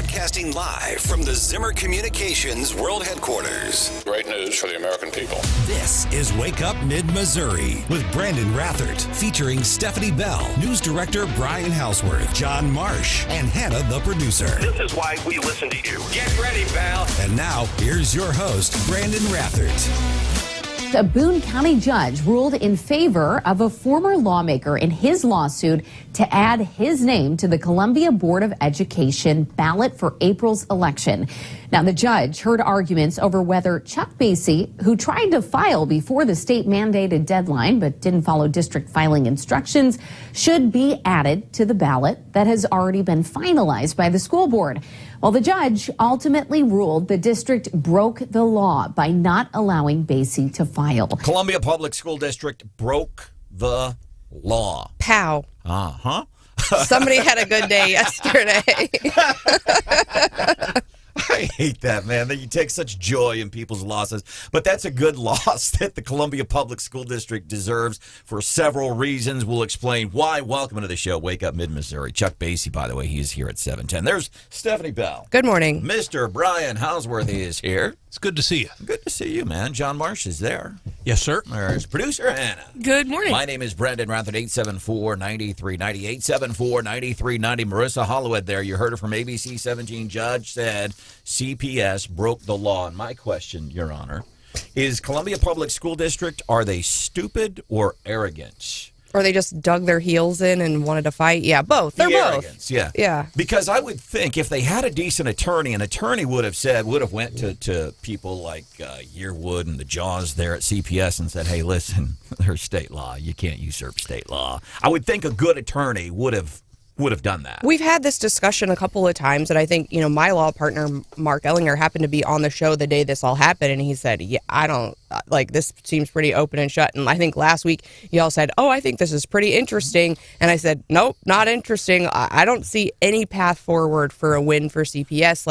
Broadcasting live from the Zimmer Communications World Headquarters. Great news for the American people. This is Wake Up Mid-Missouri with Branden Rathert, featuring Stephanie Bell, News Director Brian Houseworth, John Marsh, and Hannah, the producer. This is why we listen to you. Get ready, pal. And now, here's your host, Branden Rathert. A Boone County judge ruled in favor of a former lawmaker in his lawsuit to add his name to the Columbia Board of Education ballot for April's election. Now, the judge heard arguments over whether Chuck Basye, who tried to file before the state-mandated deadline but didn't follow district filing instructions, should be added to the ballot that has already been finalized by the school board. Well, the judge ultimately ruled the district broke the law by not allowing Basye to file. Columbia Public School District broke the law. Pow. Uh-huh. Somebody had a good day yesterday. I hate that, man, that you take such joy in people's losses. But that's a good loss that the Columbia Public School District deserves for several reasons. We'll explain why. Welcome to the show, Wake Up Mid-Missouri. Chuck Basye, by the way, he is here at 7:10. There's Stephanie Bell. Good morning. Mr. Brian Houseworth is here. It's good to see you. Good to see you, man. John Marsh is there. Yes, sir. There's producer Hannah. Good morning. My name is Branden Rathert, 874-9390, 874-9390. Marissa Holloway there. You heard her from ABC 17. Judge said CPS broke the law. And my question, Your Honor, is Columbia Public School District, are they stupid or arrogant? Or they just dug their heels in and wanted to fight? Yeah, both. They're both. Arrogance, yeah. Yeah. Because I would think if they had a decent attorney, an attorney would have went to people like Yearwood and the Jaws there at CPS and said, hey, listen, there's state law. You can't usurp state law. I would think a good attorney would have done that. We've had this discussion a couple of times, and I think, my law partner, Mark Ellinger, happened to be on the show the day this all happened, and he said, yeah, I don't, this seems pretty open and shut. And I think last week, y'all said, oh, I think this is pretty interesting. And I said, nope, not interesting. I don't see any path forward for a win for CPS.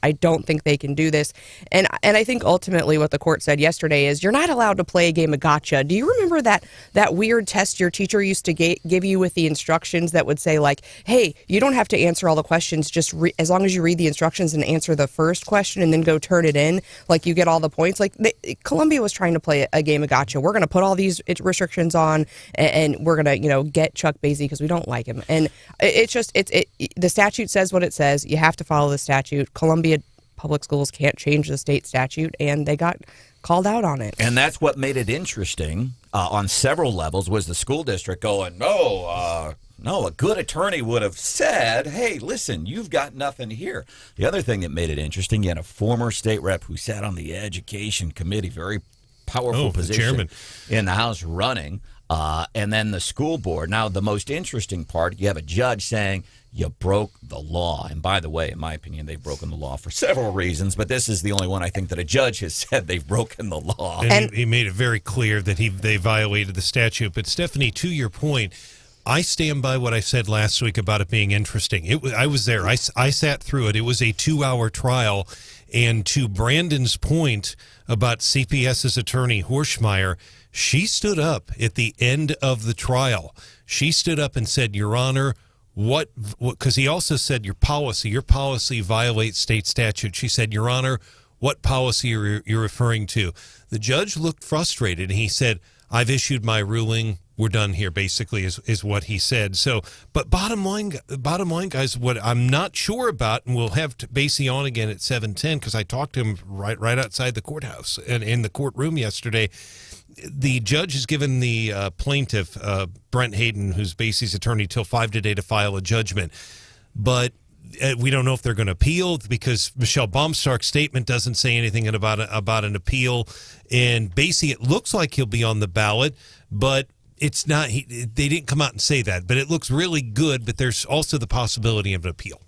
I don't think they can do this. And I think ultimately what the court said yesterday is you're not allowed to play a game of gotcha. Do you remember that weird test your teacher used to give you with the instructions that would say, hey, you don't have to answer all the questions, just as long as you read the instructions and answer the first question and then go turn it in, you get all the points. Columbia was trying to play a game of gotcha. We're going to put all these restrictions on, and we're going to, get Chuck Basye because we don't like him. And the statute says what it says. You have to follow the statute. Columbia Public Schools can't change the state statute, and they got called out on it. And that's what made it interesting on several levels was the school district going, no, a good attorney would have said, hey, listen, you've got nothing here. The other thing that made it interesting, you had a former state rep who sat on the education committee, very powerful position chairman in the House running, and then the school board. Now, the most interesting part, you have a judge saying you broke the law. And by the way, in my opinion, they've broken the law for several reasons, but this is the only one I think that a judge has said they've broken the law. And he made it very clear that they violated the statute. But Stephanie, to your point, I stand by what I said last week about it being interesting. I was there. I sat through it. It was a 2-hour trial. And to Branden's point about CPS's attorney, Horschmeyer, she stood up at the end of the trial. She stood up and said, Your Honor, what because he also said your policy violates state statute. She said, Your Honor, what policy are you referring to? The judge looked frustrated, and he said, I've issued my ruling. We're done here, basically, is what he said. So, but bottom line, guys, what I'm not sure about, and we'll have Basye on again at 7:10 because I talked to him right outside the courthouse and in the courtroom yesterday. The judge has given the plaintiff, Brent Hayden, who's Basye's attorney, till 5 today to file a judgment. But we don't know if they're going to appeal because Michelle Baumstark's statement doesn't say anything about an appeal. And Basye, it looks like he'll be on the ballot, but it's not. They didn't come out and say that, but it looks really good. But there's also the possibility of an appeal.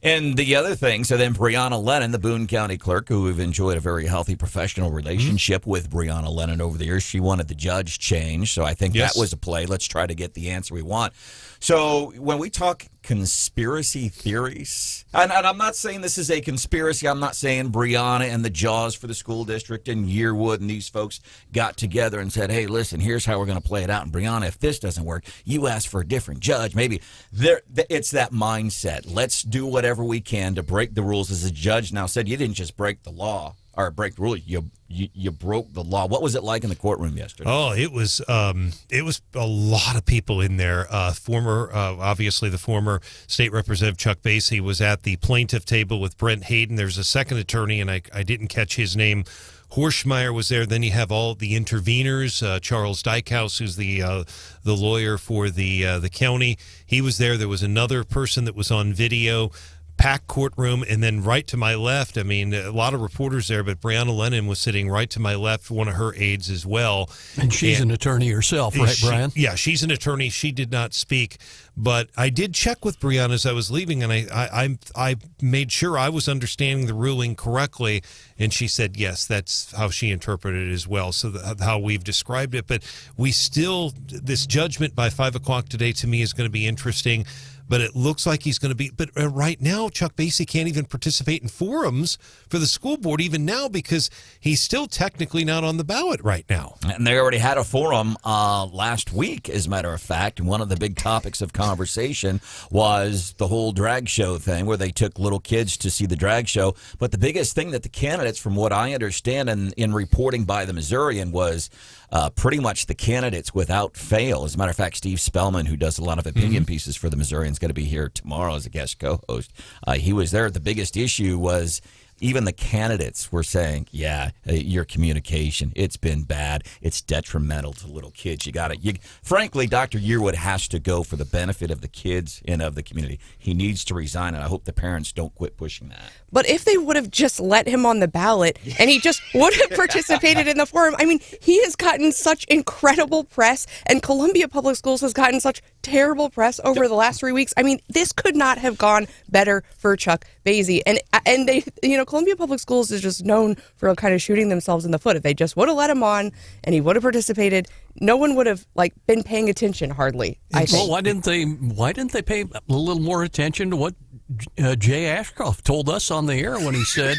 And the other thing, so then Brianna Lennon, the Boone County clerk, who we've enjoyed a very healthy professional relationship with Brianna Lennon over the years, she wanted the judge changed. So I think that was a play. Let's try to get the answer we want. So when we talk conspiracy theories. And I'm not saying this is a conspiracy. I'm not saying Brianna and the Jaws for the school district and Yearwood and these folks got together and said, hey, listen, here's how we're going to play it out. And Brianna, if this doesn't work, you ask for a different judge. Maybe it's that mindset. Let's do whatever we can to break the rules. As a judge now said, you didn't just break the law or break the rule. You broke the law. What was it like in the courtroom yesterday? Oh, it was a lot of people in there. Obviously the former state representative Chuck Basye was at the plaintiff table with Brent Hayden. There's a second attorney, and I didn't catch his name. Horschmeyer was there. Then you have all the interveners. Charles Dykhouse, who's the lawyer for the county. He was there. There was another person that was on video. Packed courtroom, and then right to my left, I mean, a lot of reporters there, but Brianna Lennon was sitting right to my left, one of her aides as well. And she's an attorney herself, right, Brian? Yeah, she's an attorney. She did not speak, but I did check with Brianna as I was leaving, and I made sure I was understanding the ruling correctly, and she said, yes, that's how she interpreted it as well, so how we've described it. But this judgment by 5 o'clock today to me is going to be interesting. But it looks like he's going to be. But right now, Chuck Basye can't even participate in forums for the school board even now because he's still technically not on the ballot right now. And they already had a forum last week, as a matter of fact. And one of the big topics of conversation was the whole drag show thing where they took little kids to see the drag show. But the biggest thing that the candidates, from what I understand in reporting by the Missourian, was pretty much the candidates without fail. As a matter of fact, Steve Spellman, who does a lot of opinion pieces for the Missourian, is going to be here tomorrow as a guest co-host. He was there. The biggest issue was even the candidates were saying, your communication, it's been bad. It's detrimental to little kids. You got it. Frankly, Dr. Yearwood has to go for the benefit of the kids and of the community. He needs to resign, and I hope the parents don't quit pushing that. But if they would have just let him on the ballot and he just would have participated in the forum, I mean, he has gotten such incredible press, and Columbia Public Schools has gotten such terrible press over the last 3 weeks. I mean, this could not have gone better for Chuck Basye. And they, Columbia Public Schools is just known for kind of shooting themselves in the foot. If they just would have let him on and he would have participated, no one would have been paying attention hardly. I think. Well, why didn't they pay a little more attention to what Jay Ashcroft told us on the air when he said,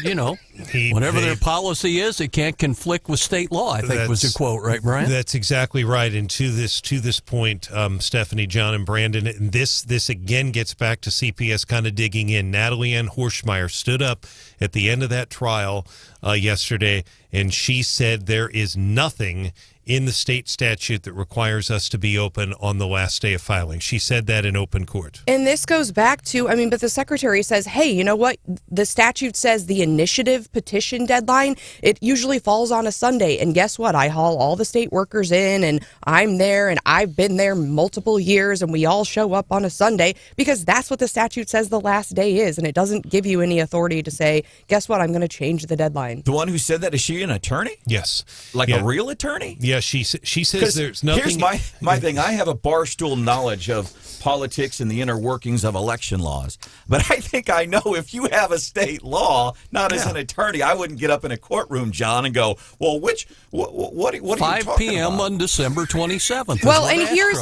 whatever their policy is, it can't conflict with state law, I think was the quote, right, Brian? That's exactly right. And to this point, Stephanie, John, and Brandon, and this again gets back to CPS kind of digging in. Natalie Ann Horschmeyer stood up at the end of that trial yesterday, and she said there is nothing in the state statute that requires us to be open on the last day of filing. She said that in open court. And this goes back to, but the secretary says, hey, you know what? The statute says the initiative petition deadline, it usually falls on a Sunday. And guess what? I haul all the state workers in, and I'm there, and I've been there multiple years, and we all show up on a Sunday because that's what the statute says the last day is. And it doesn't give you any authority to say, guess what? I'm going to change the deadline. The one who said that, is she an attorney? Yes. A real attorney? Yeah, she says there's nothing. Here's my thing. I have a barstool knowledge of politics and the inner workings of election laws. But I think I know if you have a state law, not as an attorney, I wouldn't get up in a courtroom, John, and go, well, what are you talking 5 p.m. on December 27th. Well, and here's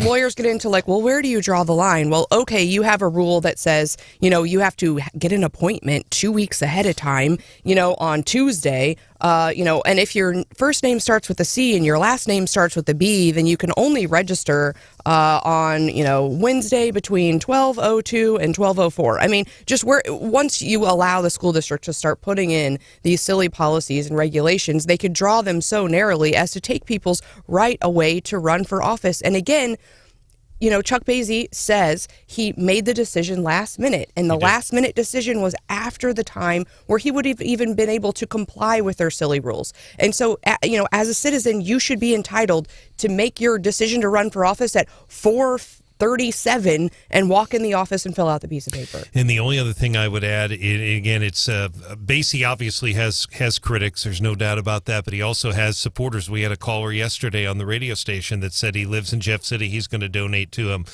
lawyers get into well, where do you draw the line? Well, okay, you have a rule that says, you have to get an appointment 2 weeks ahead of time, on Tuesday, and if your first name starts with a C and your last name starts with a B, then you can only register on, Wednesday between 12:02 and 12:04. Once you allow the school district to start putting in these silly policies and regulations, they could draw them so narrowly as to take people's right away to run for office. And again, Chuck Basye says he made the decision last minute, and the last minute decision was after the time where he would have even been able to comply with their silly rules. And so, as a citizen, you should be entitled to make your decision to run for office at 4:37 and walk in the office and fill out the piece of paper. And the only other thing I would add, again, it's Basye obviously has critics. There's no doubt about that, but he also has supporters. We had a caller yesterday on the radio station that said he lives in Jeff City. He's going to donate to him.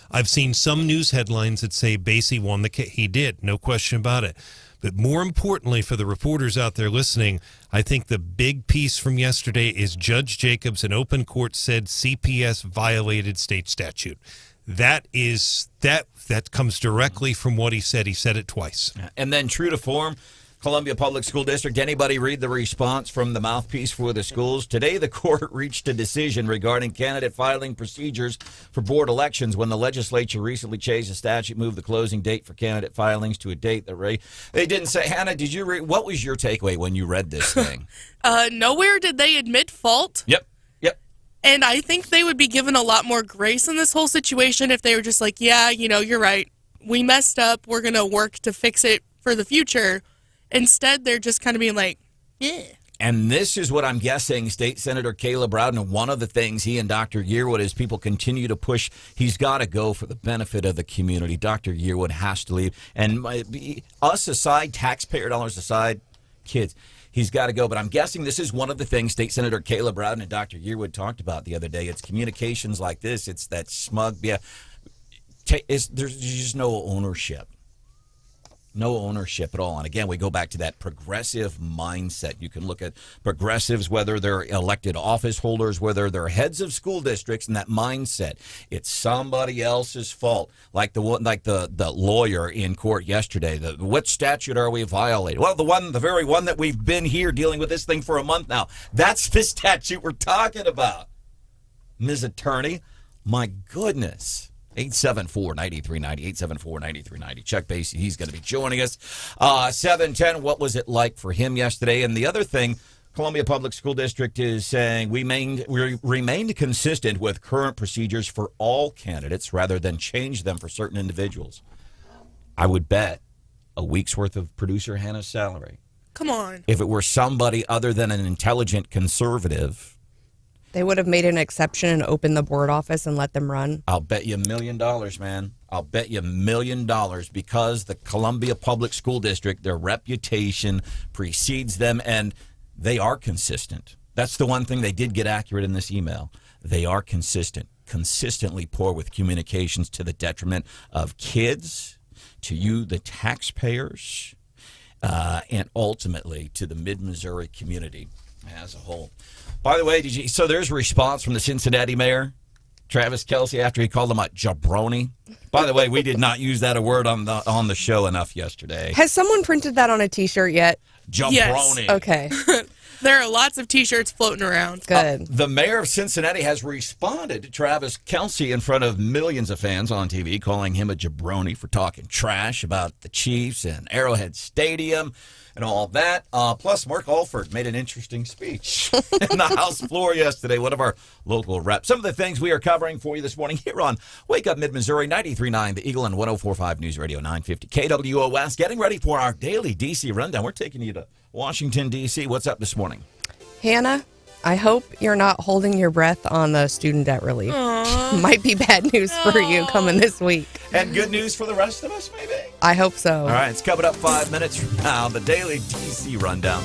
I've seen some news headlines that say Basye won the case. He did, no question about it. But more importantly, for the reporters out there listening, I think the big piece from yesterday is Judge Jacobs in open court said CPS violated state statute. that comes directly from what he said. He said it twice. And then true to form, Columbia Public School District, anybody read the response from the mouthpiece for the schools? Today, the court reached a decision regarding candidate filing procedures for board elections when the legislature recently changed the statute, moved the closing date for candidate filings to a date that they didn't say. Hannah, did you read? What was your takeaway when you read this thing? Nowhere did they admit fault. Yep. And I think they would be given a lot more grace in this whole situation if they were just like, yeah, you're right. We messed up. We're going to work to fix it for the future. Instead, they're just kind of being like, yeah. And this is what I'm guessing State Senator Caleb Rowden, one of the things he and Dr. Yearwood, as people continue to push, he's got to go for the benefit of the community. Dr. Yearwood has to leave. And us aside, taxpayer dollars aside, kids, he's got to go. But I'm guessing this is one of the things State Senator Caleb Rowden and Dr. Yearwood talked about the other day. It's communications like this. It's that smug, there's just no ownership. No ownership at all. And again, we go back to that progressive mindset. You can look at progressives, whether they're elected office holders, whether they're heads of school districts, and that mindset. It's somebody else's fault. Like the lawyer in court yesterday. What statute are we violating? Well, the very one that we've been here dealing with this thing for a month now. That's the statute we're talking about. Ms. Attorney, my goodness. 874-9390, 874-9390. Chuck Basye, he's going to be joining us. 710, what was it like for him yesterday? And the other thing, Columbia Public School District is saying we remained consistent with current procedures for all candidates rather than change them for certain individuals. I would bet a week's worth of producer Hannah's salary. Come on. If it were somebody other than an intelligent conservative, they would have made an exception and opened the board office and let them run. I'll bet you $1 million, man. I'll bet you $1 million because the Columbia Public School District, their reputation precedes them, and they are consistent. That's the one thing they did get accurate in this email. They are consistently poor with communications to the detriment of kids, to you, the taxpayers, and ultimately to the Mid-Missouri community as a whole. By the way, so there's a response from the Cincinnati mayor, Travis Kelce, after he called him a jabroni. By the way, we did not use that word on the show enough yesterday. Has someone printed that on a T-shirt yet? Jabroni. Yes. Okay. There are lots of T-shirts floating around. Good. The mayor of Cincinnati has responded to Travis Kelce in front of millions of fans on TV, calling him a jabroni for talking trash about the Chiefs and Arrowhead Stadium and all that. Plus, Mark Alford made an interesting speech in the House floor yesterday, one of our local reps. Some of the things we are covering for you this morning here on Wake Up Mid-Missouri, 93.9 The Eagle and 104.5 News Radio 950 KWOS. Getting ready for our daily D.C. rundown. We're taking you to Washington, D.C. What's up this morning? Hannah, I hope you're not holding your breath on the student debt relief. Might be bad news for you coming this week. And good news for the rest of us, maybe? I hope so. All right, it's coming up 5 minutes from now, the Daily DC Rundown.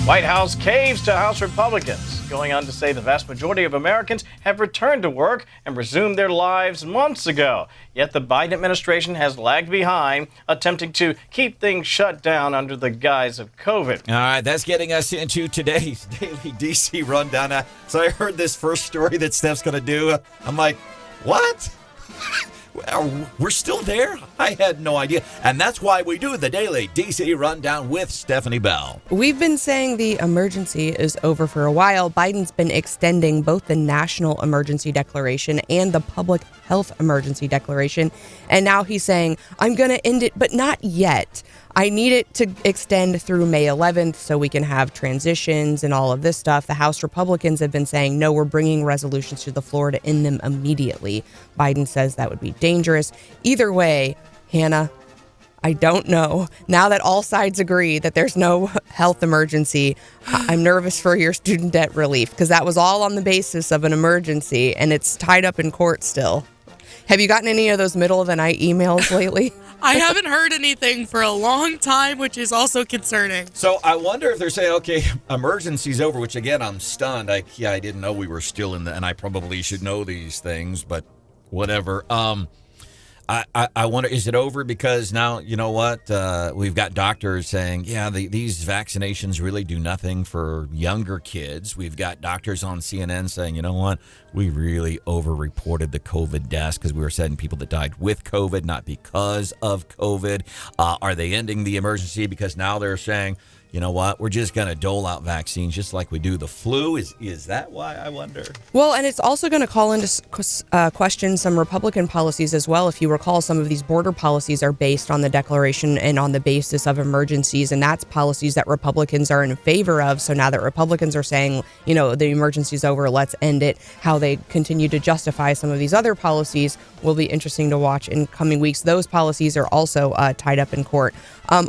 White House caves to House Republicans, going on to say the vast majority of Americans have returned to work and resumed their lives months ago. Yet the Biden administration has lagged behind, attempting to keep things shut down under the guise of COVID. All right, that's getting us into today's Daily DC Rundown. So I heard this first story that Steph's going to do. I'm like, what? We're still there? I had no idea. And that's why we do the Daily DC Rundown with Stephanie Bell. We've been saying the emergency is over for a while. Biden's been extending both the national emergency declaration and the public health emergency declaration. And now he's saying, I'm going to end it, but not yet. I need it to extend through May 11th so we can have transitions and all of this stuff. The House Republicans have been saying, no, we're bringing resolutions to the floor to end them immediately. Biden says that would be dangerous. Either way, Hannah, I don't know. Now that all sides agree that there's no health emergency, I'm nervous for your student debt relief because that was all on the basis of an emergency and it's tied up in court still. Have you gotten any of those middle of the night emails lately? I haven't heard anything for a long time, which is also concerning. So I wonder if they're saying, okay, emergency's over, which again, I'm stunned. I didn't know we were still in and I probably should know these things, but whatever. I wonder, is it over? Because now, you know what? We've got doctors saying, these vaccinations really do nothing for younger kids. We've got doctors on CNN saying, you know what? We really overreported the COVID deaths because we were sending people that died with COVID, not because of COVID. Are they ending the emergency? Because now they're saying, you know what? We're just going to dole out vaccines just like we do the flu. Is that why, I wonder? Well, and it's also going to call into question some Republican policies as well. If you recall, some of these border policies are based on the declaration and on the basis of emergencies, and that's policies that Republicans are in favor of. So now that Republicans are saying, you know, the emergency's over, let's end it, how they continue to justify some of these other policies will be interesting to watch in coming weeks. Those policies are also tied up in court.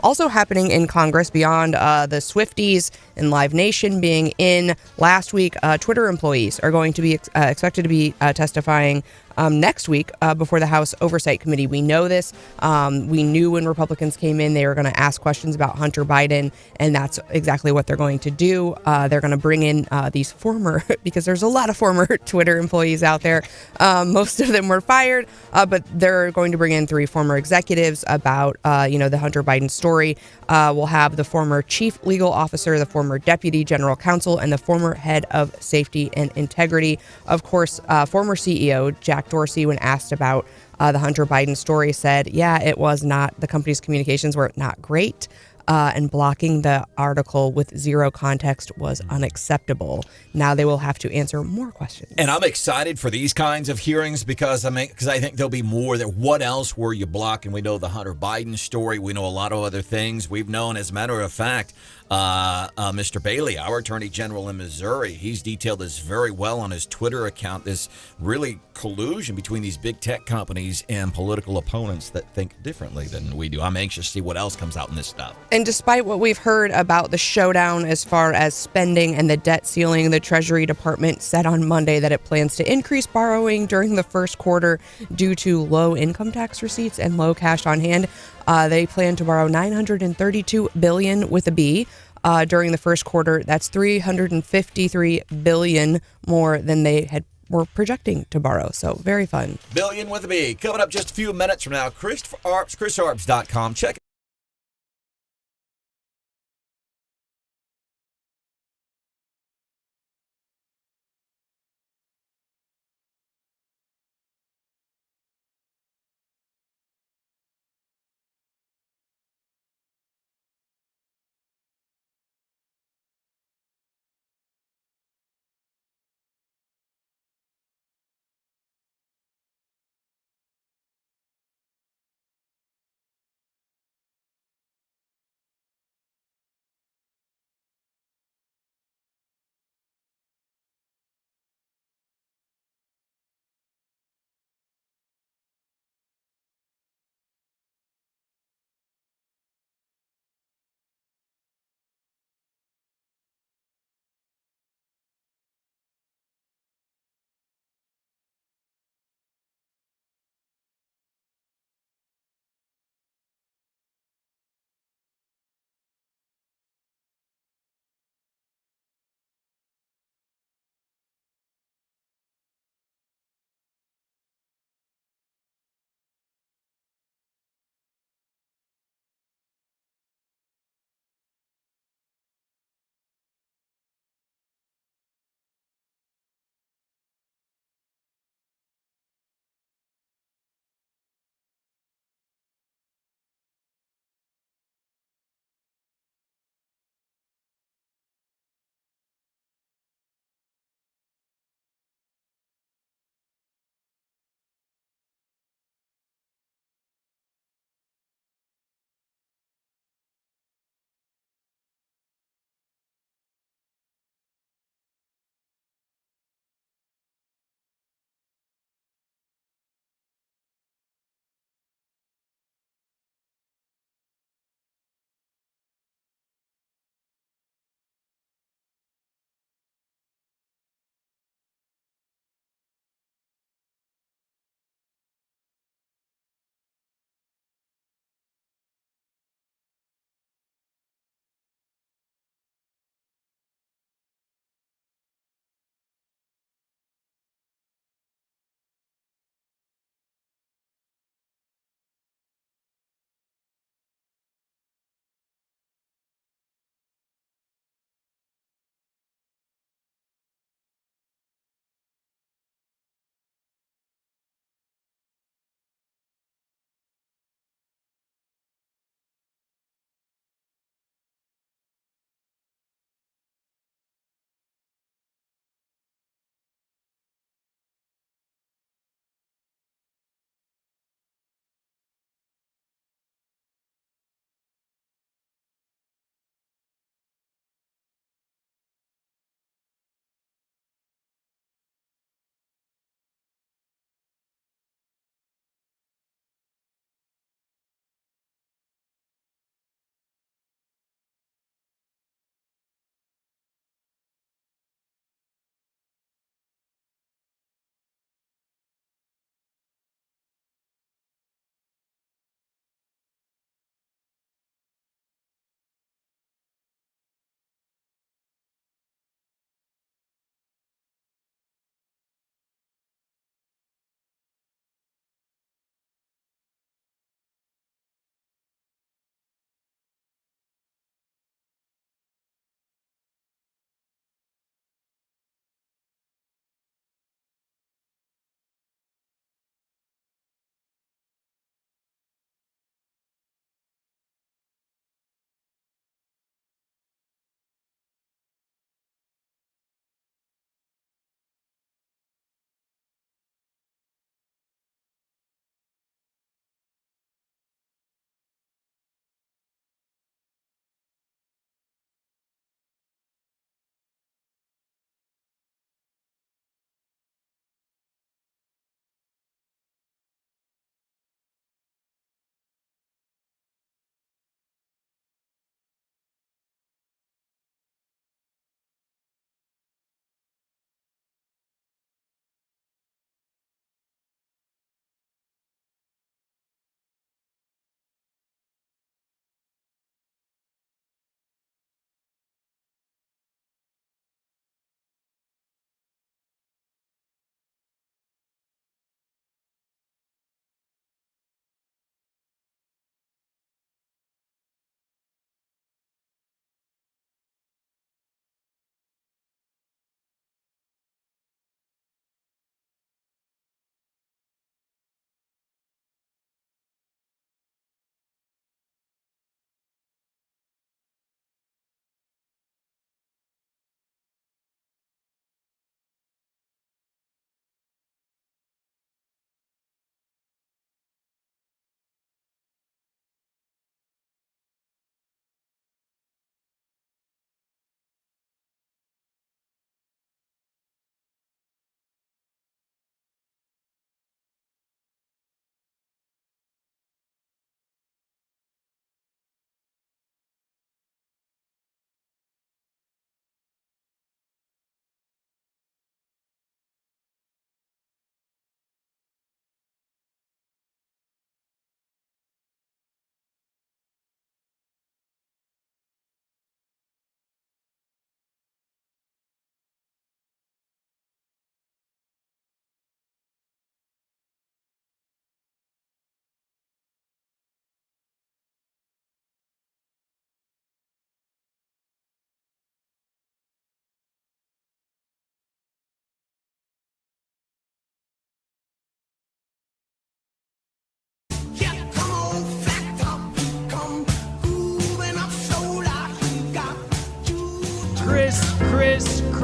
Also happening in Congress beyond the Swifties and Live Nation being in last week, Twitter employees are going to be expected to be testifying next week before the House Oversight Committee. We know this. We knew when Republicans came in, they were going to ask questions about Hunter Biden, and that's exactly what they're going to do. They're going to bring in these former, because there's a lot of former Twitter employees out there. Most of them were fired, but they're going to bring in 3 former executives about, the Hunter Biden story. We'll have the former chief legal officer, the former deputy general counsel, and the former head of safety and integrity. Of course, former CEO Jack Dorsey, when asked about the Hunter Biden story, said, it was not, the company's communications were not great. And blocking the article with zero context was unacceptable. Now they will have to answer more questions. And I'm excited for these kinds of hearings because I think there'll be more. What else were you blocking? We know the Hunter Biden story. We know a lot of other things. We've known, as a matter of fact, Mr. Bailey, our attorney general in Missouri, he's detailed this very well on his Twitter account, this really collusion between these big tech companies and political opponents that think differently than we do. I'm anxious to see what else comes out in this stuff. And despite what we've heard about the showdown as far as spending and the debt ceiling, the Treasury Department said on Monday that it plans to increase borrowing during the first quarter due to low income tax receipts and low cash on hand. They plan to borrow $932 billion with a B during the first quarter. That's $353 billion more than they were projecting to borrow. So very fun. Billion with a B. Coming up just a few minutes from now. Chris Arps, chrisarps.com. Check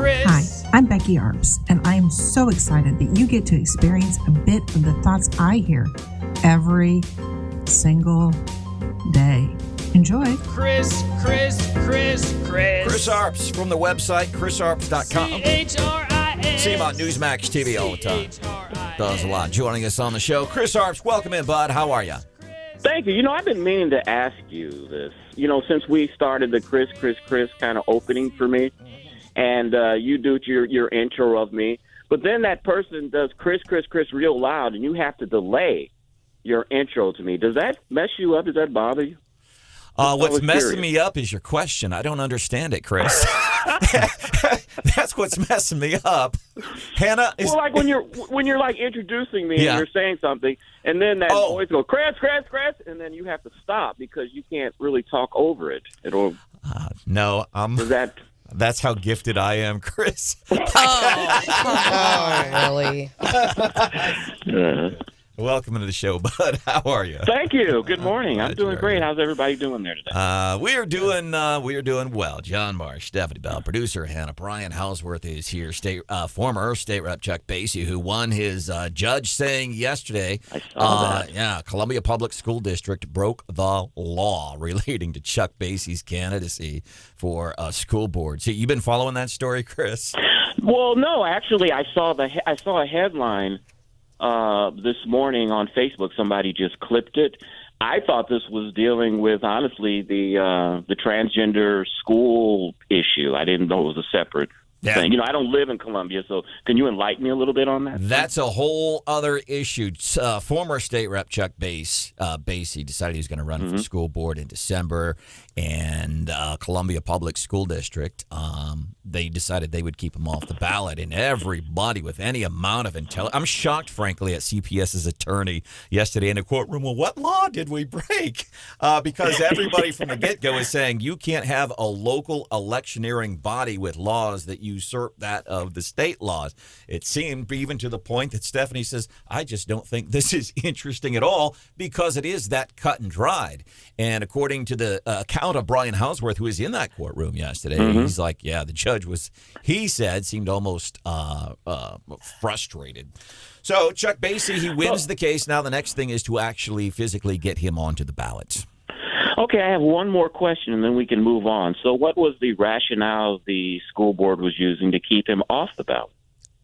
Hi, I'm Becky Arps, and I am so excited that you get to experience a bit of the thoughts I hear every single day. Enjoy. Chris Arps from the website chrisarps.com. See him on Newsmax TV all the time. Does a lot. Joining us on the show, Chris Arps. Welcome in, bud. How are you? Thank you. You know, I've been meaning to ask you this. You know, since we started the Chris kind of opening for me, and you do your intro of me, but then that person does Chris real loud, and you have to delay your intro to me. Does that mess you up? Does that bother you? What's messing me up is your question. I don't understand it, Chris. That's what's messing me up. Hannah is... Well, like when you're like introducing me and you're saying something, and then that voice goes, Chris, and then you have to stop because you can't really talk over it. It'll... No, that's how gifted I am, Chris. Really? Welcome to the show, bud. How are you? Thank you. Good morning. I'm doing great. How's everybody doing there today? We are doing well. John Marsh, Stephanie Bell, producer Hannah. Brian Houseworth is here. Former State Rep Chuck Basye, who won his judge saying yesterday, I saw that. Yeah, Columbia Public School District broke the law relating to Chuck Basye's candidacy for school board. So you've been following that story, Chris? Well, no, actually, I saw a headline this morning on Facebook. Somebody just clipped it. I thought this was dealing with, honestly, the transgender school issue. I didn't know it was a separate thing. You know, I don't live in Columbia, so can you enlighten me a little bit on that? That's a whole other issue. Former State Rep Chuck Basye decided he was going to run for school board in December, and Columbia Public School District, they decided they would keep him off the ballot. And everybody with any amount of intelligence, I'm shocked, frankly, at CPS's attorney yesterday in the courtroom. Well, what law did we break? Because everybody from the get-go is saying you can't have a local electioneering body with laws that usurp that of the state laws. It seemed even to the point that Stephanie says, I just don't think this is interesting at all because it is that cut and dried. And according to the account of Brian Houseworth, who was in that courtroom yesterday, he's like, yeah, the judge was, he said, seemed almost frustrated. So Chuck Basye, he wins the case. Now the next thing is to actually physically get him onto the ballot. Okay, I have one more question, and then we can move on. So what was the rationale the school board was using to keep him off the ballot?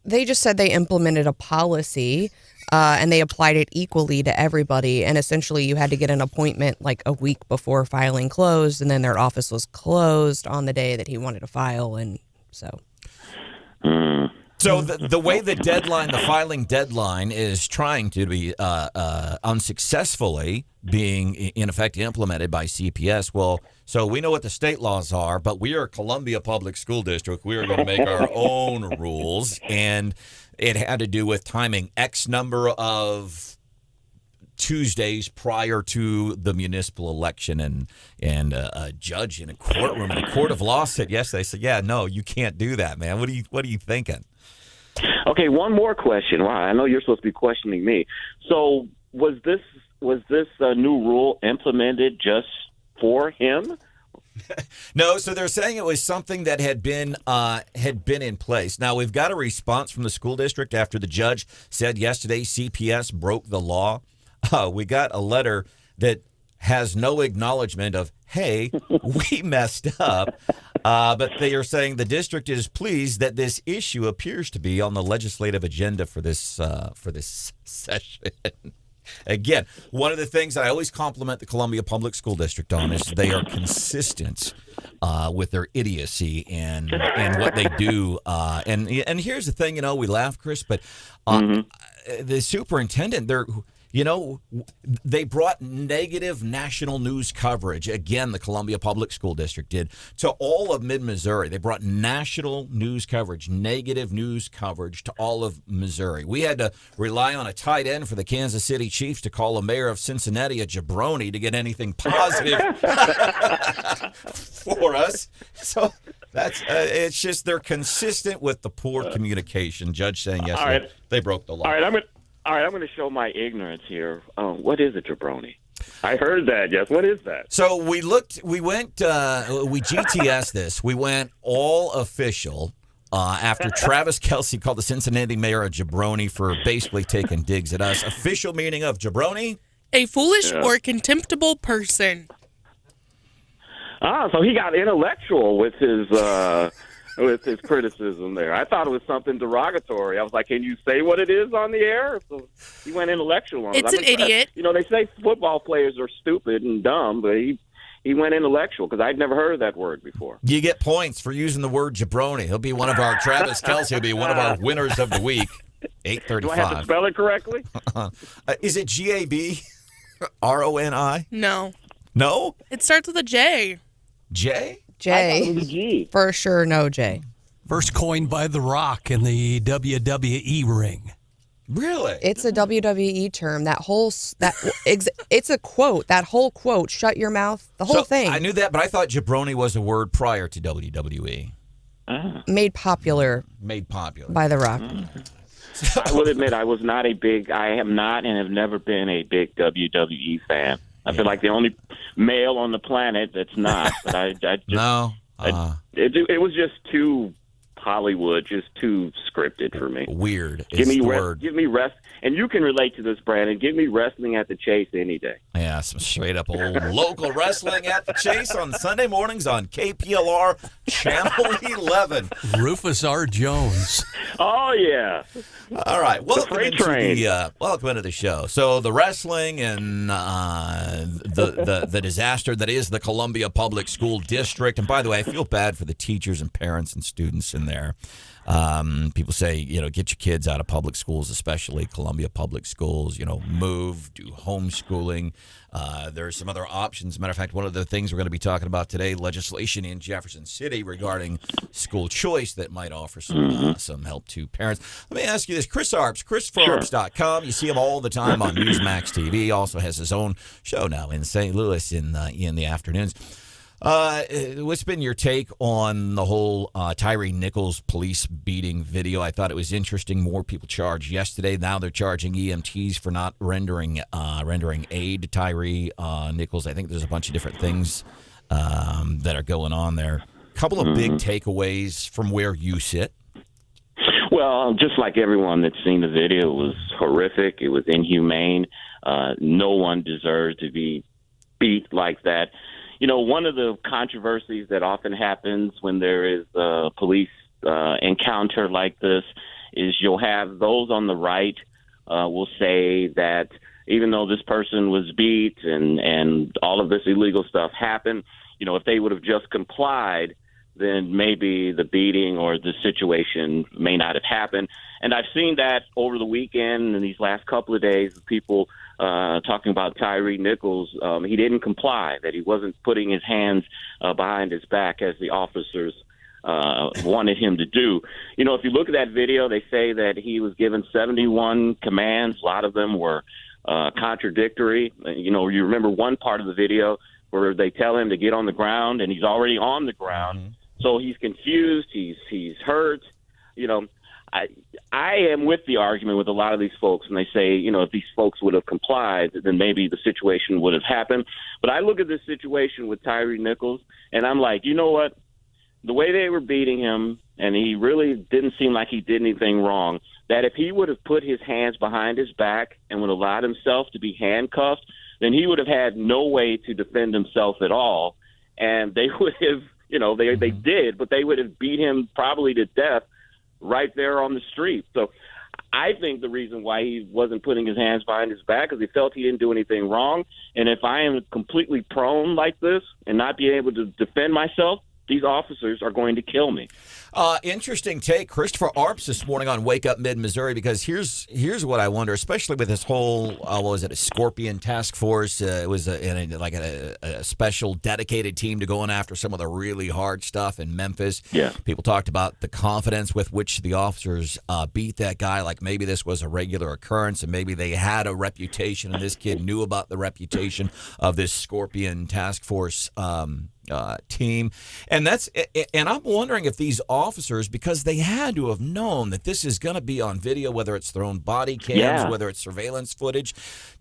They just said they implemented a policy, and they applied it equally to everybody. And essentially, you had to get an appointment like a week before filing closed, and then their office was closed on the day that he wanted to file, and so... So the way the filing deadline is trying to be unsuccessfully being in effect implemented by CPS. Well, so we know what the state laws are, but we are Columbia Public School District. We are going to make our own rules, and it had to do with timing X number of Tuesdays prior to the municipal election, and a judge in a courtroom in a court of law said yesterday, said, yeah, no, you can't do that, man. What are you thinking? Okay, one more question. Wow, I know you're supposed to be questioning me. So was this new rule implemented just for him? No, so they're saying it was something that had been in place. Now, we've got a response from the school district after the judge said yesterday CPS broke the law. We got a letter that has no acknowledgement of, hey, we messed up. But they are saying the district is pleased that this issue appears to be on the legislative agenda for this session. Again, one of the things that I always compliment the Columbia Public School District on is they are consistent with their idiocy and what they do. And here's the thing, we laugh, Chris, but the superintendent, they brought negative national news coverage. Again, the Columbia Public School District did to all of mid-Missouri. They brought national news coverage, negative news coverage to all of Missouri. We had to rely on a tight end for the Kansas City Chiefs to call a mayor of Cincinnati a jabroni to get anything positive for us. So that's it's just they're consistent with the poor communication. Judge saying yesterday they broke the law. All right, I'm going to show my ignorance here. What is a jabroni? I heard that, yes. What is that? So we GTS this. We went all official after Travis Kelce called the Cincinnati mayor a jabroni for basically taking digs at us. Official meaning of jabroni? A foolish or contemptible person. So he got intellectual with his criticism there. I thought it was something derogatory. I was like, can you say what it is on the air? So he went intellectual on it. It's an idiot. You know, they say football players are stupid and dumb, but he went intellectual because I'd never heard of that word before. You get points for using the word jabroni. He'll be one of our Travis Kelce will be one of our winners of the week. 8:35. Do I have to spell it correctly? Is it GABRONI? No. No? It starts with a J. J? Jay. For sure, no Jay. First coined by The Rock in the WWE ring. Really? It's a WWE term. It's a quote. That whole quote, shut your mouth, the whole thing. I knew that, but I thought jabroni was a word prior to WWE. Made popular by The Rock. I will admit I am not and have never been a big WWE fan. I feel like the only male on the planet that's not. But I just no. It was just too Hollywood, just too scripted for me. Weird. Give me rest, and you can relate to this, Brandon. Give me wrestling at the Chase any day. Yeah, some straight up old local wrestling at the Chase on Sunday mornings on KPLR Channel 11. Rufus R. Jones. Oh yeah. All right, welcome welcome into the show. So the wrestling and the disaster that is the Columbia Public School District. And by the way, I feel bad for the teachers and parents and students in there. People say, get your kids out of public schools, especially Columbia Public Schools, move, do homeschooling. There are some other options. Matter of fact, one of the things we're going to be talking about today, legislation in Jefferson City regarding school choice that might offer some help to parents. Let me ask you this. Chris Arps, ChrisForArps.com. You see him all the time on Newsmax TV. Also has his own show now in St. Louis in the afternoons. What's been your take on the whole Tyree Nichols police beating video? I thought it was interesting. More people charged yesterday. Now they're charging EMTs for not rendering aid to Tyree Nichols. I think there's a bunch of different things that are going on there. A couple of big takeaways from where you sit. Well, just like everyone that's seen the video, it was horrific. It was inhumane. No one deserves to be beat like that. One of the controversies that often happens when there is a police encounter like this is you'll have those on the right will say that even though this person was beat and all of this illegal stuff happened, if they would have just complied, then maybe the beating or the situation may not have happened. And I've seen that over the weekend and these last couple of days, people talking about Tyree Nichols. He didn't comply, that he wasn't putting his hands behind his back as the officers wanted him to do. If you look at that video, they say that he was given 71 commands. A lot of them were contradictory. You remember one part of the video where they tell him to get on the ground, and he's already on the ground. So he's confused. He's hurt. I am with the argument with a lot of these folks, and they say, if these folks would have complied, then maybe the situation would have happened. But I look at this situation with Tyree Nichols, and I'm like, you know what? The way they were beating him, and he really didn't seem like he did anything wrong, that if he would have put his hands behind his back and would have allowed himself to be handcuffed, then he would have had no way to defend himself at all. And they would have, they did, but they would have beat him probably to death right there on the street. So I think the reason why he wasn't putting his hands behind his back is he felt he didn't do anything wrong. And if I am completely prone like this and not being able to defend myself, these officers are going to kill me. Interesting take, Christopher Arps this morning on Wake Up Mid-Missouri, because here's what I wonder, especially with this whole, what was it, a Scorpion task force? It was a special dedicated team to going after some of the really hard stuff in Memphis. Yeah. People talked about the confidence with which the officers beat that guy, like maybe this was a regular occurrence and maybe they had a reputation and this kid knew about the reputation of this Scorpion task force team. And I'm wondering if these officers, because they had to have known that this is going to be on video, whether it's their own body cams, whether it's surveillance footage,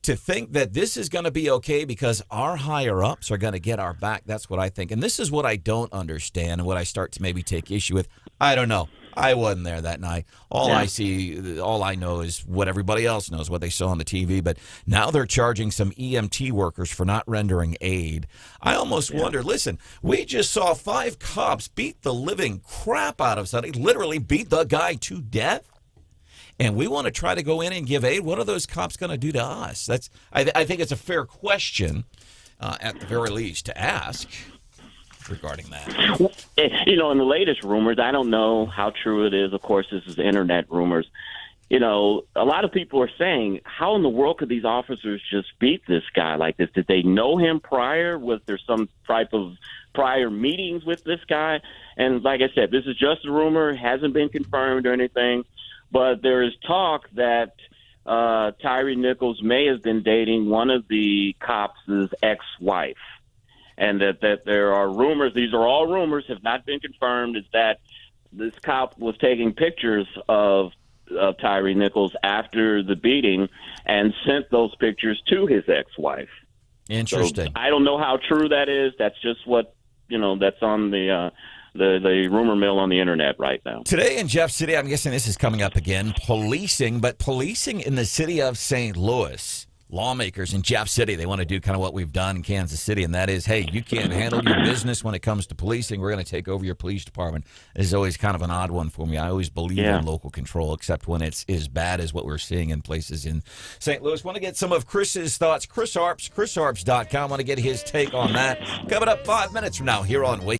to think that this is going to be okay because our higher ups are going to get our back. That's what I think. And this is what I don't understand and what I start to maybe take issue with. I don't know. I wasn't there that night. All I know is what everybody else knows, what they saw on the TV. But now they're charging some EMT workers for not rendering aid. I almost wonder, listen, we just saw 5 cops beat the living crap out of somebody, literally beat the guy to death. And we want to try to go in and give aid. What are those cops going to do to us? I think it's a fair question, at the very least, to ask regarding that. In the latest rumors, I don't know how true it is. Of course, this is internet rumors. A lot of people are saying, how in the world could these officers just beat this guy like this? Did they know him prior? Was there some type of prior meetings with this guy? And like I said, this is just a rumor, hasn't been confirmed or anything. But there is talk that Tyree Nichols may have been dating one of the cops' ex-wife. And that there are rumors, these are all rumors, have not been confirmed, is that this cop was taking pictures of Tyree Nichols after the beating and sent those pictures to his ex-wife. Interesting. So I don't know how true that is. That's just what, that's on the rumor mill on the internet right now. Today in Jeff City, I'm guessing this is coming up again, policing in the city of St. Louis. Lawmakers in Jeff City, they want to do kind of what we've done in Kansas City, and that is, hey, you can't handle your business when it comes to policing. We're going to take over your police department. This is always kind of an odd one for me. I always believe in local control, except when it's as bad as what we're seeing in places in St. Louis. Want to get some of Chris's thoughts. Chris Arps, chrisarps.com. Want to get his take on that. Coming up 5 minutes from now here on Wake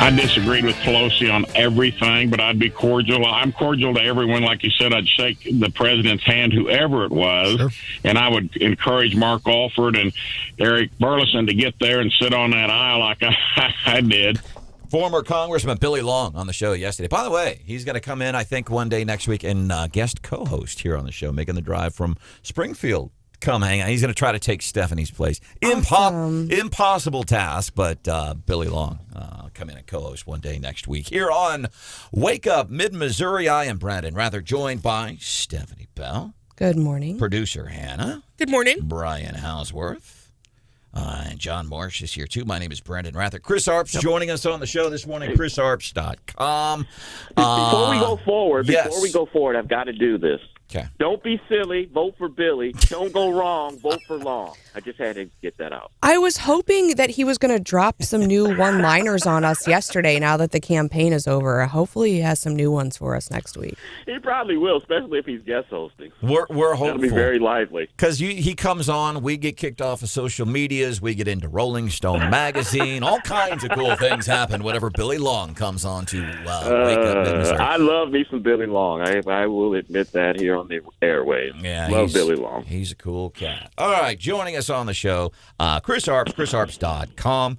I disagreed with Pelosi on everything, but I'd be cordial. I'm cordial to everyone. Like you said, I'd shake the president's hand, whoever it was, Sure. and I would encourage Mark Alford and Eric Burleson to get there and sit on that aisle like I did. Former Congressman Billy Long on the show yesterday. By the way, he's going to come in, I think, one day next week and guest co-host here on the show, making the drive from Springfield. Come hang out. He's going to try to take Stephanie's place. Awesome. Impossible task, but Billy Long come in and co-host one day next week here on Wake Up Mid-Missouri. I am Branden Rathert, joined by Stephanie Bell. Good morning. Producer Hannah. Good morning. Brian Houseworth. And John Marsh is here, too. My name is Branden Rathert. Chris Arps joining us on the show this morning, chrisarps.com. Before we go forward, yes. I've got to do this. Okay. Don't be silly. Vote for Billy. Don't go wrong. Vote for Long. I just had to get that out. I was hoping that he was going to drop some new one-liners on us yesterday now that the campaign is over. Hopefully he has some new ones for us next week. He probably will, especially if he's guest hosting. We're hopeful. That'll be very lively. Because he comes on, we get kicked off of social medias, we get into Rolling Stone magazine, all kinds of cool things happen whenever Billy Long comes on to Wake Up Mid-Missouri. I love me some Billy Long. I will admit that here on the airwaves. Yeah, love Billy Long. He's a cool cat. All right, joining us on the show, Chris Arps, chrisarps.com.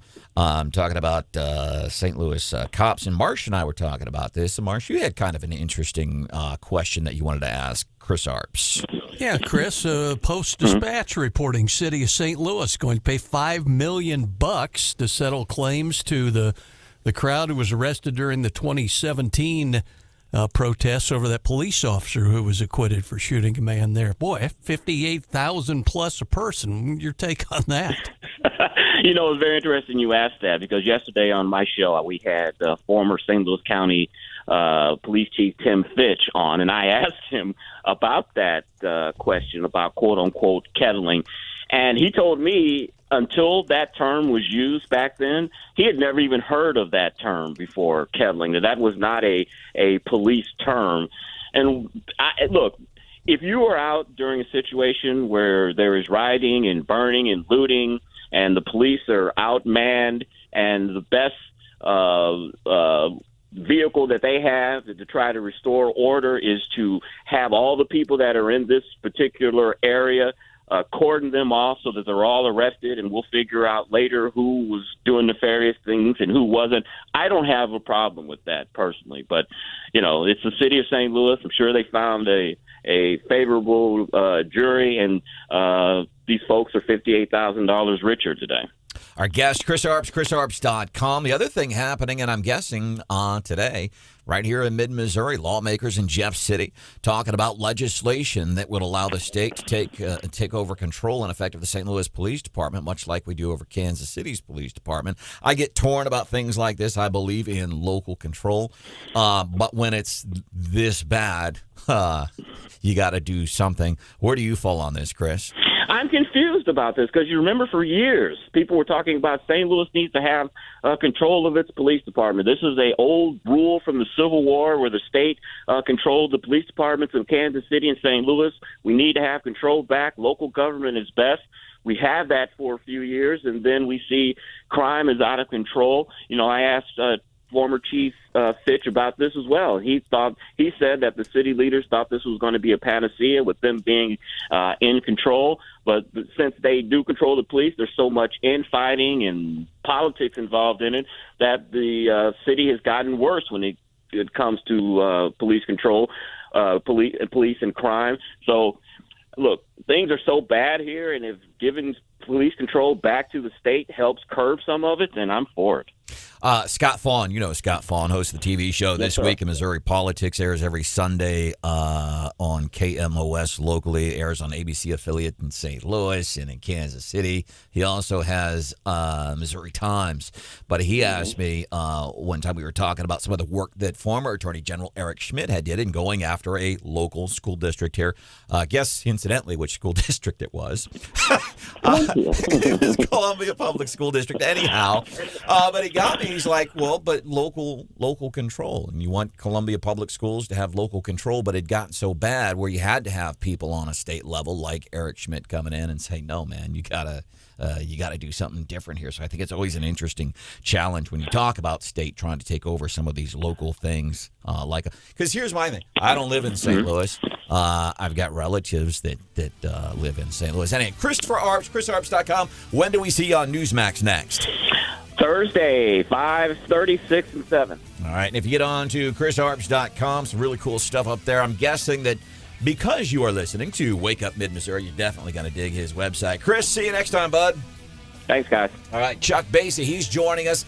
Talking about St. Louis cops, and Marsh and I were talking about this. And Marsh, you had kind of an interesting question that you wanted to ask Chris Arps. Yeah, Chris, Post-Dispatch reporting City of St. Louis going to pay $5 million to settle claims to the crowd who was arrested during the 2017 protests over that police officer who was acquitted for shooting a man there. Boy, $58,000 plus a person. Your take on that? It's very interesting you asked that, because yesterday on my show we had former St. Louis County Police Chief Tim Fitch on, and I asked him about that question about quote-unquote kettling. And he told me until that term was used back then, he had never even heard of that term before, kettling. That was not a police term. And look, if you are out during a situation where there is rioting and burning and looting and the police are outmanned and the best vehicle that they have to try to restore order is to have all the people that are in this particular area cordon them off so that they're all arrested, and we'll figure out later who was doing nefarious things and who wasn't. I don't have a problem with that personally, but it's the city of St. Louis. I'm sure they found a favorable jury, and these folks are $58,000 richer today. Our guest, Chris Arps, chrisarps.com. The other thing happening, and I'm guessing today, right here in mid-Missouri, lawmakers in Jeff City talking about legislation that would allow the state to take over control, in effect, of the St. Louis Police Department, much like we do over Kansas City's police department. I get torn about things like this. I believe in local control. But when it's this bad, you got to do something. Where do you fall on this, Chris? I'm confused about this because you remember for years people were talking about St. Louis needs to have control of its police department. This is an old rule from the Civil War where the state controlled the police departments in Kansas City and St. Louis. We need to have control back. Local government is best. We have that for a few years, and then we see crime is out of control. I asked former Chief Fitch about this as well. He said that the city leaders thought this was going to be a panacea with them being in control. But since they do control the police, there's so much infighting and politics involved in it that the city has gotten worse when it comes to police control, police and crime. So, look, things are so bad here, and if giving police control back to the state helps curb some of it, then I'm for it. Scott Fawn, Scott Fawn, hosts the TV show This Week in Missouri Politics, airs every Sunday on KMOS locally, airs on ABC affiliate in St. Louis and in Kansas City. He also has Missouri Times. But he asked me one time, we were talking about some of the work that former Attorney General Eric Schmidt had did in going after a local school district here. Guess, incidentally, which school district it was. It was Columbia Public School District anyhow. But he got me. He's like, well, but local control. And you want Columbia Public Schools to have local control, but it gotten so bad where you had to have people on a state level like Eric Schmidt coming in and say, no, man, you gotta do something different here. So I think it's always an interesting challenge when you talk about state trying to take over some of these local things. Because here's my thing. I don't live in St. Louis. I've got relatives that live in St. Louis. Anyway, Christopher Arps, chrisarps.com. When do we see you on Newsmax next? Thursday, 5:30, 6, and 7. All right. And if you get on to chrisarps.com, some really cool stuff up there. I'm guessing that because you are listening to Wake Up Mid-Missouri, you're definitely going to dig his website. Chris, see you next time, bud. Thanks, guys. All right. Chuck Basye, he's joining us.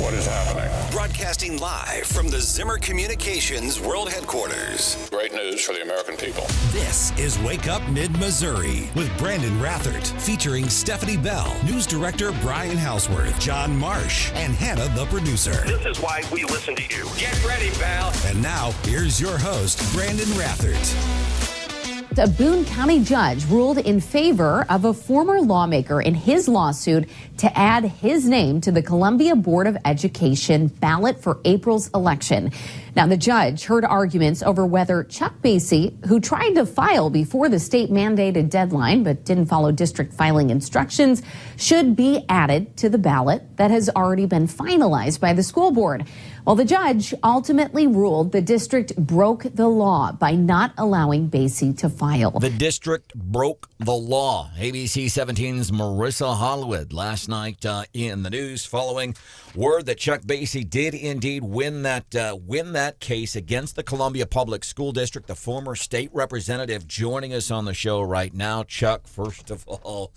what is happening. Broadcasting live from the Zimmer Communications World Headquarters. Great news for the American people. This is Wake Up Mid-Missouri with Branden Rathert, featuring Stephanie Bell, News Director Brian Houseworth, John Marsh, and Hannah, the producer. This is why we listen to you. Get ready, pal. And now, here's your host, Branden Rathert. A Boone County judge ruled in favor of a former lawmaker in his lawsuit to add his name to the Columbia Board of Education ballot for April's election. Now, the judge heard arguments over whether Chuck Basye, who tried to file before the state-mandated deadline but didn't follow district filing instructions, should be added to the ballot that has already been finalized by the school board. Well, the judge ultimately ruled the district broke the law by not allowing Basye to file. The district broke the law. ABC 17's Marissa Hollywood last night in the news following word that Chuck Basye did indeed win that case against the Columbia Public School District. The former state representative joining us on the show right now. Chuck, first of all,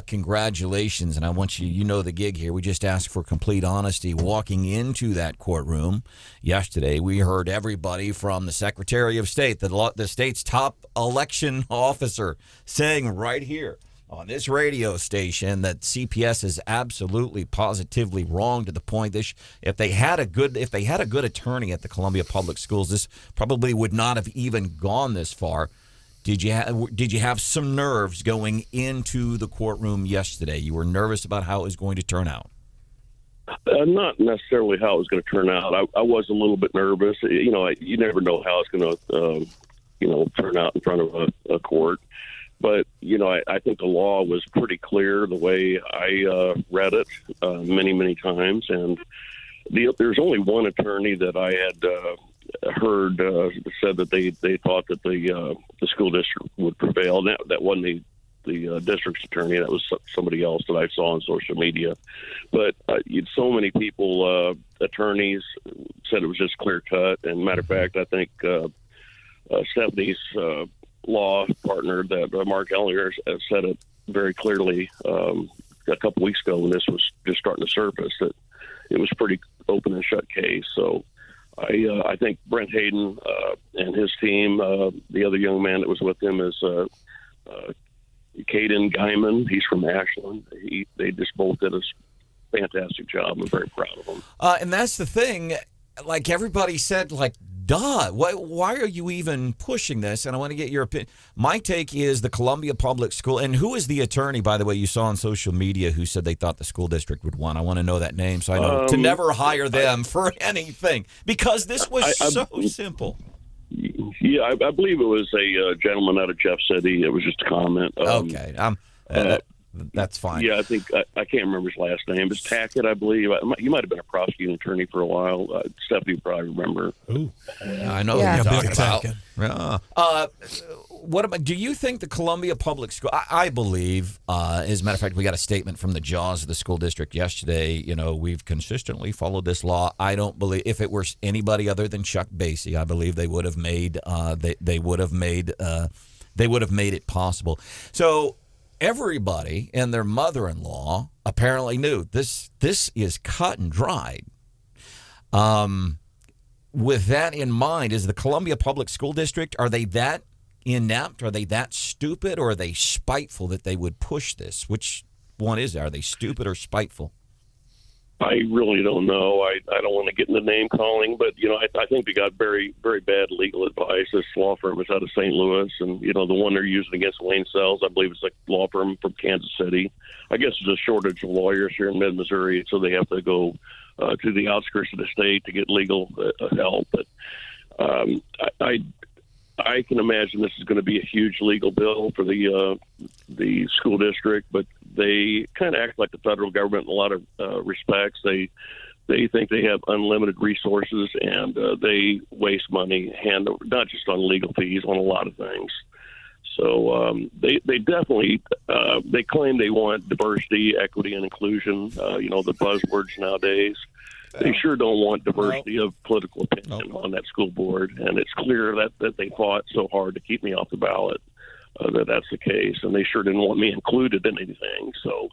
congratulations. And I want you know the gig here. We just asked for complete honesty. Walking into that courtroom yesterday, we heard everybody from the Secretary of State, the state's top election officer, saying right here on this radio station that CPS is absolutely positively wrong, to the point that if they had a good attorney at the Columbia Public Schools, this probably would not have even gone this far. Did you have some nerves going into the courtroom yesterday? You were nervous about how it was going to turn out. Not necessarily how it was going to turn out. I was a little bit nervous. You never know how it's going to turn out in front of a court. But, I think the law was pretty clear the way I read it many, many times. And there's only one attorney that I had heard said that they thought that the school district would prevail. And that wasn't the district's attorney. That was somebody else that I saw on social media. But so many people, attorneys, said it was just clear cut. And matter of fact, I think Stephanie's law partner, that Mark Ellinger, said it very clearly a couple weeks ago when this was just starting to surface, that it was pretty open and shut case. So I think Brent Hayden and his team, the other young man that was with him is Caden Guyman. He's from Ashland. They just both did a fantastic job. I'm very proud of them. And that's the thing. Like everybody said, duh, why are you even pushing this? And I want to get your opinion. My take is the Columbia Public School, and who is the attorney, by the way, you saw on social media who said they thought the school district would win? I want to know that name so I know to never hire them for anything, because this was so simple. Yeah, I believe it was a gentleman out of Jeff City. It was just a comment. Okay. That's fine. Yeah, I think I can't remember his last name. It's Tackett, I believe. You might have been a prosecuting attorney for a while. Stephanie probably remember. Ooh, I know what you're talking about. Yeah. Do you think the Columbia Public School? I believe, as a matter of fact, we got a statement from the jaws of the school district yesterday. We've consistently followed this law. I don't believe if it were anybody other than Chuck Basye, I believe they would have made they would have made it possible. So. Everybody and their mother-in-law apparently knew this is cut and dried. With that in mind, is the Columbia Public School District, are they that inept? Are they that stupid? Or are they spiteful that they would push this? Which one is it? Are they stupid or spiteful? I really don't know. I don't want to get into name calling, but I think they got very, very bad legal advice. This law firm is out of St. Louis, and the one they're using against Wayne Sells, I believe it's a law firm from Kansas City. I guess there's a shortage of lawyers here in mid-Missouri, so they have to go to the outskirts of the state to get legal help. But I can imagine this is going to be a huge legal bill for the school district, but they kind of act like the federal government in a lot of respects. They think they have unlimited resources, and they waste money, not just on legal fees, on a lot of things. So they definitely they claim they want diversity, equity, and inclusion. The buzzwords nowadays. They sure don't want diversity of political opinion on that school board, and it's clear that they fought so hard to keep me off the ballot that's the case, and they sure didn't want me included in anything. So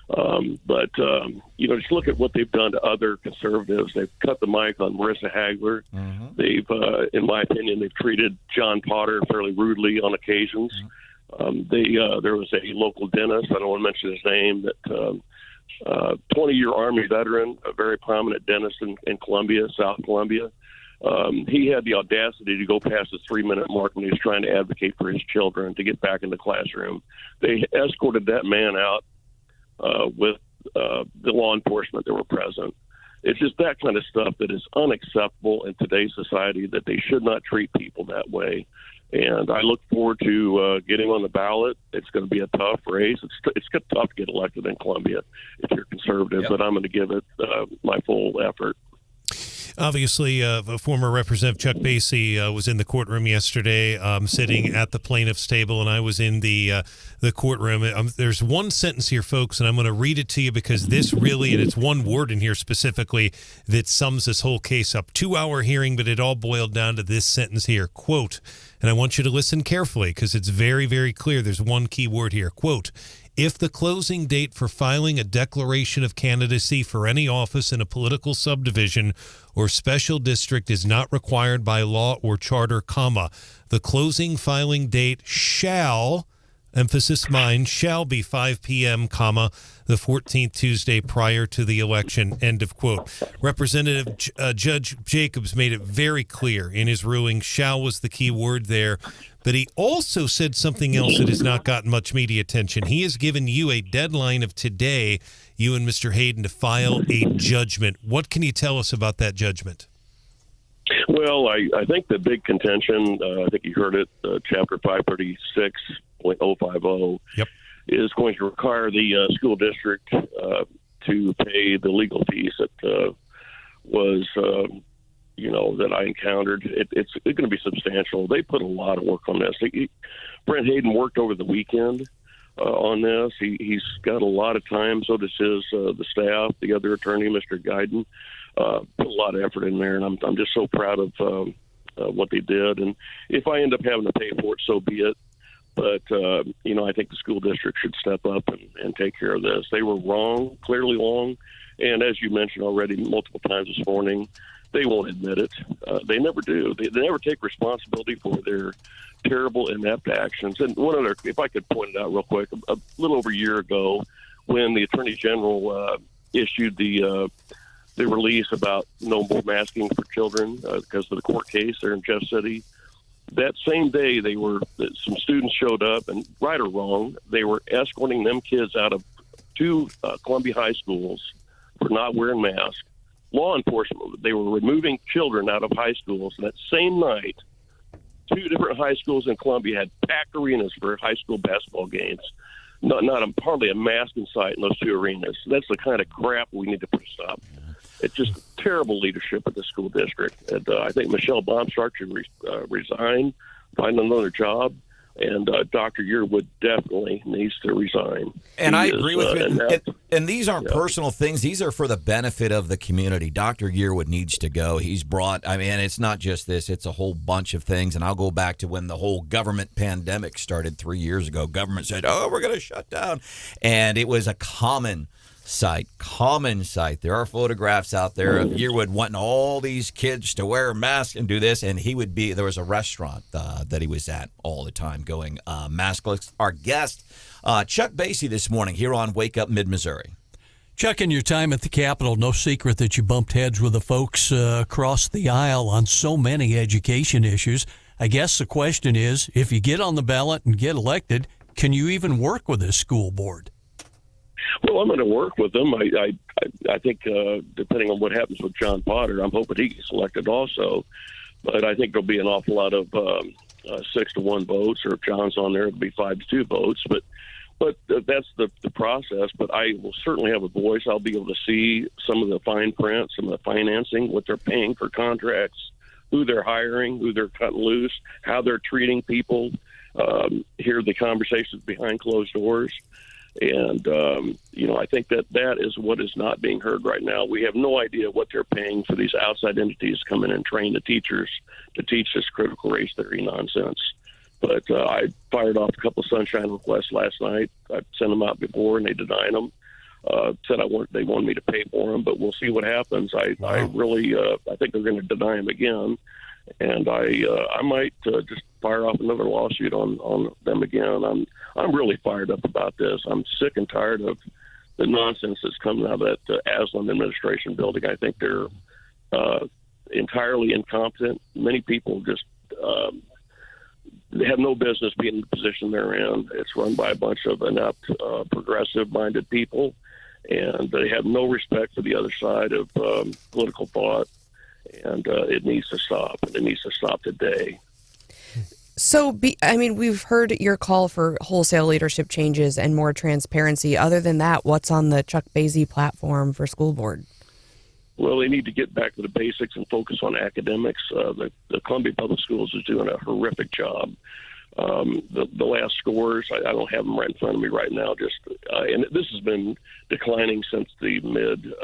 Just look at what they've done to other conservatives. They've cut the mic on Marissa Hagler. Mm-hmm. They've, in my opinion, they've treated John Potter fairly rudely on occasions. There was a local dentist, I don't want to mention his name, that 20-year Army veteran, a very prominent dentist in Columbia, South Columbia. He had the audacity to go past the 3-minute mark when he was trying to advocate for his children to get back in the classroom. They escorted that man out with the law enforcement that were present. It's just that kind of stuff that is unacceptable in today's society, that they should not treat people that way. And I look forward to getting on the ballot. It's going to be a tough race. It's tough to get elected in Columbia if you're conservative, but I'm going to give it my full effort. Obviously, former Representative Chuck Basye was in the courtroom yesterday, sitting at the plaintiff's table, and I was in the courtroom. There's one sentence here, folks, and I'm going to read it to you because this really, and it's one word in here specifically that sums this whole case up. 2-hour hearing, but it all boiled down to this sentence here, quote, and I want you to listen carefully because it's very, very clear. There's one key word here, quote, if the closing date for filing a declaration of candidacy for any office in a political subdivision or special district is not required by law or charter, comma, the closing filing date shall, emphasis mine, shall be 5 p.m., comma, the 14th Tuesday prior to the election, end of quote. Representative Judge Jacobs made it very clear in his ruling, shall was the key word there. But he also said something else that has not gotten much media attention. He has given you a deadline of today, you and Mr. Hayden, to file a judgment. What can you tell us about that judgment? Well, I think the big contention, I think you heard it, Chapter 536.050, is going to require the school district to pay the legal fees that was that I encountered. It's going to be substantial. They put a lot of work on this. Brent Hayden worked over the weekend on this. He's got a lot of time. So does the staff, the other attorney, Mr. Guyton, put a lot of effort in there. And I'm just so proud of what they did. And if I end up having to pay for it, so be it. But, I think the school district should step up and take care of this. They were wrong, clearly wrong. And as you mentioned already multiple times this morning, they won't admit it. They never do. They never take responsibility for their terrible, inept actions. And one other, if I could point it out real quick, a little over a year ago, when the Attorney General issued the release about no more masking for children because of the court case there in Jeff City, that same day some students showed up, and right or wrong, they were escorting them kids out of 2 Columbia high schools for not wearing masks. Law enforcement, they were removing children out of high schools. And that same night, 2 different high schools in Columbia had packed arenas for high school basketball games. Hardly a mask in sight in those 2 arenas. That's the kind of crap we need to put a stop. It's just terrible leadership at the school district. And I think Michelle Baumstark should resign, find another job. And Dr. Yearwood definitely needs to resign. And I agree with you. And these aren't personal things. These are for the benefit of the community. Dr. Yearwood needs to go. He's brought, it's not just this. It's a whole bunch of things. And I'll go back to when the whole government pandemic started 3 years ago. Government said, we're going to shut down. And it was a common sight. There are photographs out there of Yearwood wanting all these kids to wear a mask and do this, and there was a restaurant that he was at all the time going maskless. Our guest, Chuck Basye, this morning here on Wake Up Mid-Missouri. Chuck, in your time at the Capitol, no secret that you bumped heads with the folks across the aisle on so many education issues. I guess the question is, if you get on the ballot and get elected, can you even work with this school board? Well, I'm going to work with them. I think depending on what happens with John Potter, I'm hoping he gets elected also. But I think there'll be an awful lot of 6-1 votes, or if John's on there, it'll be 5-2 votes. But that's the process. But I will certainly have a voice. I'll be able to see some of the fine print, some of the financing, what they're paying for contracts, who they're hiring, who they're cutting loose, how they're treating people, hear the conversations behind closed doors. And, I think that is what is not being heard right now. We have no idea what they're paying for these outside entities to come in and train the teachers to teach this critical race theory nonsense. But I fired off a couple of sunshine requests last night. I sent them out before, and they denied them. said they wanted me to pay for them, but we'll see what happens. I really I think they're going to deny them again, and I might just fire off another lawsuit on them again. I'm really fired up about this. I'm sick and tired of the nonsense that's coming out of that Aslan administration building. I think they're entirely incompetent. Many people just they have no business being in the position they're in. It's run by a bunch of inept, progressive-minded people, and they have no respect for the other side of political thought, and it needs to stop, and it needs to stop today. So, we've heard your call for wholesale leadership changes and more transparency. Other than that, what's on the Chuck Basye platform for school board? Well, they need to get back to the basics and focus on academics. The Columbia Public Schools is doing a horrific job. The last scores, I don't have them right in front of me right now. And this has been declining since the mid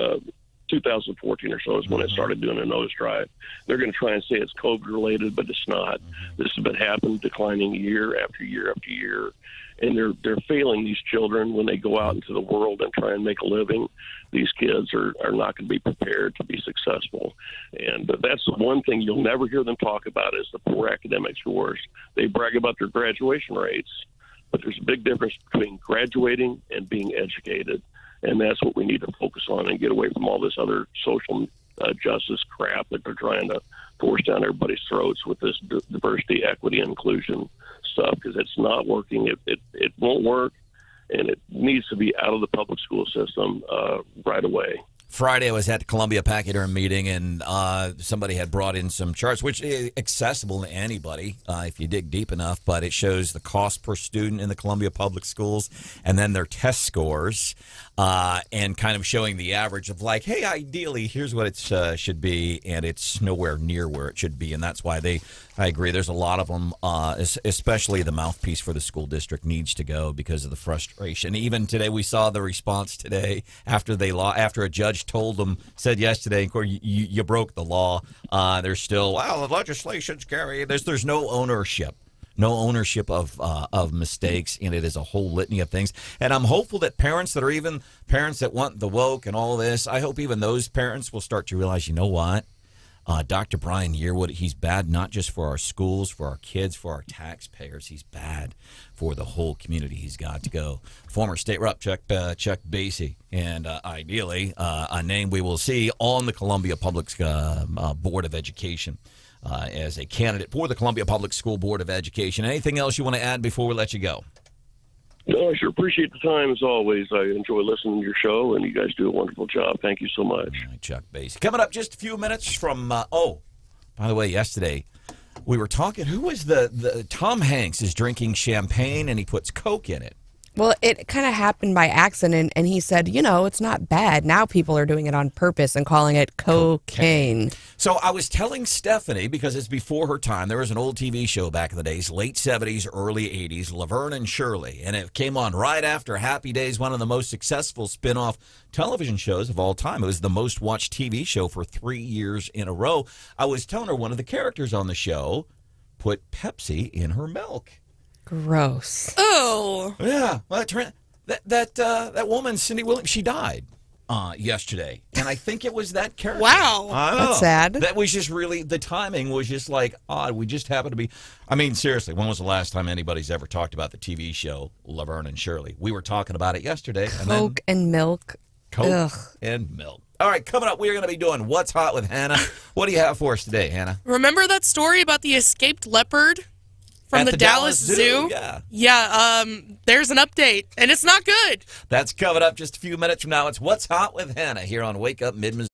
2014 or so is when it started doing a nosedive. They're going to try and say it's COVID related, but it's not. This has been happening, declining year after year after year. And they're failing these children when they go out into the world and try and make a living. These kids are not going to be prepared to be successful. And that's the one thing you'll never hear them talk about is the poor academic scores. They brag about their graduation rates, but there's a big difference between graduating and being educated. And that's what we need to focus on and get away from all this other social justice crap that they're trying to force down everybody's throats with this diversity, equity, and inclusion stuff, because it's not working. It won't work, and it needs to be out of the public school system right away. Friday, I was at the Columbia Pachyderm meeting, and somebody had brought in some charts, which is accessible to anybody if you dig deep enough, but it shows the cost per student in the Columbia Public Schools and then their test scores and kind of showing the average of like, hey, ideally, here's what it should be, and it's nowhere near where it should be, and that's why I agree, there's a lot of them, especially the mouthpiece for the school district needs to go because of the frustration. Even today, we saw the response today after a judge told them, said yesterday, of course, you broke the law. There's still, the legislation's carrying this. There's no ownership. No ownership of mistakes, and it is a whole litany of things. And I'm hopeful that parents that are even parents that want the woke and all this, I hope even those parents will start to realize, you know what? Dr. Brian Yearwood, he's bad not just for our schools, for our kids, for our taxpayers. He's bad for the whole community. He's got to go. Former state rep Chuck Basye, and ideally a name we will see on the Columbia Public Board of Education as a candidate for the Columbia Public School Board of Education. Anything else you want to add before we let you go? No, I sure appreciate the time, as always. I enjoy listening to your show, and you guys do a wonderful job. Thank you so much. All right, Chuck Basye. Coming up just a few minutes from, by the way, yesterday we were talking, who was the Tom Hanks is drinking champagne, and he puts Coke in it. Well, it kind of happened by accident, and he said, it's not bad. Now people are doing it on purpose and calling it cocaine. So I was telling Stephanie, because it's before her time, there was an old TV show back in the days, late 70s, early 80s, Laverne and Shirley, and it came on right after Happy Days, one of the most successful spin-off television shows of all time. It was the most watched TV show for 3 years in a row. I was telling her one of the characters on the show put Pepsi in her milk. Gross. Oh. Yeah. Well, that woman, Cindy Williams, she died yesterday. And I think it was that character. Wow. That's sad. That was just really, the timing was just like odd. We just happened to be, seriously, when was the last time anybody's ever talked about the TV show Laverne and Shirley? We were talking about it yesterday. Coke and milk. Coke and milk. All right, coming up, we're going to be doing What's Hot with Hannah. What do you have for us today, Hannah? Remember that story about the escaped leopard? From the Dallas Zoo? Yeah, there's an update, and it's not good. That's coming up just a few minutes from now. It's What's Hot with Hannah here on Wake Up Mid-Missouri.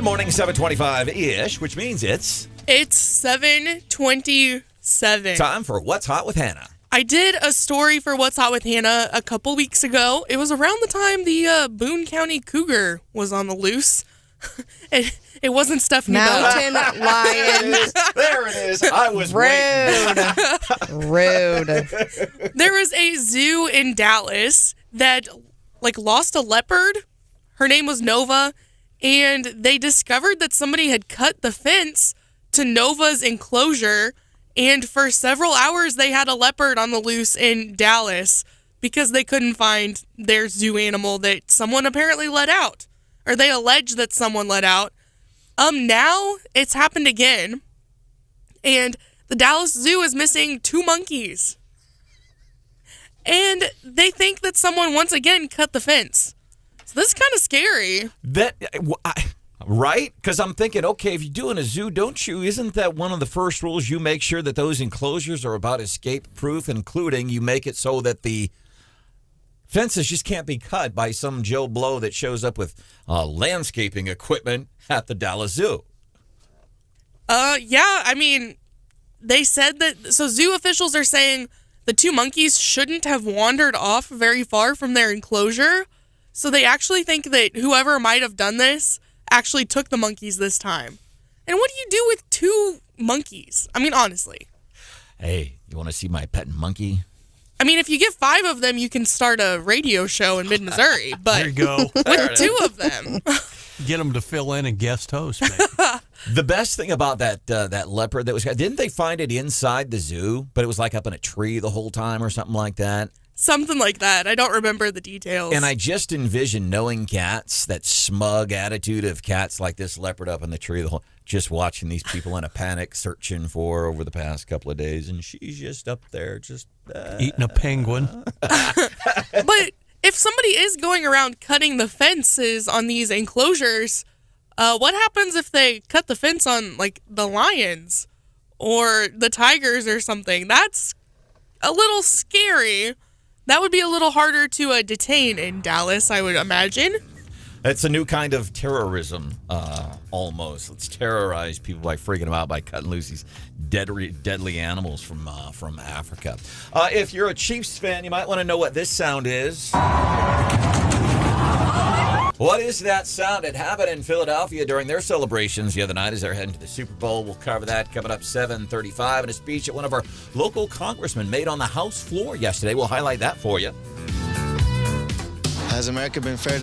morning, 7:25-ish, which means it's 7:27. Time for What's Hot with Hannah. I did a story for What's Hot with Hannah a couple weeks ago. It was around the time the Boone County Cougar was on the loose. It wasn't Stephanie Mountain lions. There it is. I was rude. There was a zoo in Dallas that lost a leopard. Her name was Nova, and they discovered that somebody had cut the fence to Nova's enclosure, and for several hours they had a leopard on the loose in Dallas because they couldn't find their zoo animal that someone apparently let out, or they allege that someone let out. Now it's happened again, and the Dallas Zoo is missing 2 monkeys. And they think that someone once again cut the fence. So this is kind of scary. Right? Because I'm thinking, okay, if you're doing a zoo, isn't that one of the first rules? You make sure that those enclosures are about escape-proof, including you make it so that the fences just can't be cut by some Joe Blow that shows up with landscaping equipment at the Dallas Zoo. Yeah, I mean, they said that, so zoo officials are saying the 2 monkeys shouldn't have wandered off very far from their enclosure. So they actually think that whoever might have done this actually took the monkeys this time. And what do you do with 2 monkeys? I mean, honestly. Hey, you want to see my pet monkey? I mean, if you get 5 of them, you can start a radio show in mid-Missouri. But there you go. With 2 of them. Get them to fill in and guest host, maybe. The best thing about that leopard that was, didn't they find it inside the zoo, but it was up in a tree the whole time or something like that? Something like that. I don't remember the details. And I just envision knowing cats, that smug attitude of cats like this leopard up in the tree, just watching these people in a panic searching for over the past couple of days, and she's just up there just eating a penguin. But if somebody is going around cutting the fences on these enclosures, what happens if they cut the fence on the lions or the tigers or something? That's a little scary. That would be a little harder to detain in Dallas, I would imagine. It's a new kind of terrorism, almost. Let's terrorize people by freaking them out by cutting loose these deadly animals from Africa. If you're a Chiefs fan, you might want to know what this sound is. What is that sound? It happened in Philadelphia during their celebrations the other night as they're heading to the Super Bowl. We'll cover that coming up 7:35. And a speech that one of our local congressmen made on the House floor yesterday. We'll highlight that for you. Has America been fair?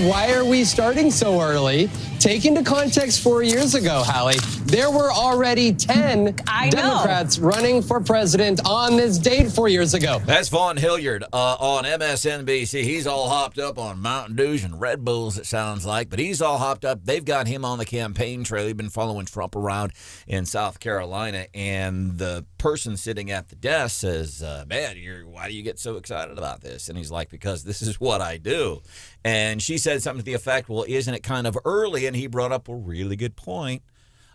why are we starting so early? Take into context 4 years ago, Hallie, there were already 10 Democrats running for president on this date 4 years ago. That's Vaughn Hilliard on MSNBC. He's all hopped up on Mountain Dews and Red Bulls, it sounds like, but he's all hopped up. They've got him on the campaign trail. They've been following Trump around in South Carolina, and the person sitting at the desk says, man, why do you get so excited about this? And he's like, because this is what I do. And she said something to the effect, well, isn't it kind of early? And he brought up a really good point.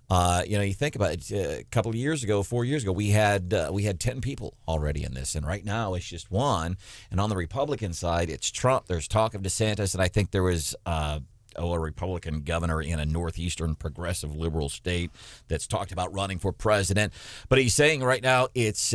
You think about it, a couple of years ago, 4 years ago, we had 10 people already in this, and right now it's just one. And on the Republican side, it's Trump. There's talk of DeSantis, and I think there was a Republican governor in a northeastern progressive liberal state that's talked about running for president. But he's saying right now it's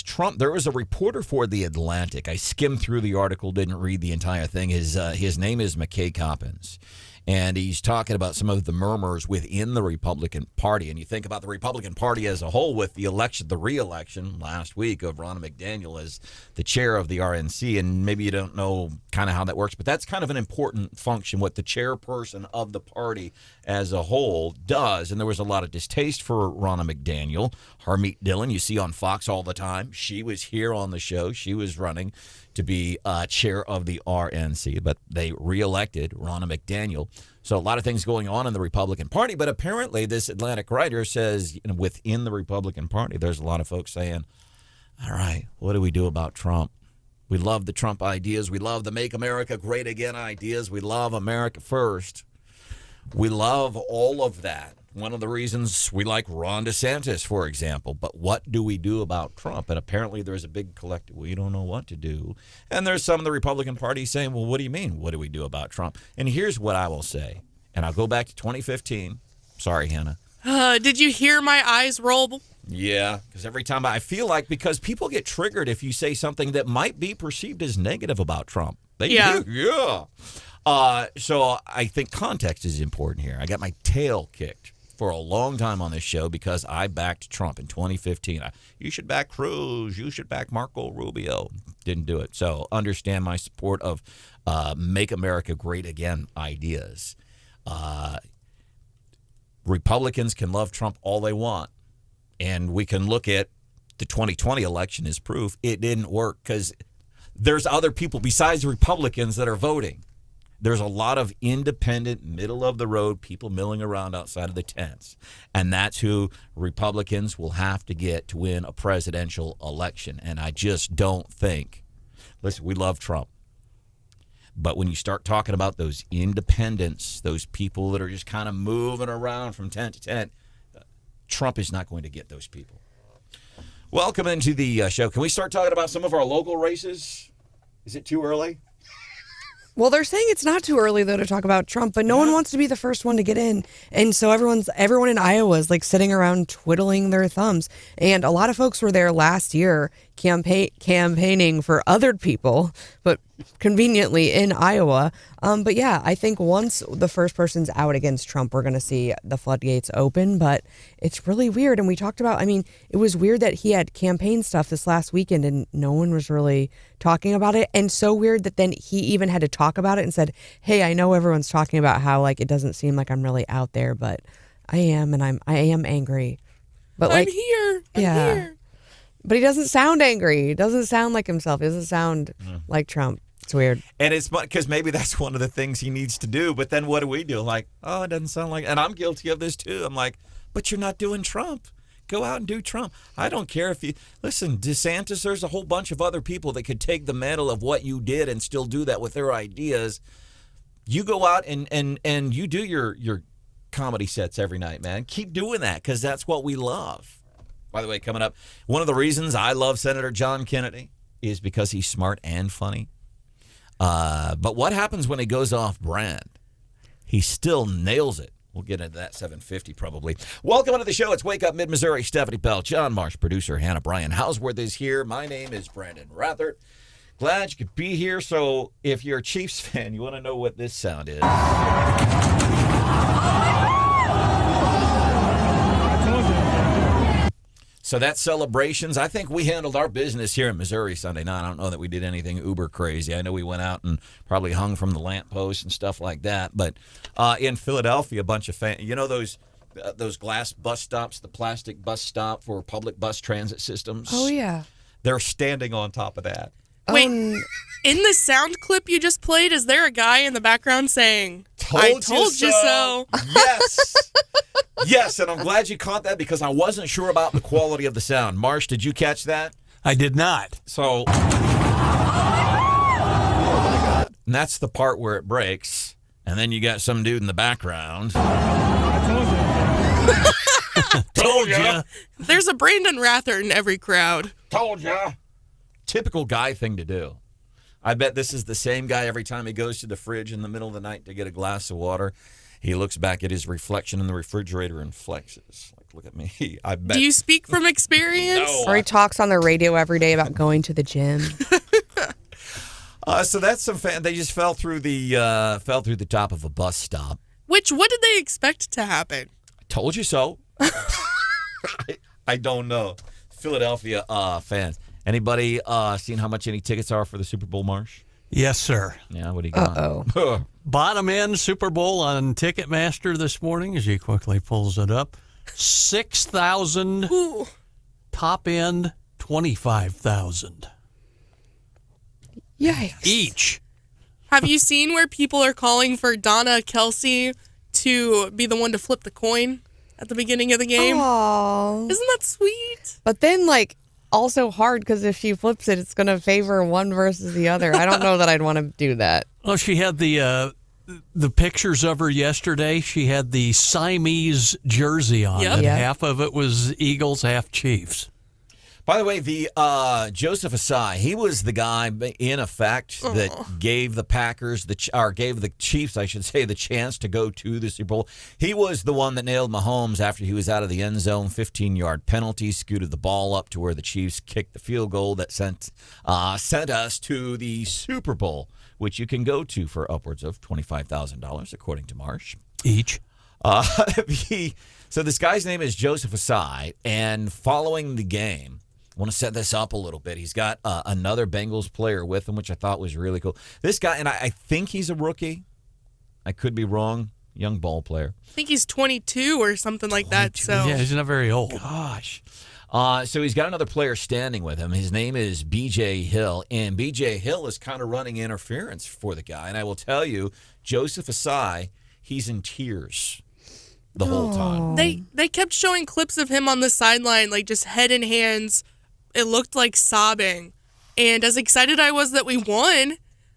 Trump. There was a reporter for The Atlantic. I skimmed through the article, didn't read the entire thing. His name is McKay Coppins. And he's talking about some of the murmurs within the Republican Party. And you think about the Republican Party as a whole with the re-election last week of Ronna McDaniel as the chair of the RNC. And maybe you don't know kind of how that works, but that's kind of an important function, what the chairperson of the party as a whole does. And there was a lot of distaste for Ronna McDaniel. Harmeet Dillon, you see on Fox all the time. She was here on the show. She was running to be chair of the RNC, but they reelected Ronna McDaniel. So a lot of things going on in the Republican Party, but apparently this Atlantic writer says within the Republican Party, there's a lot of folks saying, all right, what do we do about Trump? We love the Trump ideas. We love the Make America Great Again ideas. We love America First. We love all of that. One of the reasons we like Ron DeSantis, for example. But what do we do about Trump? And apparently there's a big collective, we don't know what to do. And there's some of the Republican Party saying, well, what do you mean? What do we do about Trump? And here's what I will say. And I'll go back to 2015. Sorry, Hannah. Did you hear my eyes roll? Yeah, because every time I feel like, because people get triggered if you say something that might be perceived as negative about Trump. They do. Yeah. So I think context is important here. I got my tail kicked for a long time on this show because I backed Trump in 2015. You should back Cruz. You should back Marco Rubio. Didn't do it. So understand my support of Make America Great Again ideas. Republicans can love Trump all they want. And we can look at the 2020 election as proof it didn't work because there's other people besides Republicans that are voting. There's a lot of independent, middle-of-the-road people milling around outside of the tents. And that's who Republicans will have to get to win a presidential election. And I just don't think, listen, we love Trump. But when you start talking about those independents, those people that are just kind of moving around from tent to tent, Trump is not going to get those people. Welcome into the show. Can we start talking about some of our local races? Is it too early? Well, they're saying it's not too early, though, to talk about Trump, but no one wants to be the first one to get in. And so everyone in Iowa is like sitting around twiddling their thumbs. And a lot of folks were there last year campaigning for other people, but conveniently in Iowa. But yeah, I think once the first person's out against Trump, we're going to see the floodgates open. But it's really weird. And we talked about, it was weird that he had campaign stuff this last weekend and no one was really talking about it. And so weird that then he even had to talk about it and said, hey, I know everyone's talking about how like it doesn't seem like I'm really out there, but I am, and I am angry. But I'm here. I'm here. But he doesn't sound angry. He doesn't sound like himself. He doesn't sound like Trump. It's weird. And it's because maybe that's one of the things he needs to do. But then what do we do? Like, oh, it doesn't sound like, and I'm guilty of this too. I'm like, but you're not doing Trump. Go out and do Trump. I don't care if you, listen, DeSantis, there's a whole bunch of other people that could take the mantle of what you did and still do that with their ideas. You go out and you do your comedy sets every night, man. Keep doing that because that's what we love. By the way, coming up, one of the reasons I love Senator John Kennedy is because he's smart and funny. But what happens when he goes off brand? He still nails it. We'll get into that 7:50 probably. Welcome to the show. It's Wake Up Mid-Missouri. Stephanie Bell, John Marsh, producer Hannah Brian Houseworth is here. My name is Branden Rathert. Glad you could be here. So if you're a Chiefs fan, you want to know what this sound is. So that's celebrations. I think we handled our business here in Missouri Sunday night. I don't know that we did anything uber crazy. I know we went out and probably hung from the lampposts and stuff like that. But in Philadelphia, a bunch of fans, you know those glass bus stops, the plastic bus stop for public bus transit systems? Oh, yeah. They're standing on top of that. Wait, in the sound clip you just played, is there a guy in the background saying, I told you so? Yes. Yes, and I'm glad you caught that because I wasn't sure about the quality of the sound. Marsh, did you catch that? I did not. So, and that's the part where it breaks, and then you got some dude in the background. Told ya. There's a Branden Rathert in every crowd. Told ya. Typical guy thing to do. I bet this is the same guy every time he goes to the fridge in the middle of the night to get a glass of water. He looks back at his reflection in the refrigerator and flexes. Like, look at me. I bet. Do you speak from experience? No. Or he talks on the radio every day about going to the gym. So that's some fan. They just fell through the top of a bus stop. What did they expect to happen? I told you so. I don't know. Philadelphia fans. Anybody seen how much any tickets are for the Super Bowl, Marsh? Yes, sir. Yeah, what do you got? Uh-oh. Bottom end Super Bowl on Ticketmaster this morning as he quickly pulls it up. 6,000. Top end, 25,000. Yikes. Each. Have you seen where people are calling for Donna Kelsey to be the one to flip the coin at the beginning of the game? Aww. Isn't that sweet? But then, also hard because if she flips it, it's going to favor one versus the other. I don't know that I'd want to do that. Well, she had the pictures of her yesterday. She had the Siamese jersey on. Yep. And Yep. half of it was Eagles, half Chiefs. By the way, the Joseph Asai, he was the guy in effect that gave the Packers gave the Chiefs, I should say, the chance to go to the Super Bowl. He was the one that nailed Mahomes after he was out of the end zone, 15-yard penalty, scooted the ball up to where the Chiefs kicked the field goal that sent us to the Super Bowl, which you can go to for upwards of $25,000, according to Marsh. Each. So this guy's name is Joseph Asai, and following the game, I want to set this up a little bit. He's got another Bengals player with him, which I thought was really cool. This guy, and I think he's a rookie. I could be wrong. Young ball player. I think he's 22 or something like that. So Yeah, he's not very old. Gosh. So he's got another player standing with him. His name is B.J. Hill, and B.J. Hill is kind of running interference for the guy. And I will tell you, Joseph Asai, he's in tears the whole time. They kept showing clips of him on the sideline, just head in hands. It looked like sobbing. And as excited I was that we won,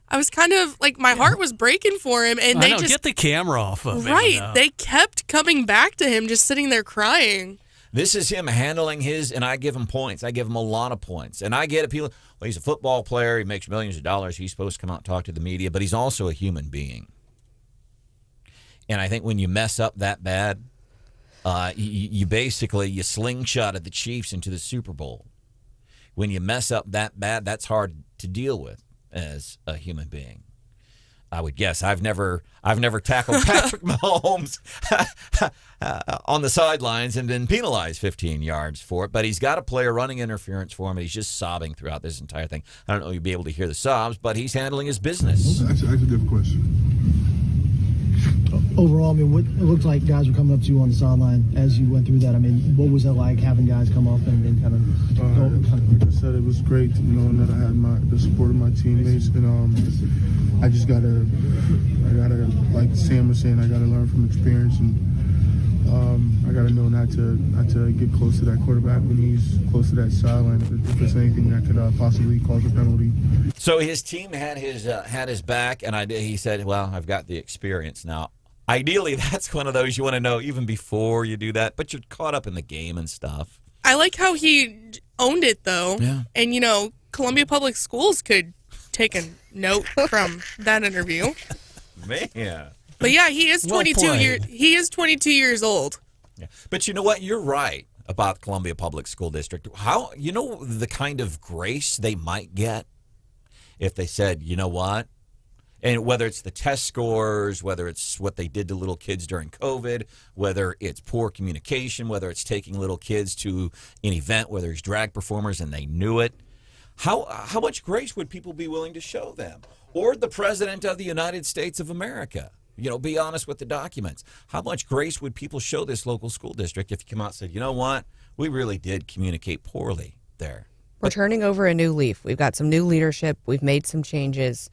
I was kind of my heart was breaking for him. And they just get the camera off of him. Right. They kept coming back to him, just sitting there crying. This is him handling his, and I give him points. I give him a lot of points. And I get it. People, well, he's a football player. He makes millions of dollars. He's supposed to come out and talk to the media, but he's also a human being. And I think when you mess up that bad, you basically slingshotted the Chiefs into the Super Bowl. When you mess up that bad, that's hard to deal with as a human being. I would guess. I've never tackled Patrick Mahomes on the sidelines and been penalized 15 yards for it, but he's got a player running interference for him, and he's just sobbing throughout this entire thing. I don't know if you'll be able to hear the sobs, but he's handling his business. That's a good question. Overall, what it looked like guys were coming up to you on the sideline as you went through that. What was that like having guys come up and kind of like I said, it was great knowing that I had the support of my teammates, and I just gotta, like Sam was saying, I gotta learn from experience, and I gotta know not to get close to that quarterback when he's close to that sideline. If there's anything that could possibly cause a penalty. So his team had his back, and he said, "Well, I've got the experience now." Ideally, that's one of those you want to know even before you do that, but you're caught up in the game and stuff. I like how he owned it, though. Yeah. And, Columbia Public Schools could take a note from that interview. Man. But, yeah, he is 22 years old. Yeah. But you know what? You're right about Columbia Public School District. How the kind of grace they might get if they said, you know what? And whether it's the test scores, whether it's what they did to little kids during COVID, whether it's poor communication, whether it's taking little kids to an event where there's drag performers and they knew it, how much grace would people be willing to show them? Or the President of the United States of America? Be honest with the documents. How much grace would people show this local school district if you come out and said, you know what, we really did communicate poorly there? We're turning over a new leaf. We've got some new leadership. We've made some changes.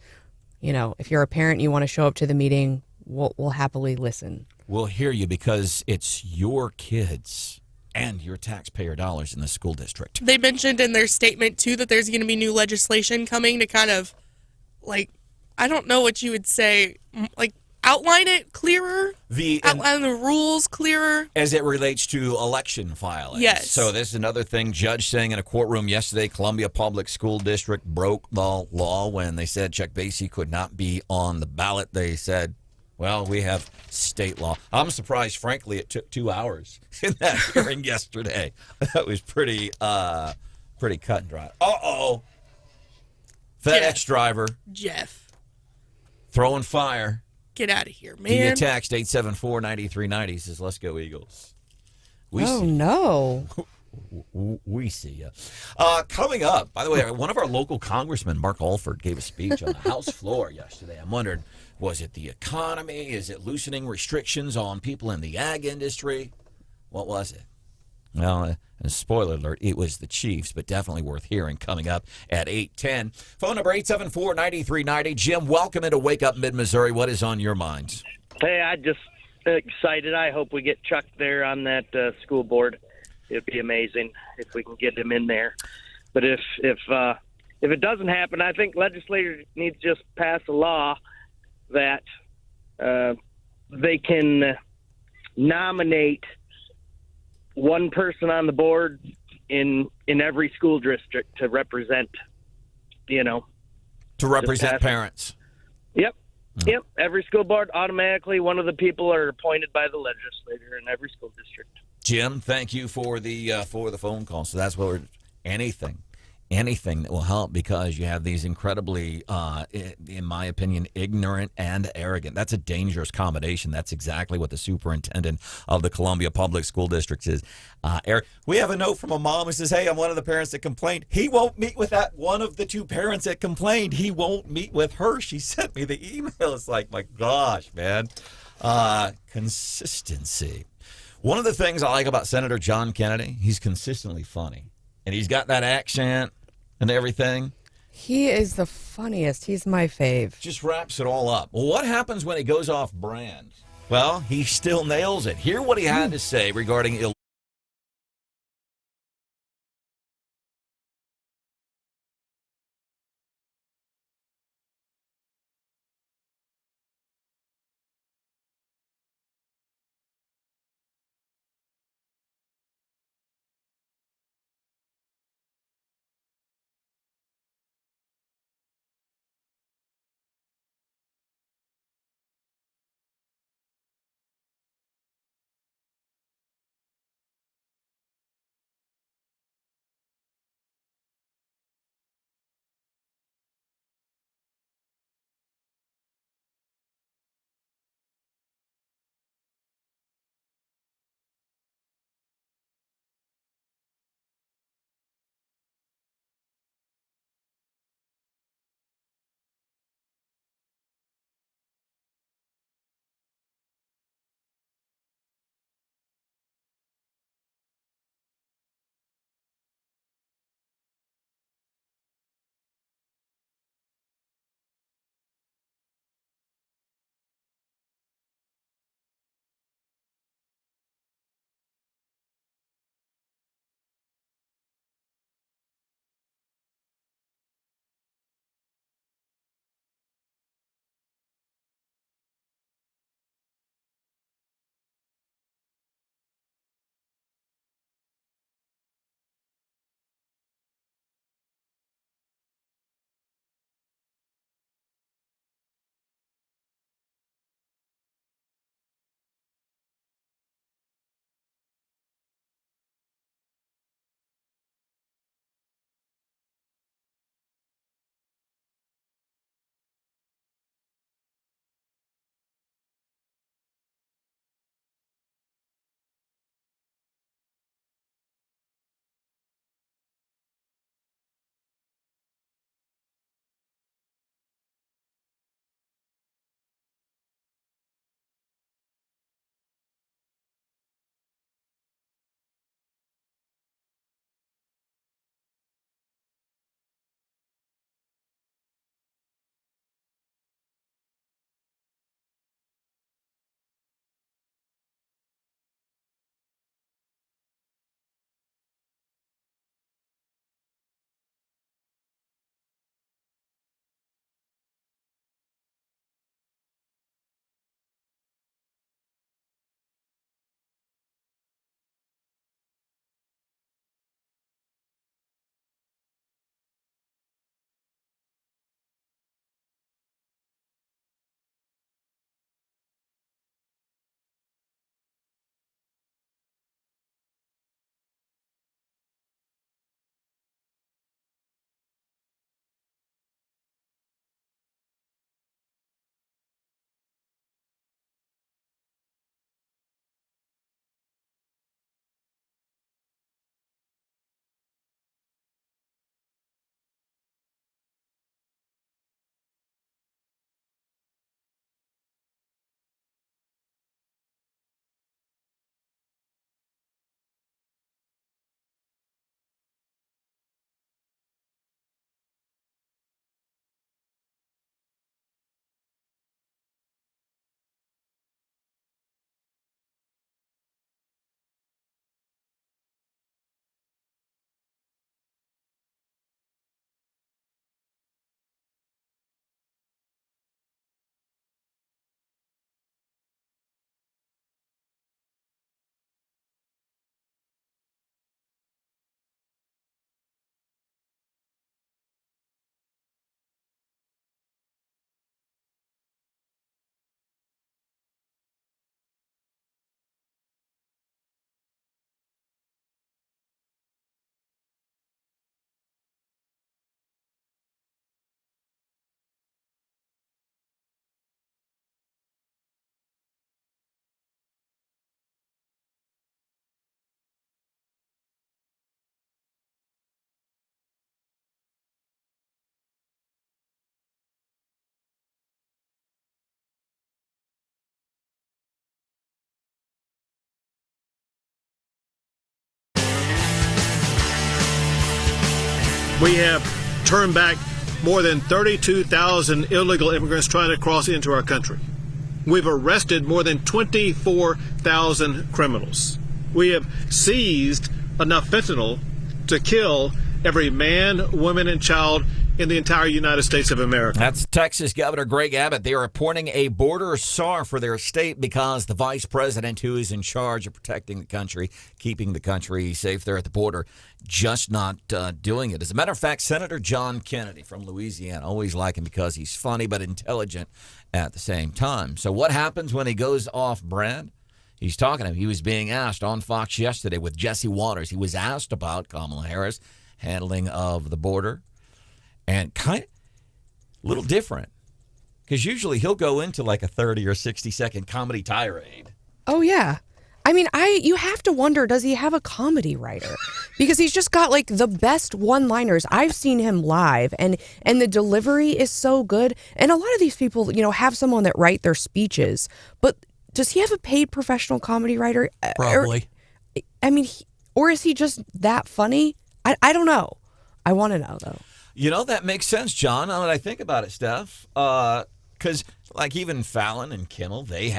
If you're a parent, you want to show up to the meeting, we'll happily listen. We'll hear you because it's your kids and your taxpayer dollars in the school district. They mentioned in their statement, too, that there's going to be new legislation coming to kind of, I don't know what you would say, outline it clearer? Outline the rules clearer? As it relates to election filing. Yes. So this is another thing. Judge saying in a courtroom yesterday, Columbia Public School District broke the law when they said Chuck Basye could not be on the ballot. They said, well, we have state law. I'm surprised, frankly, it took 2 hours in that hearing yesterday. That was pretty cut and dry. Uh-oh. FedEx driver. Jeff. Throwing fire. Get out of here, man. He text 874-9390 says, let's go Eagles. No. We see you. Coming up, by the way, one of our local congressmen, Mark Alford, gave a speech on the House floor yesterday. I'm wondering, was it the economy? Is it loosening restrictions on people in the ag industry? What was it? Well, spoiler alert, it was the Chiefs, but definitely worth hearing coming up at 8:10. Phone number 874-9390. Jim, welcome into Wake Up Mid-Missouri. What is on your mind? Hey, I just excited. I hope we get Chuck there on that school board. It'd be amazing if we can get him in there. But if it doesn't happen, I think legislators need to just pass a law that they can nominate one person on the board in every school district to represent, parents. Yep. Yep. Every school board, automatically one of the people are appointed by the legislator in every school district. Jim, thank you for the phone call. So that's what we're anything that will help, because you have these incredibly, in my opinion, ignorant and arrogant. That's a dangerous combination. That's exactly what the superintendent of the Columbia Public School District is. Eric, we have a note from a mom who says, hey, I'm one of the parents that complained. He won't meet with that one of the two parents that complained. He won't meet with her. She sent me the email. It's like, my gosh, man. Consistency. One of the things I like about Senator John Kennedy, he's consistently funny. And he's got that accent and everything. He is the funniest. He's my fave. Just wraps it all up. Well, what happens when he goes off brand? Well, he still nails it. Hear what he had to say regarding We have turned back more than 32,000 illegal immigrants trying to cross into our country. We've arrested more than 24,000 criminals. We have seized enough fentanyl to kill every man, woman, and child in the entire United States of America. That's Texas Governor Greg Abbott. They are appointing a border czar for their state because the vice president, who is in charge of protecting the country, keeping the country safe there at the border, just not doing it. As a matter of fact, Senator John Kennedy from Louisiana, always like him because he's funny but intelligent at the same time. So what happens when he goes off brand? He's talking to him. He was being asked on Fox yesterday with Jesse Waters. He was asked about Kamala Harris handling of the border. And kind of a little different, because usually he'll go into like a 30 or 60-second comedy tirade. Oh, yeah. I mean, you have to wonder, does he have a comedy writer? Because he's just got like the best one-liners. I've seen him live, and the delivery is so good. And a lot of these people, have someone that write their speeches. But does he have a paid professional comedy writer? Probably. Or is he just that funny? I don't know. I want to know, though. That makes sense, John. Now that I think about it, Steph, because like even Fallon and Kimmel, they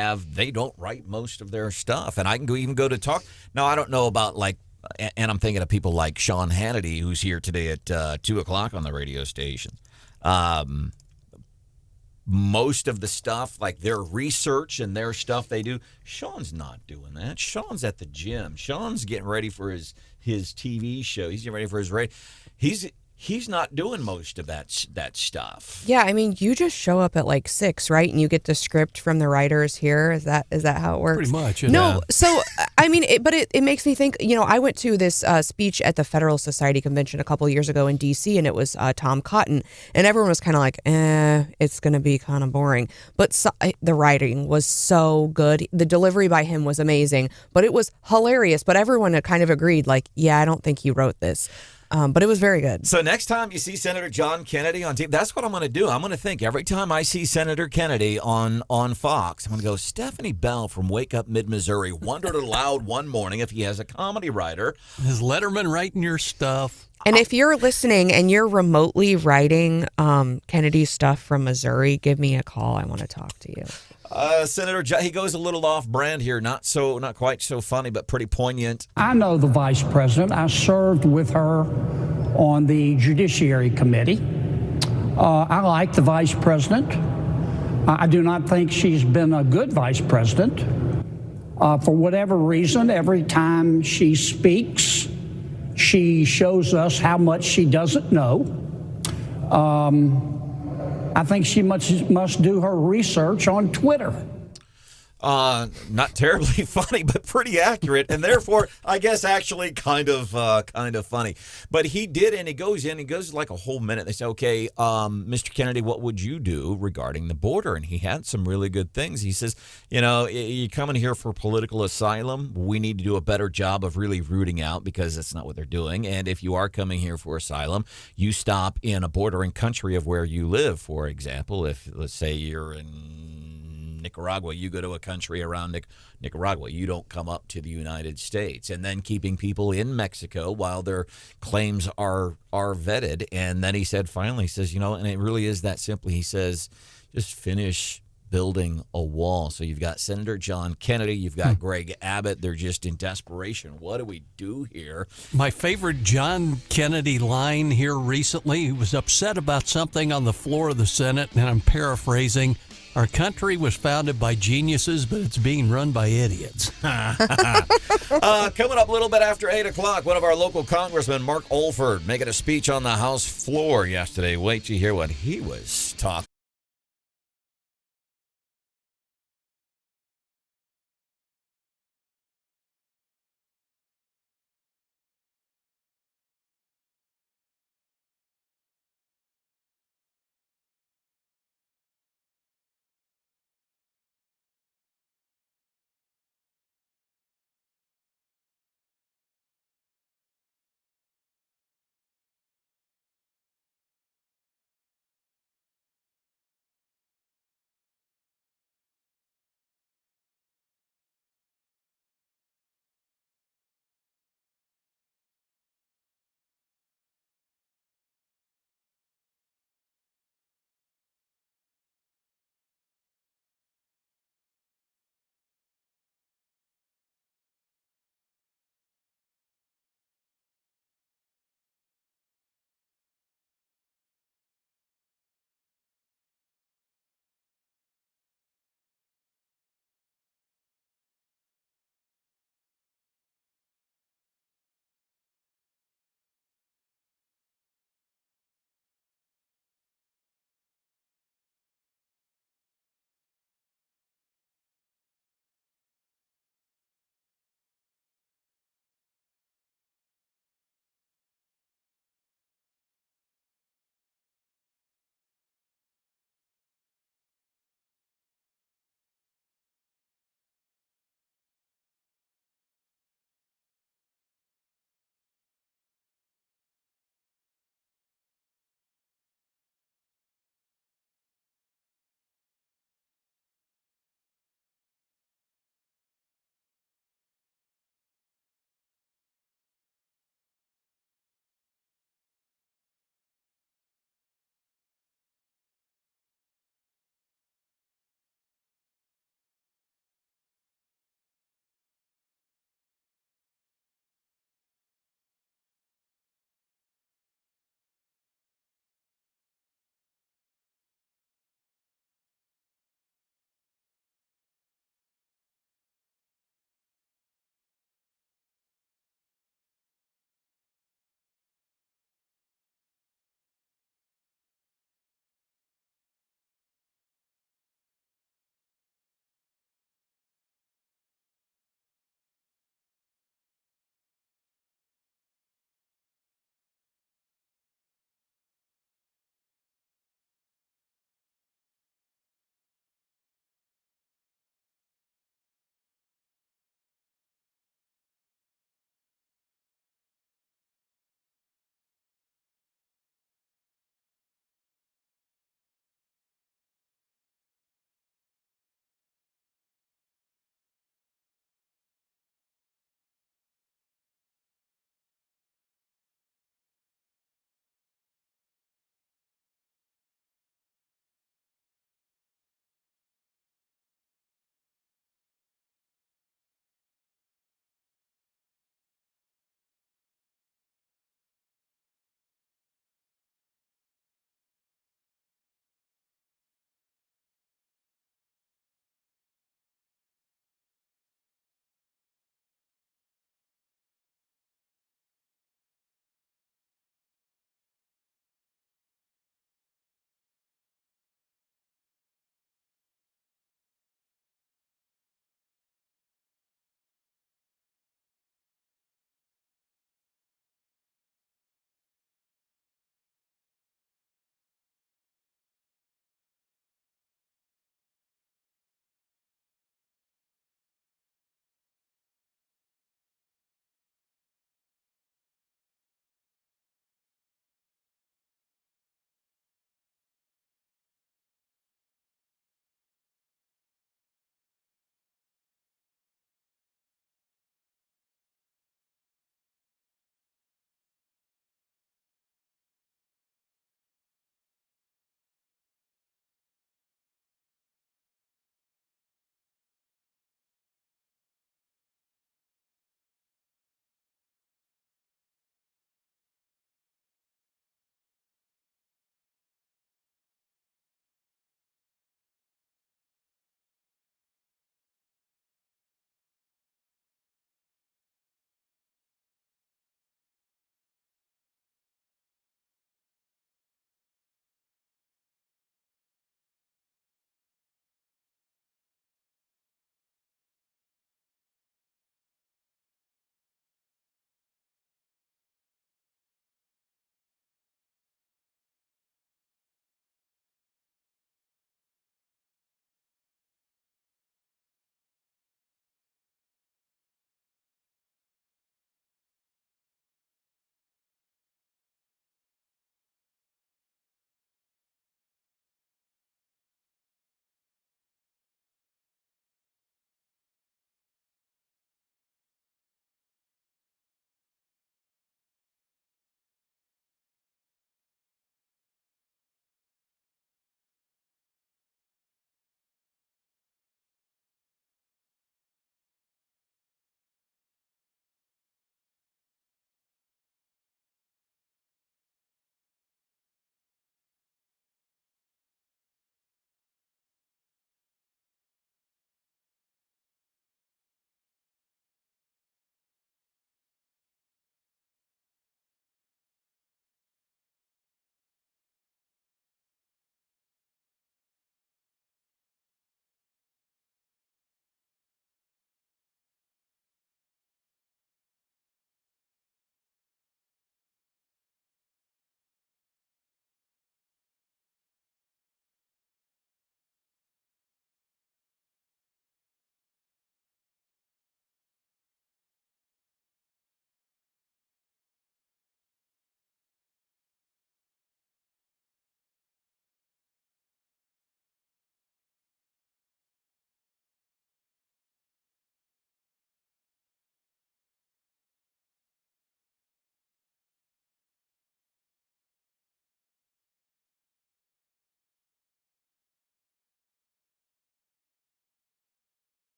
don't write most of their stuff, and I can even go to talk. Now I don't know about and I'm thinking of people like Sean Hannity, who's here today at 2:00 on the radio station. Most of the stuff, like their research and their stuff they do, Sean's not doing that. Sean's at the gym. Sean's getting ready for his TV show. He's getting ready for his radio. He's not doing most of that stuff. Yeah, you just show up at like 6, right? And you get the script from the writers here. Is that how it works? Pretty much. No, so it makes me think. I went to this speech at the Federal Society convention a couple of years ago in D.C. and it was Tom Cotton, and everyone was kind of like, it's going to be kind of boring. But the writing was so good. The delivery by him was amazing, but it was hilarious. But everyone had kind of agreed, like, yeah, I don't think he wrote this. But it was very good. So next time you see Senator John Kennedy on TV, that's what I'm going to do. I'm going to think every time I see Senator Kennedy on Fox, I'm going to go, Stephanie Bell from Wake Up Mid-Missouri wondered aloud one morning if he has a comedy writer. Is Letterman writing your stuff? And if you're listening and you're remotely writing Kennedy's stuff from Missouri, give me a call. I want to talk to you. Senator, he goes a little off brand here, not quite so funny, but pretty poignant. I know the vice president. I served with her on the Judiciary Committee. I like the vice president. I do not think she's been a good vice president. For whatever reason, every time she speaks, she shows us how much she doesn't know. I think she must do her research on Twitter. Not terribly funny, but pretty accurate, and therefore, I guess actually kind of funny. But he did, and he goes like a whole minute. They say, okay, Mr. Kennedy, what would you do regarding the border? And he had some really good things. He says, you're coming here for political asylum. We need to do a better job of really rooting out, because that's not what they're doing. And if you are coming here for asylum, you stop in a bordering country of where you live. For example, if let's say you're in Nicaragua, you go to a country around Nicaragua. You don't come up to the United States. And then keeping people in Mexico while their claims are vetted. And then he said, finally, he says, and it really is that simple. He says, just finish building a wall. So you've got Senator John Kennedy, you've got Greg Abbott. They're just in desperation. What do we do here? My favorite John Kennedy line here recently, he was upset about something on the floor of the Senate, and I'm paraphrasing, our country was founded by geniuses, but it's being run by idiots. Coming up a little bit after 8 o'clock, one of our local congressmen, Mark Olford, making a speech on the House floor yesterday. Wait till you hear what he was talking.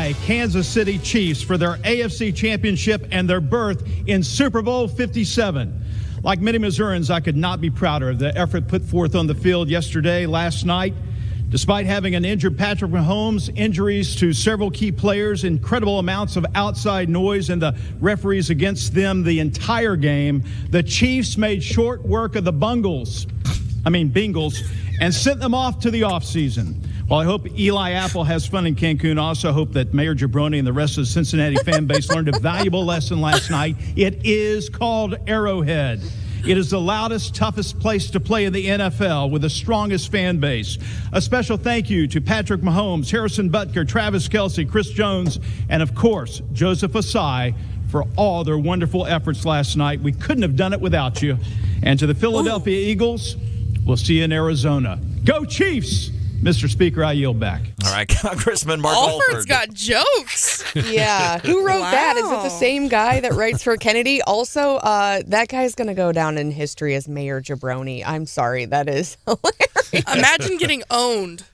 my Kansas City Chiefs for their AFC championship and their berth in Super Bowl 57. Like many Missourians, I could not be prouder of the effort put forth on the field last night. Despite having an injured Patrick Mahomes, injuries to several key players, incredible amounts of outside noise, and the referees against them the entire game, the Chiefs made short work of the Bengals, and sent them off to the offseason. While I hope Eli Apple has fun in Cancun, I also hope that Mayor Jabroni and the rest of the Cincinnati fan base learned a valuable lesson last night. It is called Arrowhead. It is the loudest, toughest place to play in the NFL with the strongest fan base. A special thank you to Patrick Mahomes, Harrison Butker, Travis Kelce, Chris Jones, and of course, Joseph Asai for all their wonderful efforts last night. We couldn't have done it without you. And to the Philadelphia Eagles, we'll see you in Arizona. Go Chiefs! Mr. Speaker, I yield back. All right, Congressman Mark Alford's Alford. got jokes. Yeah. Who wrote that? Is it the same guy that writes for Kennedy? Also, that guy's going to go down in history as Mayor Jabroni. I'm sorry. That is hilarious. Imagine getting owned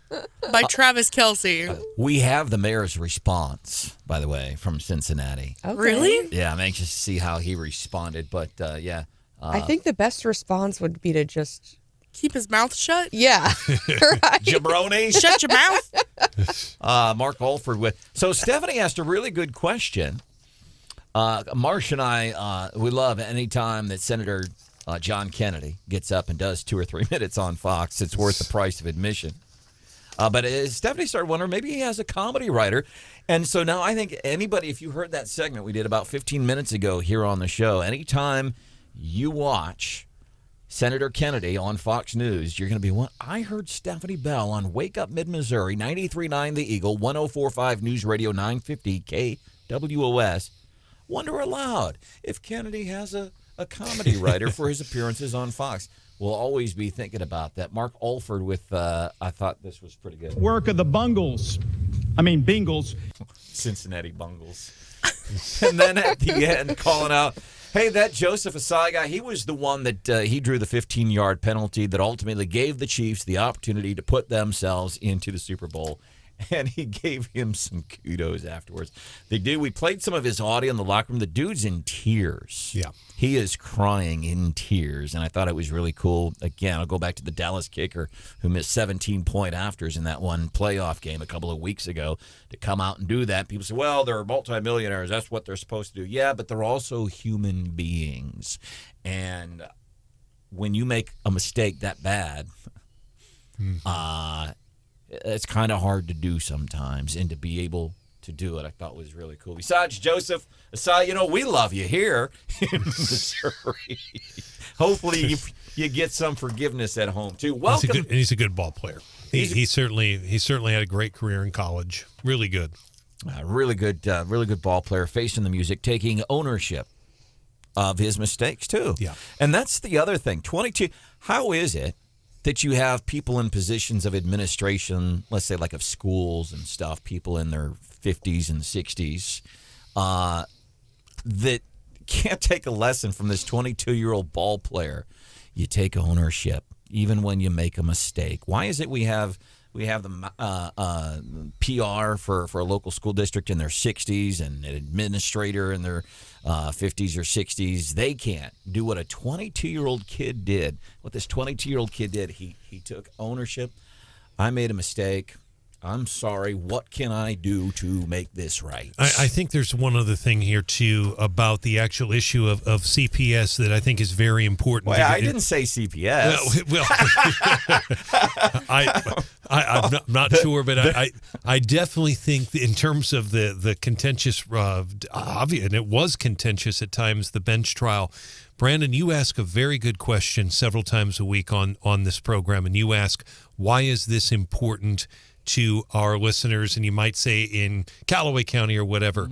by Travis Kelce. We have the mayor's response, by the way, from Cincinnati. Okay. Really? Yeah, I'm anxious to see how he responded, but yeah. I think the best response would be to just keep his mouth shut. Yeah. Right. Jabroni. Shut your mouth. Mark Alford with. So Stephanie asked a really good question. Marsh and I, we love any time that Senator John Kennedy gets up and does 2 or 3 minutes on Fox. It's worth the price of admission. But Stephanie started wondering, maybe he has a comedy writer. And so now I think anybody, if you heard that segment we did about 15 minutes ago here on the show, anytime you watch Senator Kennedy on Fox News, you're going to be, what? I heard Stephanie Bell on Wake Up Mid-Missouri, 93.9 The Eagle, 104.5 News Radio, 950 KWOS. Wonder aloud if Kennedy has a comedy writer for his appearances on Fox. We'll always be thinking about that. Mark Alford with, I thought this was pretty good. Work of the Bengals. Cincinnati Bungles. And then at the end, calling out, hey, that Joseph Asai guy, he was the one that he drew the 15-yard penalty that ultimately gave the Chiefs the opportunity to put themselves into the Super Bowl. And he gave him some kudos afterwards. We played some of his audio in the locker room. The dude's in tears. Yeah. He is crying in tears, and I thought it was really cool. Again, I'll go back to the Dallas kicker who missed 17-point afters in that one playoff game a couple of weeks ago to come out and do that. People say, well, they're multimillionaires. That's what they're supposed to do. Yeah, but they're also human beings. And when you make a mistake that bad, it's kind of hard to do sometimes, and to be able to do it, I thought was really cool. Besides, Joseph Asai, we love you here in Missouri. Hopefully you get some forgiveness at home, too. Welcome. He's a good ball player. He certainly had a great career in college. Really good. Really good ball player, facing the music, taking ownership of his mistakes, too. Yeah. And that's the other thing. 22, how is it that you have people in positions of administration, let's say like of schools and stuff, people in their 50s and 60s, that can't take a lesson from this 22-year-old ball player? You take ownership, even when you make a mistake. Why is it we have the PR for a local school district in their 60s and an administrator in their 50s or 60s? They can't do what a 22-year-old kid did. What this 22-year-old kid did, he took ownership. I made a mistake. I'm sorry. What can I do to make this right? I think there's one other thing here, too, about the actual issue of CPS that I think is very important. Well, I didn't say CPS. Well, I'm not sure, but I definitely think that in terms of the contentious, obvious, and it was contentious at times, the bench trial. Brandon, you ask a very good question several times a week on this program, and you ask, why is this important to our listeners, and you might say in Callaway County or whatever.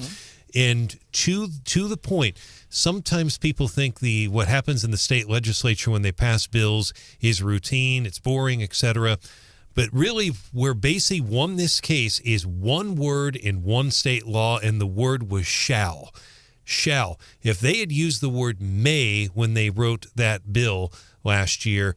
And to the point, sometimes people think what happens in the state legislature when they pass bills is routine, it's boring, etc. But really, where Basye won this case is one word in one state law, and the word was shall. Shall. If they had used the word may when they wrote that bill last year,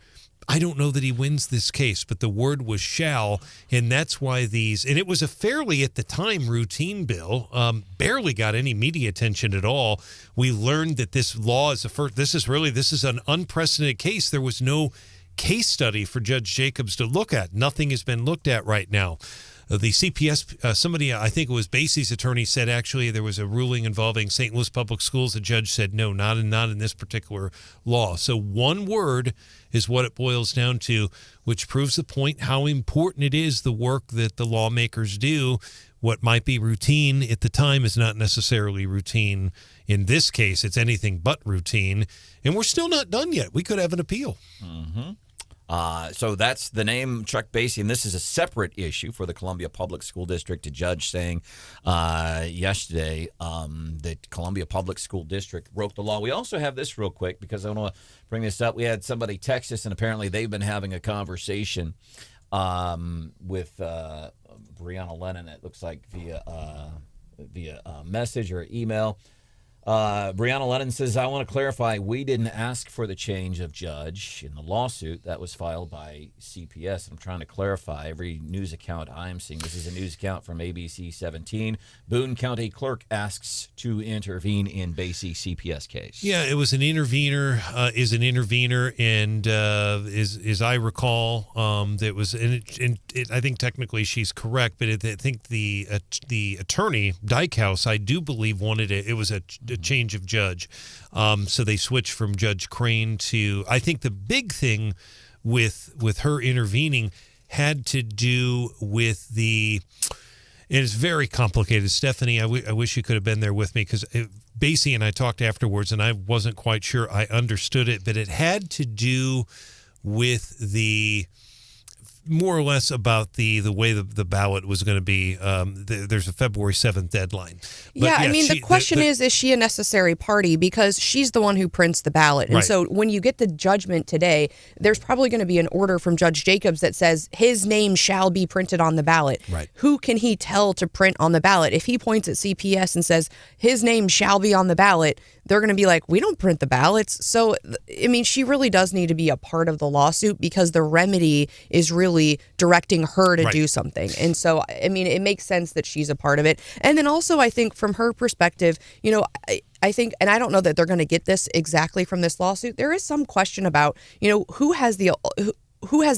I don't know that he wins this case, but the word was shall, and that's why and it was a fairly, at the time, routine bill, barely got any media attention at all. We learned that this law is this is an unprecedented case. There was no case study for Judge Jacobs to look at. Nothing has been looked at right now. The CPS, somebody, I think it was Basye's attorney, said actually there was a ruling involving St. Louis Public Schools. The judge said no, not in this particular law. So one word is what it boils down to, which proves the point how important it is, the work that the lawmakers do. What might be routine at the time is not necessarily routine. In this case, it's anything but routine. And we're still not done yet. We could have an appeal. Mm-hmm. So that's the name, Chuck Basye, and this is a separate issue for the Columbia Public School District. A judge saying yesterday that Columbia Public School District broke the law. We also have this real quick because I want to bring this up. We had somebody text us, and apparently they've been having a conversation with Brianna Lennon, it looks like via message or email. Brianna Lennon says, I want to clarify, we didn't ask for the change of judge in the lawsuit that was filed by CPS. I'm trying to clarify every news account I'm seeing. This is a news account from ABC 17. Boone County Clerk asks to intervene in Basye CPS case. Yeah, it was an intervener, and as I recall, that was, I think technically she's correct, but I think the attorney, Dykehouse, I do believe wanted it was a change of judge. So they switched from Judge Crane to, I think the big thing with her intervening had to do with and it's very complicated. Stephanie, I wish you could have been there with me because Basye and I talked afterwards and I wasn't quite sure I understood it, but it had to do with more or less about the way the ballot was going to be. There's a February 7th deadline. But yeah, I mean, the question is she a necessary party? Because she's the one who prints the ballot. And so when you get the judgment today, there's probably going to be an order from Judge Jacobs that says his name shall be printed on the ballot. Right. Who can he tell to print on the ballot? If he points at CPS and says his name shall be on the ballot, they're going to be like, we don't print the ballots. So, I mean, she really does need to be a part of the lawsuit because the remedy is really directing her to do something. And so, I mean, it makes sense that she's a part of it. And then also, I think from her perspective, you know, I think, and I don't know that they're going to get this exactly from this lawsuit, there is some question about, you know, who has the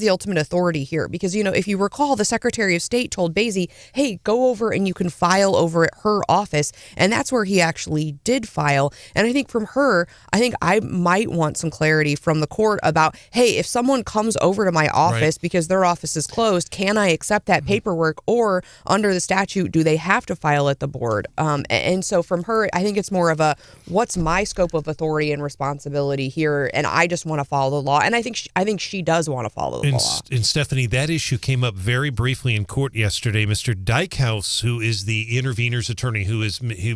ultimate authority here? Because, you know, if you recall, the Secretary of State told Basye, hey, go over and you can file over at her office. And that's where he actually did file. And I think from her, I think I might want some clarity from the court about, hey, if someone comes over to my office because their office is closed, can I accept that paperwork? Or under the statute, do they have to file at the board? And so from her, I think it's more of a, what's my scope of authority and responsibility here? And I just want to follow the law. And I think she does want to follow the law. And Stephanie, that issue came up very briefly in court yesterday. Mr. Dykehouse, who is the intervener's attorney, who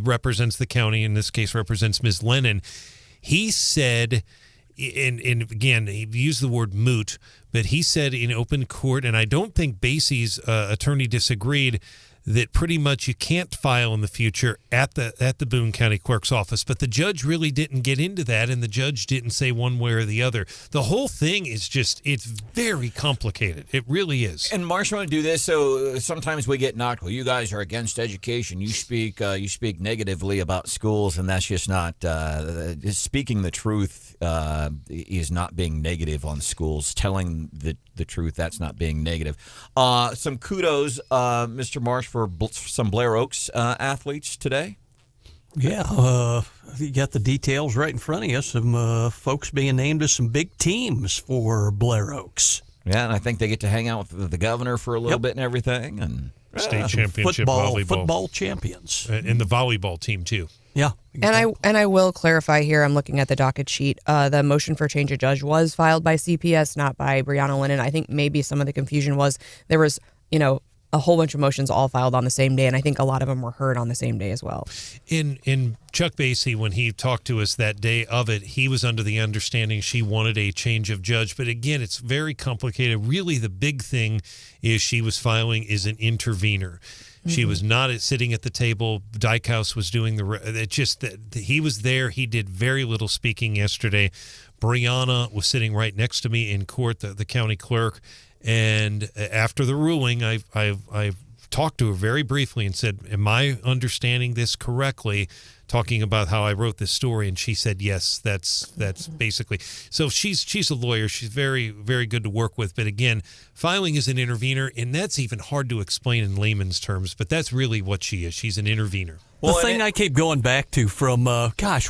represents the county, in this case represents Ms. Lennon, he said, and again, he used the word moot, but he said in open court, and I don't think Basye's attorney disagreed, that pretty much you can't file in the future at the Boone County Clerk's office. But the judge really didn't get into that, and the judge didn't say one way or the other. The whole thing is just, it's very complicated. It really is. And Marsh, I want to do this. So sometimes we get knocked, well, you guys are against education. You speak negatively about schools, and that's just not, speaking the truth is not being negative on schools. Telling the truth, that's not being negative. Some kudos, Mr. Marsh, for some Blair Oaks athletes today. Yeah, you got the details right in front of you. Some folks being named as some big teams for Blair Oaks. Yeah, and I think they get to hang out with the governor for a little bit and everything. And state championship football champions, and the volleyball team too. Yeah, exactly. And I will clarify here. I'm looking at the docket sheet. The motion for change of judge was filed by CPS, not by Brianna Lennon. I think maybe some of the confusion was there was, you know, a whole bunch of motions all filed on the same day, and I think a lot of them were heard on the same day as well. In Chuck Basye, when he talked to us that day of it, he was under the understanding she wanted a change of judge. But again, it's very complicated. Really, the big thing is she was filing is an intervener. She was not sitting at the table. Dykhouse was doing it. Just that he was there. He did very little speaking yesterday. Brianna was sitting right next to me in court, the county clerk. And after the ruling, I talked to her very briefly and said, "Am I understanding this correctly?" Talking about how I wrote this story, and she said, "Yes, that's basically." So she's a lawyer. She's very, very good to work with. But again, filing is an intervener, and that's even hard to explain in layman's terms. But that's really what she is. She's an intervener. The thing I keep going back to from,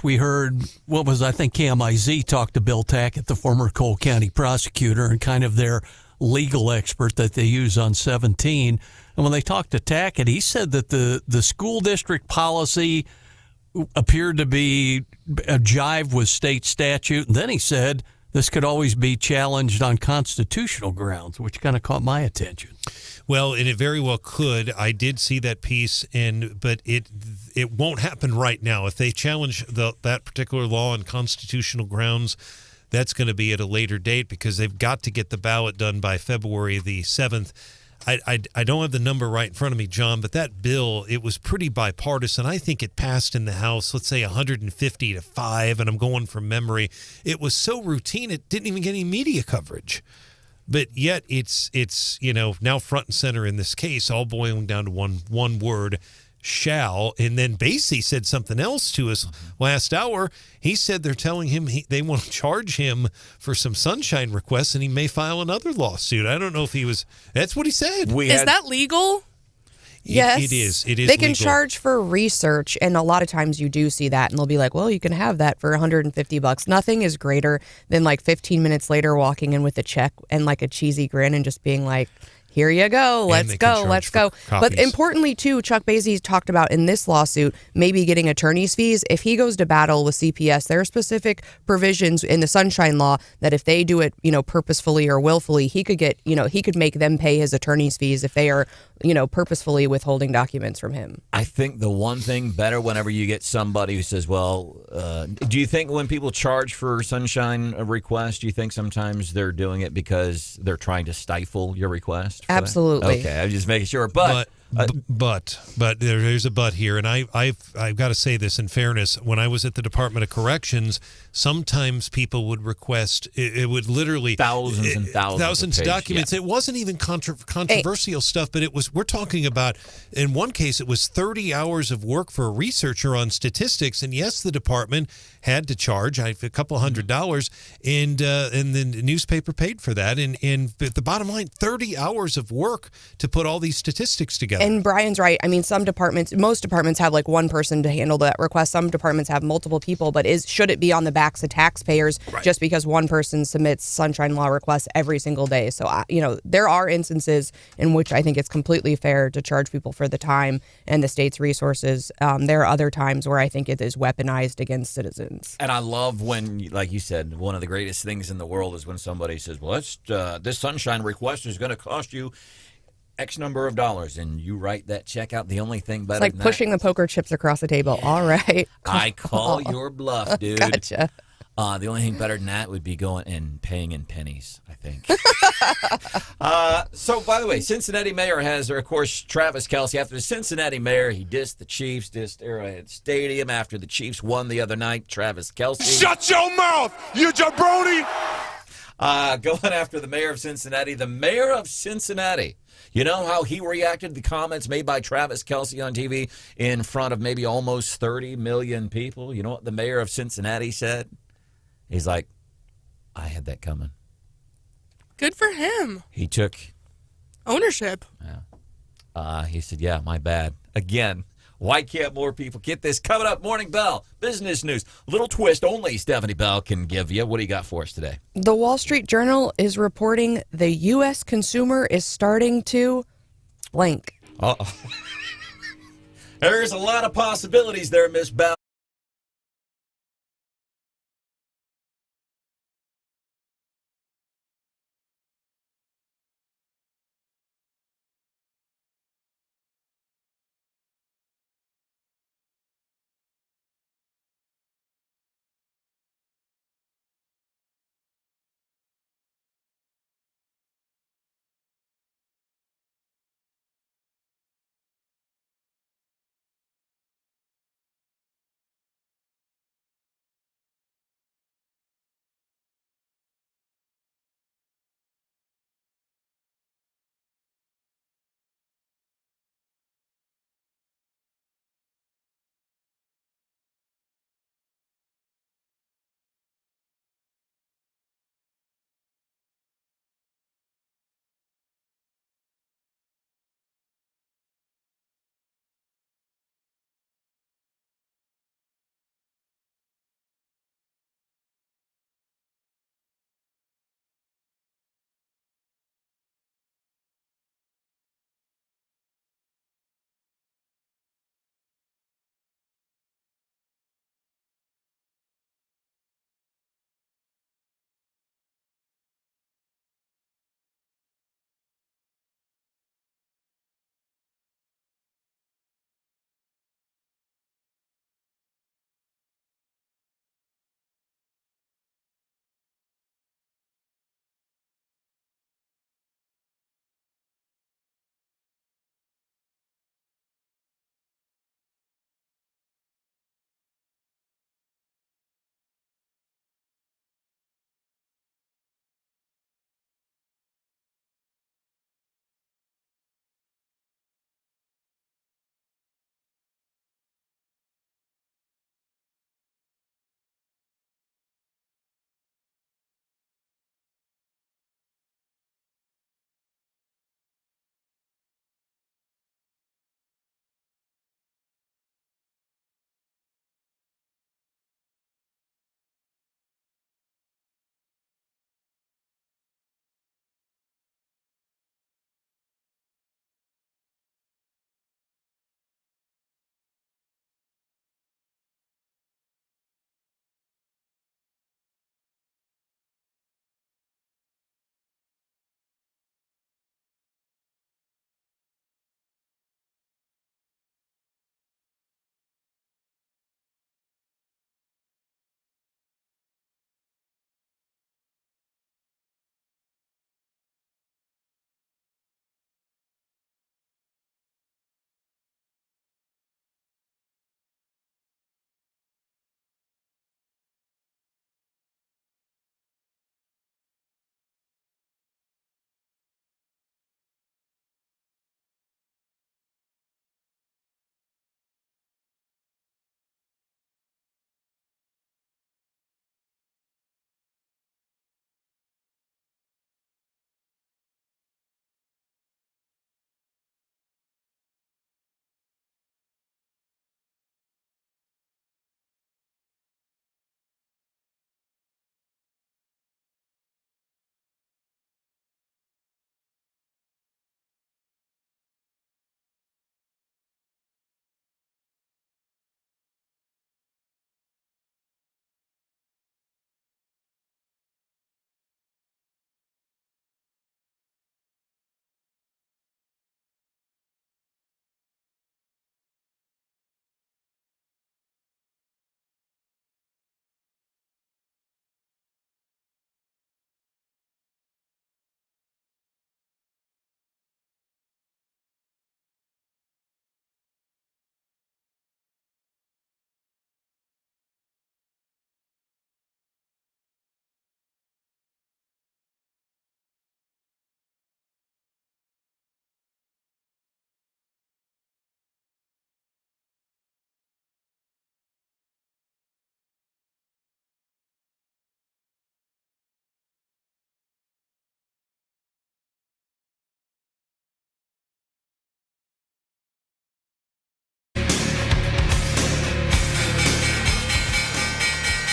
we heard, I think KMIZ talked to Bill Tackett, the former Cole County prosecutor, and kind of their legal expert that they use on 17. And when they talked to Tackett, he said that the school district policy appeared to be a jive with state statute. And then he said this could always be challenged on constitutional grounds, which kind of caught my attention. Well, and it very well could. I did see that piece, but it won't happen right now. If they challenge that particular law on constitutional grounds, that's going to be at a later date because they've got to get the ballot done by February the 7th. I don't have the number right in front of me, John, but that bill, it was pretty bipartisan. I think it passed in the House, let's say 150 to 5, and I'm going from memory. It was so routine, it didn't even get any media coverage. But yet it's now front and center in this case, all boiling down to one word, shall. And then Basye said something else to us last hour. He said they're telling him they want to charge him for some sunshine requests, and he may file another lawsuit. I don't know if that's what he said. Is that legal? Yes, it is. It is. They can legal. charge for research, and a lot of times you do see that, and they'll be like, "Well, you can have that for $150." Nothing is greater than 15 minutes later walking in with a check and a cheesy grin and just being like, "Here you go. Let's go." But importantly, too, Chuck Basye talked about in this lawsuit maybe getting attorney's fees. If he goes to battle with CPS, there are specific provisions in the Sunshine Law that if they do it, purposefully or willfully, he could make them pay his attorney's fees if they are, purposefully withholding documents from him. I think the one thing better whenever you get somebody who says, do you think when people charge for sunshine requests, do you think sometimes they're doing it because they're trying to stifle your request? Absolutely. Okay, I'm just making sure. But there's a but here, and I've got to say this in fairness. When I was at the Department of Corrections, sometimes people would request it would literally thousands and thousands of documents. Yeah. It wasn't even controversial stuff, but we're talking about, in one case, it was 30 hours of work for a researcher on statistics, and yes, the department had to charge a couple $100, and the newspaper paid for that. And the bottom line, 30 hours of work to put all these statistics together. And Brian's right. I mean, most departments have one person to handle that request. Some departments have multiple people, but should it be on the backs of taxpayers just because one person submits sunshine law requests every single day? So, there are instances in which I think it's completely fair to charge people for the time and the state's resources. There are other times where I think it is weaponized against citizens. And I love when, like you said, one of the greatest things in the world is when somebody says, well, this sunshine request is going to cost you X number of dollars, and you write that check out. The only thing better it's like pushing the poker chips across the table. All right. I call your bluff, dude. Gotcha. The only thing better than that would be going and paying in pennies, I think. So, by the way, Cincinnati mayor has, of course, Travis Kelce. After the Cincinnati mayor, he dissed the Chiefs, dissed Arrowhead Stadium after the Chiefs won the other night. Travis Kelce. Shut your mouth, you jabroni! Going after the mayor of Cincinnati. The mayor of Cincinnati. You know how he reacted to the comments made by Travis Kelce on TV in front of maybe almost 30 million people? You know what the mayor of Cincinnati said? He's like, I had that coming. Good for him. He took ownership. Yeah. He said, yeah, my bad. Again, why can't more people get this? Coming up, Morning Bell, business news. Little twist only Stephanie Bell can give you. What do you got for us today? The Wall Street Journal is reporting the U.S. consumer is starting to blank. Uh-oh. There's a lot of possibilities there, Miss Bell.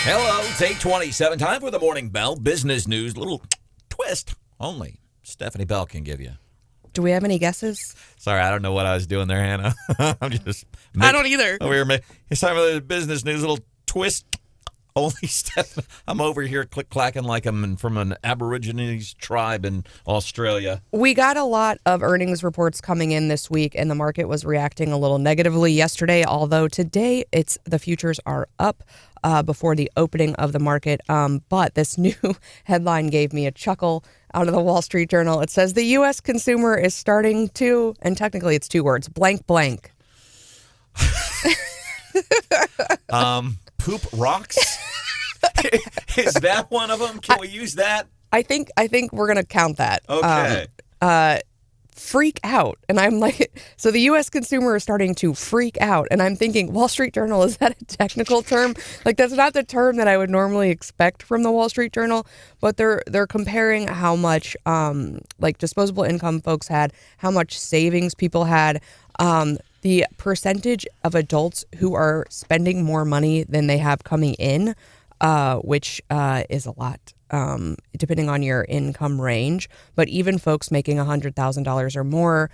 Hello, it's 8:27. Time for the Morning Bell. Business news, little twist only Stephanie Bell can give you. Do we have any guesses? Sorry, I don't know what I was doing there, Hannah. I don't either. It's time for the business news, little twist only Stephanie. I'm over here click-clacking like I'm from an Aborigines tribe in Australia. We got a lot of earnings reports coming in this week, and the market was reacting a little negatively yesterday, although today the futures are up before the opening of the market. But this new headline gave me a chuckle out of the Wall Street Journal. It says the U.S. consumer is starting to, and technically it's two words, blank blank. Poop rocks? Is that one of them? Can we use that? I think we're going to count that. Okay. Freak out. And I'm like, so the U.S. consumer is starting to freak out. And I'm thinking, Wall Street Journal, is that a technical term? Like, that's not the term that I would normally expect from the Wall Street Journal. But they're comparing how much disposable income folks had, how much savings people had, the percentage of adults who are spending more money than they have coming in, which is a lot. Depending on your income range, but even folks making $100,000 or more,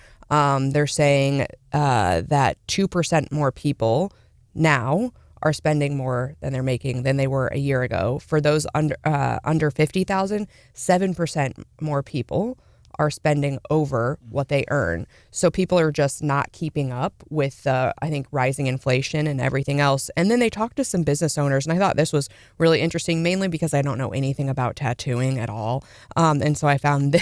they're saying that 2% more people now are spending more than they're making than they were a year ago. For those under 50,000, 7% more people are spending over what they earn. So people are just not keeping up with, I think, rising inflation and everything else. And then they talked to some business owners, and I thought this was really interesting, mainly because I don't know anything about tattooing at all. And so I found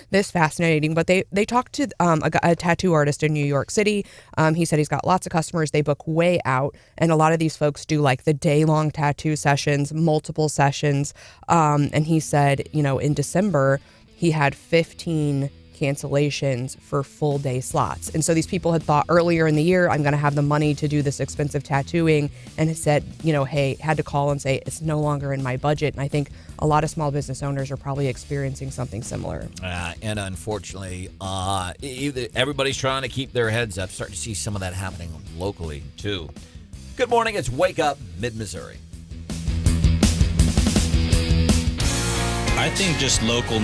this fascinating. But they talked to a tattoo artist in New York City. He said he's got lots of customers. They book way out. And a lot of these folks do like the day-long tattoo sessions, multiple sessions. And he said, in December, he had 15 cancellations for full day slots. And so these people had thought earlier in the year, I'm going to have the money to do this expensive tattooing, and had said, hey, had to call and say, it's no longer in my budget. And I think a lot of small business owners are probably experiencing something similar. And unfortunately, everybody's trying to keep their heads up. Starting to see some of that happening locally, too. Good morning. It's Wake Up Mid-Missouri. I think just local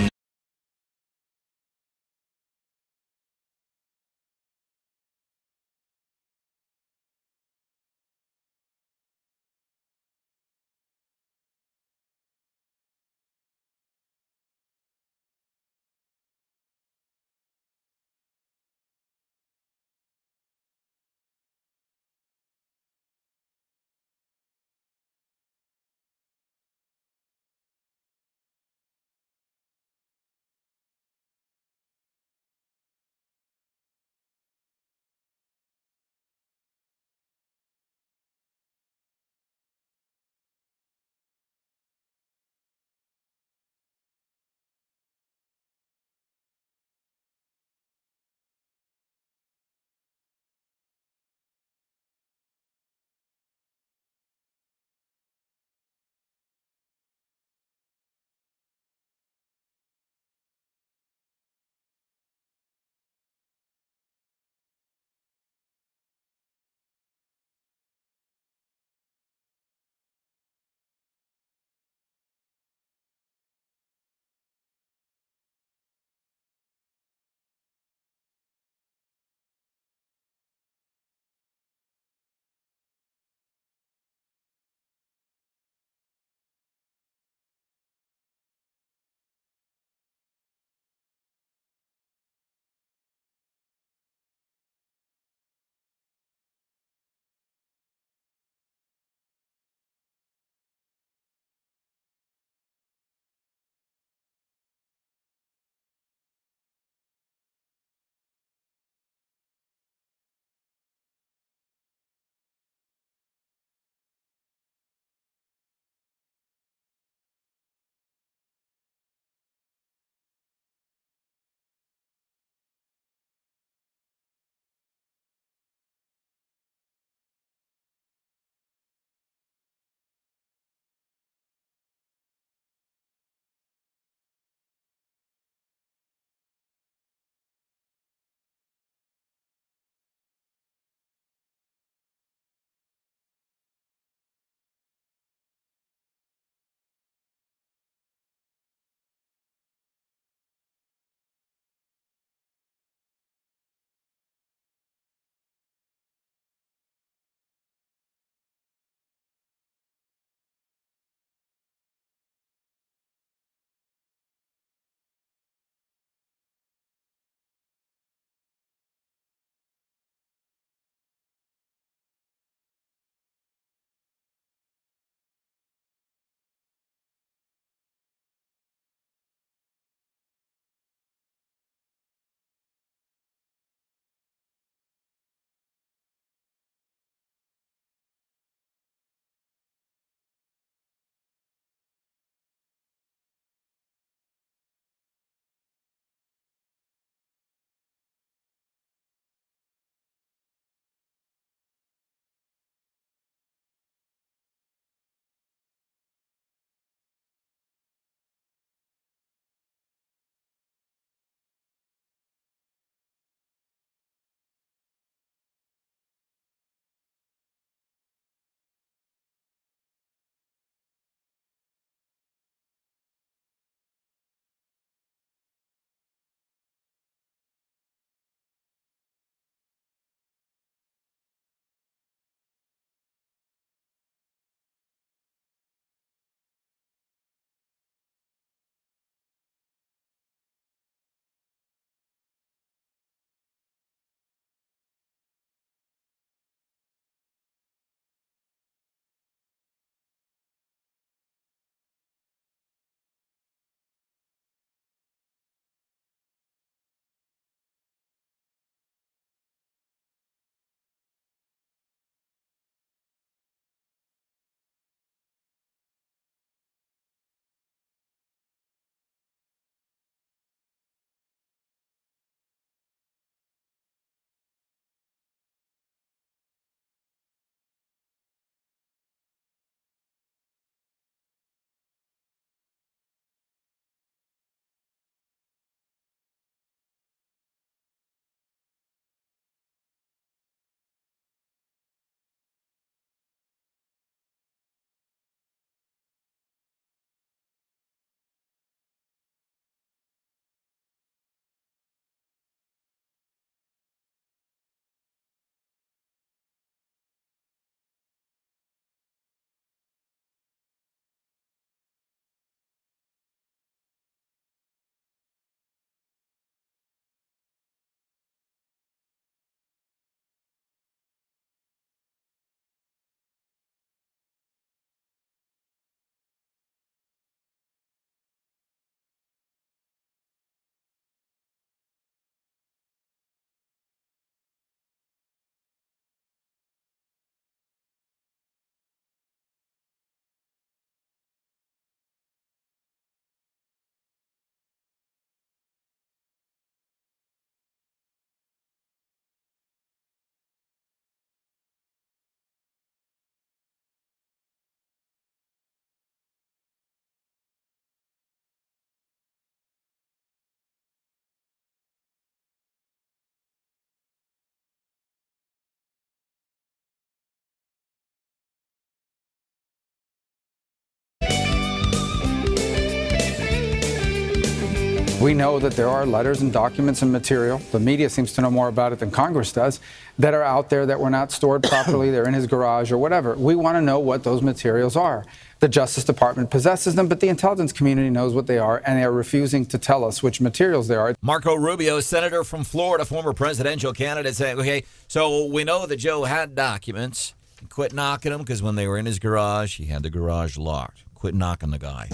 We know that there are letters and documents and material, the media seems to know more about it than Congress does, that are out there that were not stored properly, they're in his garage or whatever. We want to know what those materials are. The Justice Department possesses them, but the intelligence community knows what they are, and they are refusing to tell us which materials they are. Marco Rubio, senator from Florida, former presidential candidate, saying, okay, so we know that Joe had documents. Quit knocking them, because when they were in his garage, he had the garage locked. Quit knocking the guy.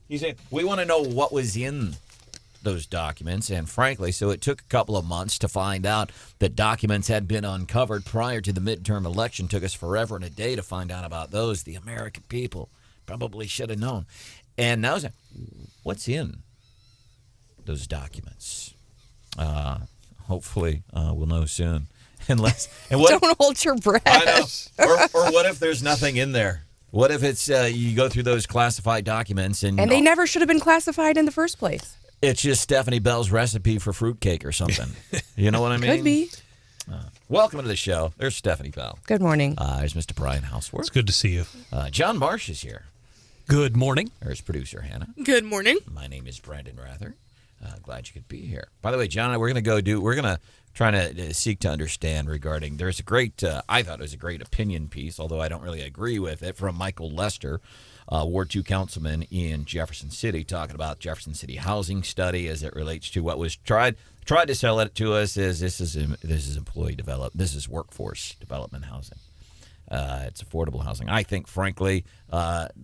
He's saying, we want to know what was in those documents, and frankly, so it took a couple of months to find out that documents had been uncovered prior to the midterm election. Took us forever and a day to find out about those. The American people probably should have known. And now, what's in those documents? Hopefully, we'll know soon. Unless, and what, don't hold your breath. I know. Or what if there's nothing in there? What if it's you go through those classified documents and they never should have been classified in the first place? It's just Stephanie Bell's recipe for fruitcake or something. You know what I mean? Could be. Welcome to the show. There's Stephanie Bell. Good morning. There's Mr. Brian Houseworth. It's good to see you. John Marsh is here. Good morning. There's producer Hannah. Good morning. My name is Branden Rathert. Glad you could be here. By the way, John and I, we're going to try to seek to understand regarding, there's a great, I thought it was a great opinion piece, although I don't really agree with it, from Michael Lester, Ward 2 councilman in Jefferson City, talking about Jefferson City housing study as it relates to what was tried to sell it to us as this is employee development, this is workforce development housing. It's affordable housing. I think, frankly,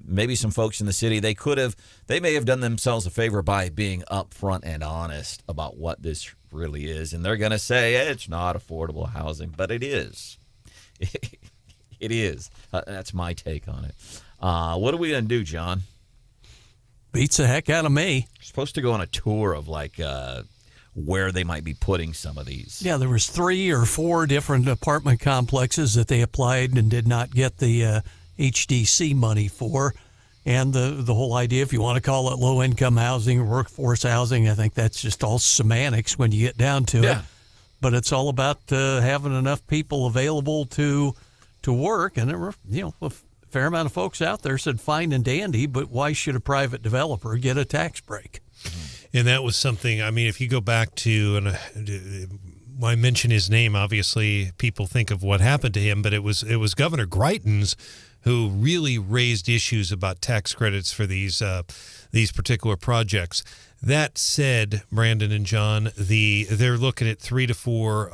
maybe some folks in the city, they may have done themselves a favor by being upfront and honest about what this really is. And they're going to say it's not affordable housing, but it is. It is. That's my take on it. What are we going to do, John? Beats the heck out of me. We're supposed to go on a tour of where they might be putting some of these. Yeah, there was 3 or 4 different apartment complexes that they applied and did not get the HDC money for. And the whole idea, if you want to call it low-income housing or workforce housing, I think that's just all semantics when you get down to it. But it's all about having enough people available to work. And there were, a fair amount of folks out there said fine and dandy, but why should a private developer get a tax break? And that was something, I mean, if you go back to, and I mention his name, obviously people think of what happened to him, but it was Governor Greitens who really raised issues about tax credits for these particular projects. That said, Brandon and John, they're looking at 3 to 4,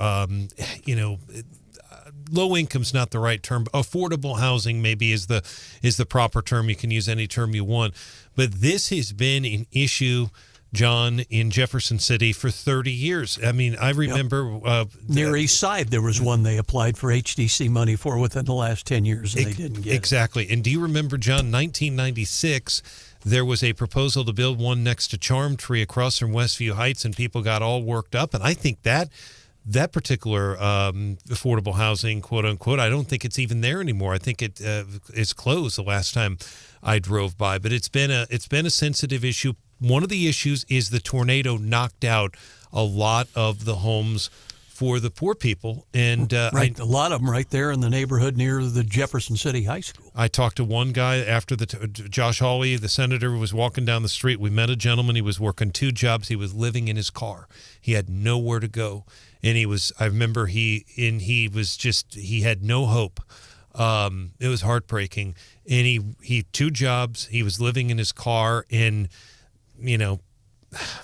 low income's not the right term. Affordable housing maybe is the proper term. You can use any term you want. But this has been an issue, John, in Jefferson City for 30 years. I mean, I remember... Near East Side, there was one they applied for HDC money for within the last 10 years, and they didn't get it. Exactly. And do you remember, John, 1996, there was a proposal to build one next to Charm Tree across from Westview Heights, and people got all worked up. And I think that particular affordable housing, quote unquote, I don't think it's even there anymore. I think it is closed the last time I drove by. But it's been a sensitive issue. One of the issues is the tornado knocked out a lot of the homes for the poor people, and a lot of them right there in the neighborhood near the Jefferson City High School. I talked to one guy after Josh Hawley, the senator, was walking down the street. We met a gentleman. He was working 2 jobs. He was living in his car. He had nowhere to go. And I remember he had no hope. It was heartbreaking. And he 2 jobs, he was living in his car, and,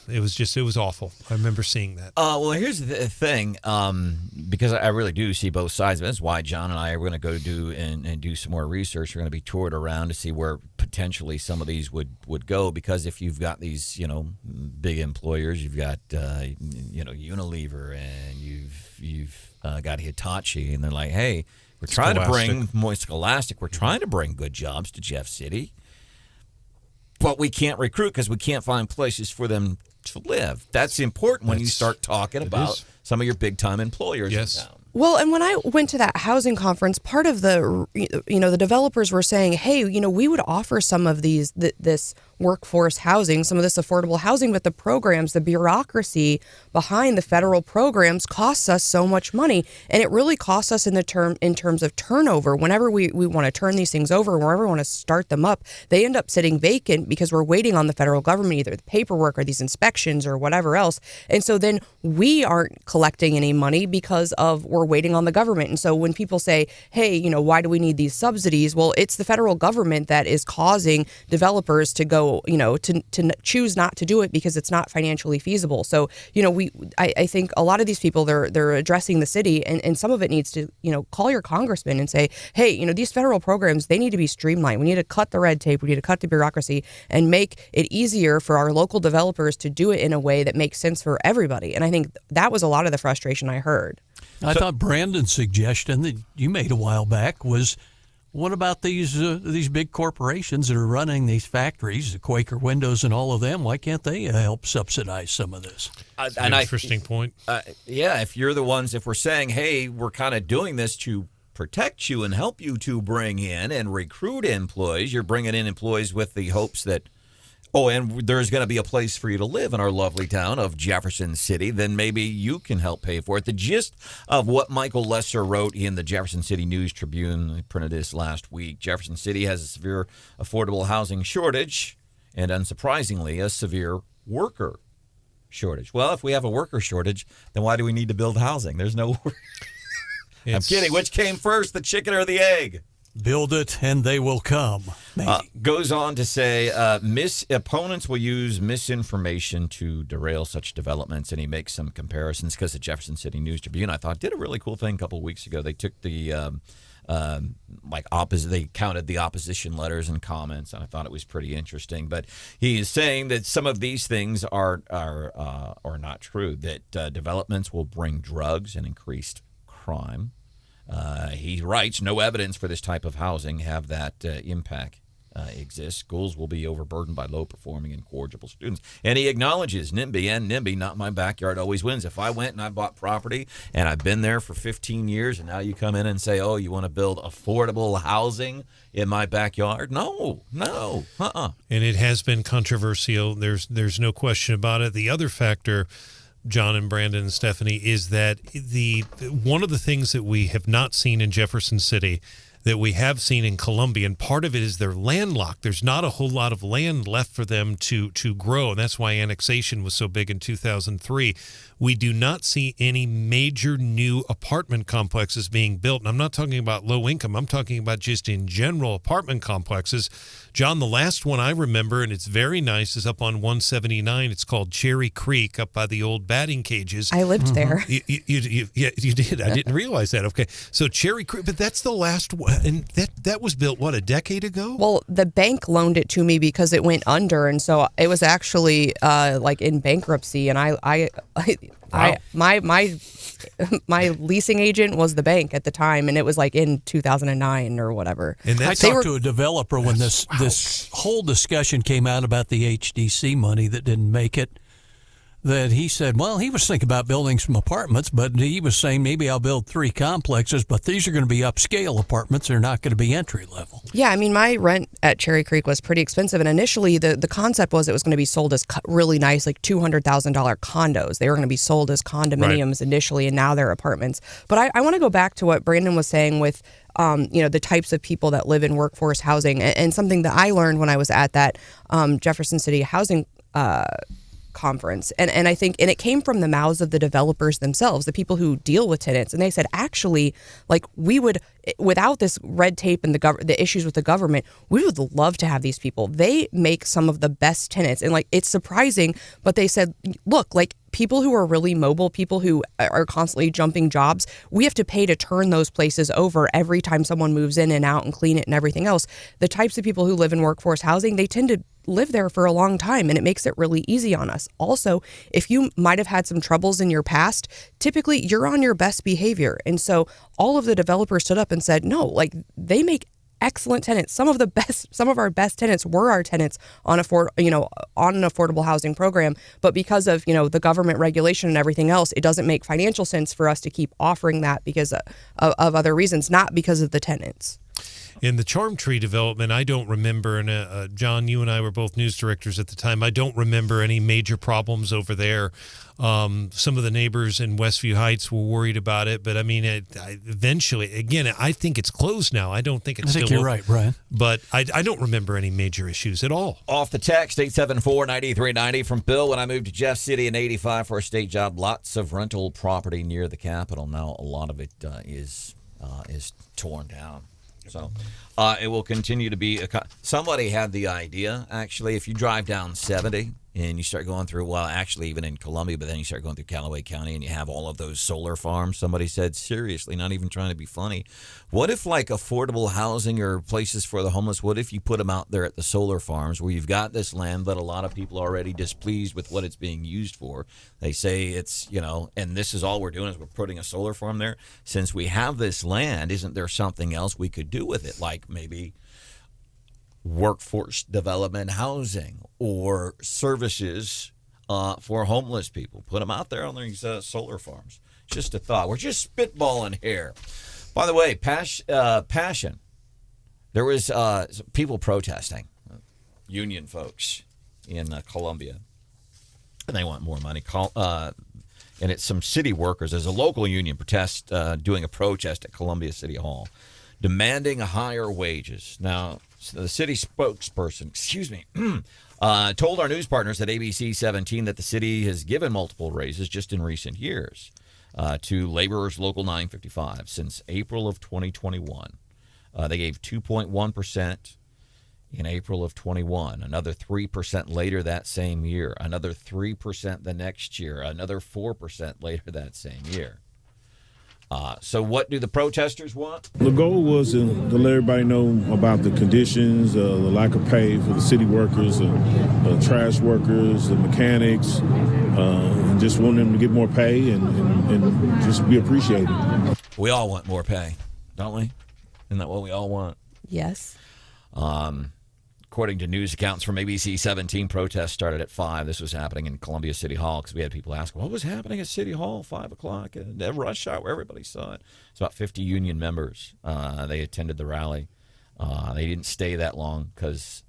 it was awful. I remember seeing that. Well, here's the thing, because I really do see both sides of it. That's why John and I are going to go do some more research. We're going to be toured around to see where potentially some of these would go, because if you've got these, big employers, you've got, Unilever, and you've got Hitachi, and they're like, hey, we're trying to bring Scholastic. We're trying to bring good jobs to Jeff City. But we can't recruit because we can't find places for them to live. That's important when you start talking about some of your big-time employers in town. Well, and when I went to that housing conference, part of the developers were saying, hey, we would offer some of this workforce housing, some of this affordable housing, but the programs, the bureaucracy behind the federal programs costs us so much money. And it really costs us in terms of turnover. Whenever we want to turn these things over, whenever we want to start them up, they end up sitting vacant because we're waiting on the federal government, either the paperwork or these inspections or whatever else. And so then we aren't collecting any money because we're waiting on the government. And so when people say, hey, why do we need these subsidies? Well, it's the federal government that is causing developers to go, to choose not to do it because it's not financially feasible. So, I think a lot of these people, they're addressing the city, and some of it needs to, call your congressman and say, hey, these federal programs, they need to be streamlined. We need to cut the red tape. We need to cut the bureaucracy and make it easier for our local developers to do it in a way that makes sense for everybody. And I think that was a lot of the frustration I heard. I thought Brandon's suggestion that you made a while back was, what about these big corporations that are running these factories, the Quaker Windows and all of them? Why can't they help subsidize some of this? Interesting point. If you're the ones, if we're saying, hey, we're kind of doing this to protect you and help you to bring in and recruit employees, you're bringing in employees with the hopes that, and there's going to be a place for you to live in our lovely town of Jefferson City, then maybe you can help pay for it. The gist of what Michael Lesser wrote in the Jefferson City News Tribune, I printed this last week, Jefferson City has a severe affordable housing shortage and, unsurprisingly, a severe worker shortage. Well, if we have a worker shortage, then why do we need to build housing? There's no work. I'm kidding. Which came first, the chicken or the egg? Build it and they will come. Goes on to say, opponents will use misinformation to derail such developments, and he makes some comparisons because the Jefferson City News Tribune, I thought, did a really cool thing a couple of weeks ago. They took the they counted the opposition letters and comments, and I thought it was pretty interesting. But he is saying that some of these things are not true. That developments will bring drugs and increased crime. He writes, no evidence for this type of housing have that impact exist. Schools will be overburdened by low-performing, incorrigible students. And he acknowledges NIMBY, not my backyard, always wins. If I went and I bought property and I've been there for 15 years and now you come in and say, you want to build affordable housing in my backyard? No. And it has been controversial. There's no question about it. The other factor, John and Brandon and Stephanie, is that one of the things that we have not seen in Jefferson City that we have seen in Columbia, and part of it is they're landlocked. There's not a whole lot of land left for them to grow, and that's why annexation was so big in 2003. We do not see any major new apartment complexes being built. And I'm not talking about low income. I'm talking about just in general apartment complexes. John, the last one I remember, and it's very nice, is up on 179. It's called Cherry Creek up by the old batting cages. I lived there. You did. I didn't realize that. Okay. So Cherry Creek, but that's the last one. And that was built, a decade ago? Well, the bank loaned it to me because it went under. And so it was actually in bankruptcy. And my leasing agent was the bank at the time, and it was in 2009 or whatever. And I talked to a developer when this whole discussion came out about the HDC money that didn't make it, that he said, well, he was thinking about building some apartments, but he was saying maybe I'll build 3 complexes, but these are going to be upscale apartments. They're not going to be entry level. Yeah, I mean, my rent at Cherry Creek was pretty expensive, and initially the concept was it was going to be sold as really nice, $200,000 condos. They were going to be sold as condominiums initially, and now they're apartments. But I want to go back to what Brandon was saying with the types of people that live in workforce housing, and something that I learned when I was at that Jefferson City housing conference. And I think, and it came from the mouths of the developers themselves, the people who deal with tenants. And they said, actually, we would, without this red tape and the issues with the government, we would love to have these people. They make some of the best tenants. And it's surprising, but they said, look, people who are really mobile, people who are constantly jumping jobs, we have to pay to turn those places over every time someone moves in and out and clean it and everything else. The types of people who live in workforce housing, they tend to live there for a long time, and it makes it really easy on us. Also, if you might have had some troubles in your past, typically you're on your best behavior. And so all of the developers stood up and said, no, they make excellent tenants. Some of our best tenants were our tenants on an affordable housing program. But because of, the government regulation and everything else, it doesn't make financial sense for us to keep offering that because of other reasons, not because of the tenants. In the Charm Tree development, I don't remember, and John, you and I were both news directors at the time, I don't remember any major problems over there. Some of the neighbors in Westview Heights were worried about it, but I mean, eventually, again, I think it's closed now. I don't think it's still you're open, right, Brian. But I don't remember any major issues at all. Off the text, 874-9390 from Bill. When I moved to Jeff City in 85 for a state job, lots of rental property near the Capitol. Now a lot of it is torn down. So it will continue to be somebody had the idea, actually, if you drive down 70 and you start going through, well, actually even in Columbia, but then you start going through Callaway County and you have all of those solar farms. Somebody said, seriously, not even trying to be funny, what if like affordable housing or places for the homeless, what if you put them out there at the solar farms where you've got this land that a lot of people are already displeased with what it's being used for? They say it's, and this is all we're doing is we're putting a solar farm there. Since we have this land, isn't there something else we could do with it? Like maybe workforce development housing or services for homeless people. Put them out there on these solar farms. Just a thought. We're just spitballing here. By the way, Passion. There was people protesting, union folks in Columbia, and they want more money. And it's some city workers. There's a local union doing a protest at Columbia City Hall, demanding higher wages. Now, the city spokesperson, told our news partners at ABC 17 that the city has given multiple raises just in recent years to laborers local 955 since April of 2021. They gave 2.1% in April of 21, another 3% later that same year, another 3% the next year, another 4% later that same year. So what do the protesters want? The goal was to let everybody know about the conditions, the lack of pay for the city workers, the trash workers, the mechanics, and just want them to get more pay and just be appreciated. We all want more pay, don't we? Isn't that what we all want? Yes. According to news accounts from ABC 17, protests started at 5. This was happening in Columbia City Hall because we had people ask, what was happening at City Hall, 5 o'clock, at rush hour? Everybody saw it. It's about 50 union members. They attended the rally. They didn't stay that long because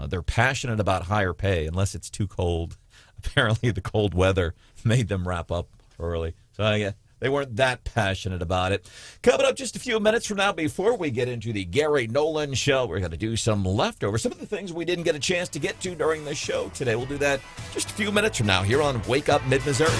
they're passionate about higher pay unless it's too cold. Apparently the cold weather made them wrap up early. So they weren't that passionate about it. Coming up just a few minutes from now, before we get into the Gary Nolan Show, we're going to do some leftovers, some of the things we didn't get a chance to get to during the show today. We'll do that just a few minutes from now here on Wake Up Mid-Missouri.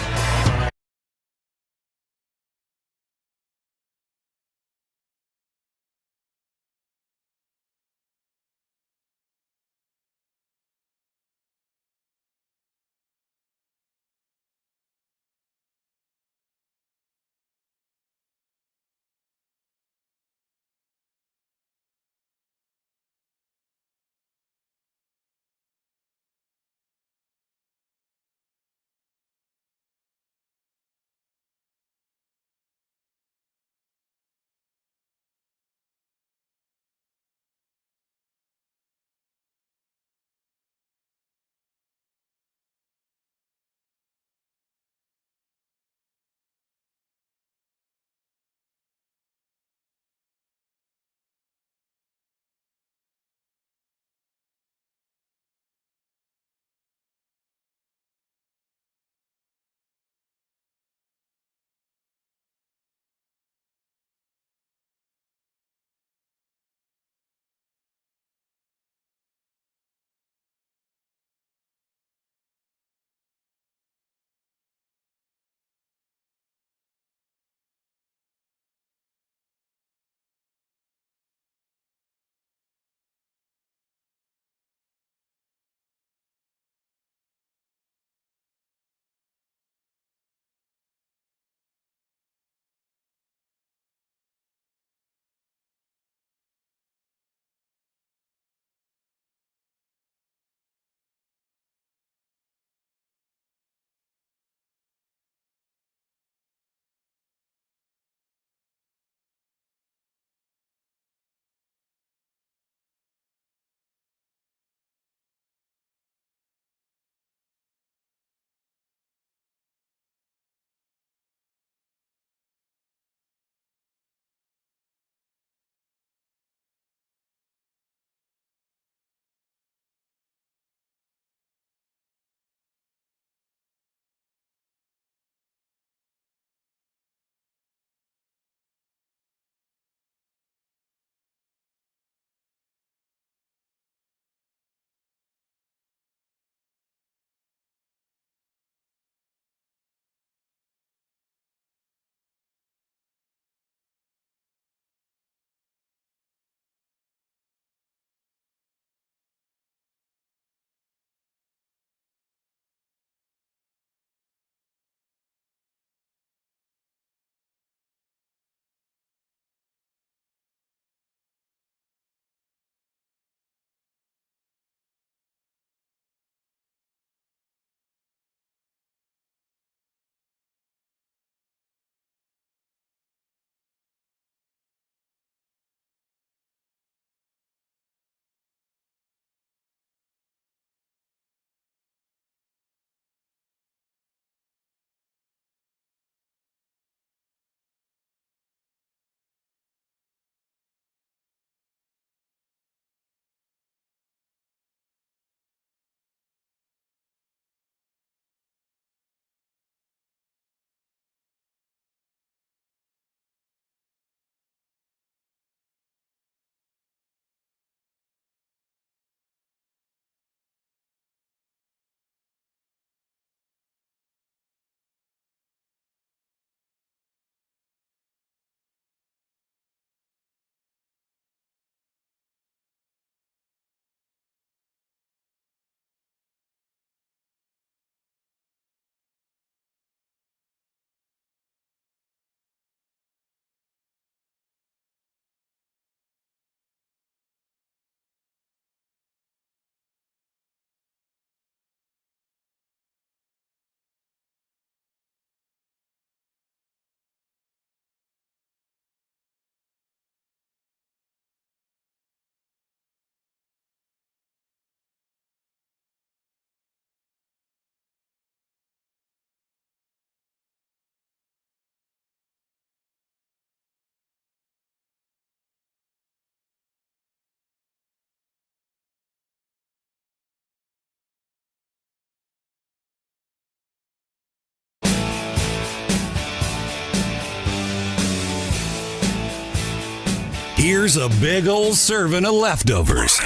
Here's a big old serving of leftovers.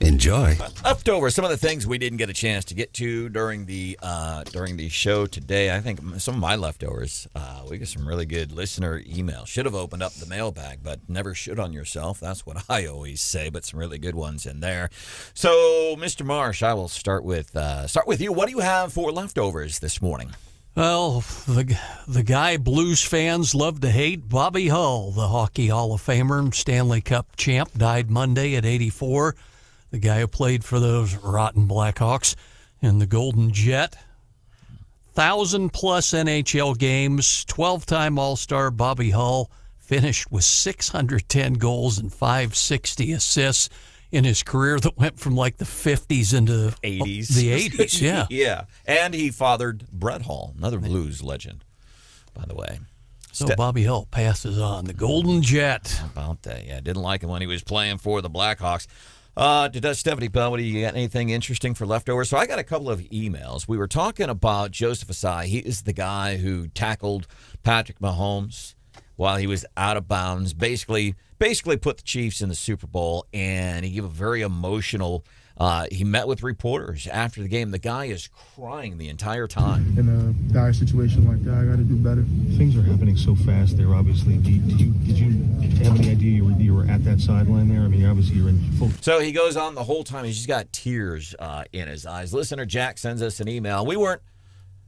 Enjoy. Leftovers, some of the things we didn't get a chance to get to during the show today. I think some of my leftovers, we got some really good listener emails. Should have opened up the mailbag, but never should on yourself. That's what I always say, but some really good ones in there. So, Mr. Marsh, I will start with you. What do you have for leftovers this morning? Well, the guy Blues fans love to hate, Bobby Hull, the Hockey Hall of Famer and Stanley Cup champ, died Monday at 84. The guy who played for those rotten Blackhawks and the Golden Jet. 1,000-plus NHL games, 12-time All-Star Bobby Hull finished with 610 goals and 560 assists in his career that went from like the 50s into 80s. The 80s, yeah. Yeah. And he fathered Brett Hull, another Blues legend, by the way. So Bobby Hull passes on. The Golden Jet. How about that? Yeah, didn't like him when he was playing for the Blackhawks. Stephanie Bell, what do you got? Anything interesting for leftovers? So I got a couple of emails. We were talking about Joseph Asai. He is the guy who tackled Patrick Mahomes while he was out of bounds, basically put the Chiefs in the Super Bowl, and he gave a very emotional he met with reporters after the game. The guy is crying the entire time. In a dire situation like that, I got to do better. Things are happening so fast there, obviously. Did you have any idea you were at that sideline there? I mean, obviously you're in full... So he goes on the whole time. He's just got tears in his eyes. Listener Jack sends us an email. We weren't,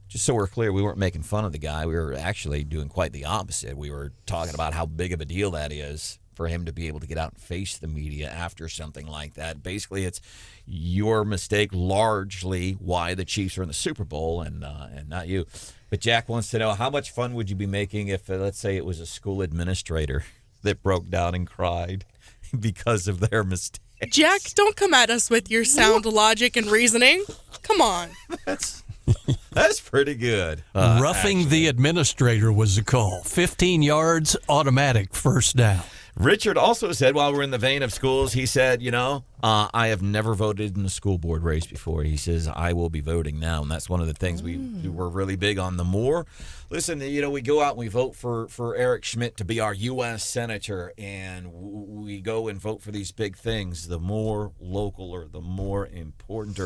just so we're clear, we weren't making fun of the guy. We were actually doing quite the opposite. We were talking about how big of a deal that is for him to be able to get out and face the media after something like that. Basically, it's your mistake largely why the Chiefs are in the Super Bowl and not you. But Jack wants to know, how much fun would you be making if, let's say, it was a school administrator that broke down and cried because of their mistake? Jack, don't come at us with your sound logic and reasoning. Come on. That's pretty good. Roughing the administrator was the call. 15 yards, automatic first down. Richard also said, while we're in the vein of schools, he said, I have never voted in a school board race before. He says, I will be voting now. And that's one of the things we were really big on. The more, listen, we go out and we vote for Eric Schmidt to be our U.S. Senator, and we go and vote for these big things. The more local or the more important.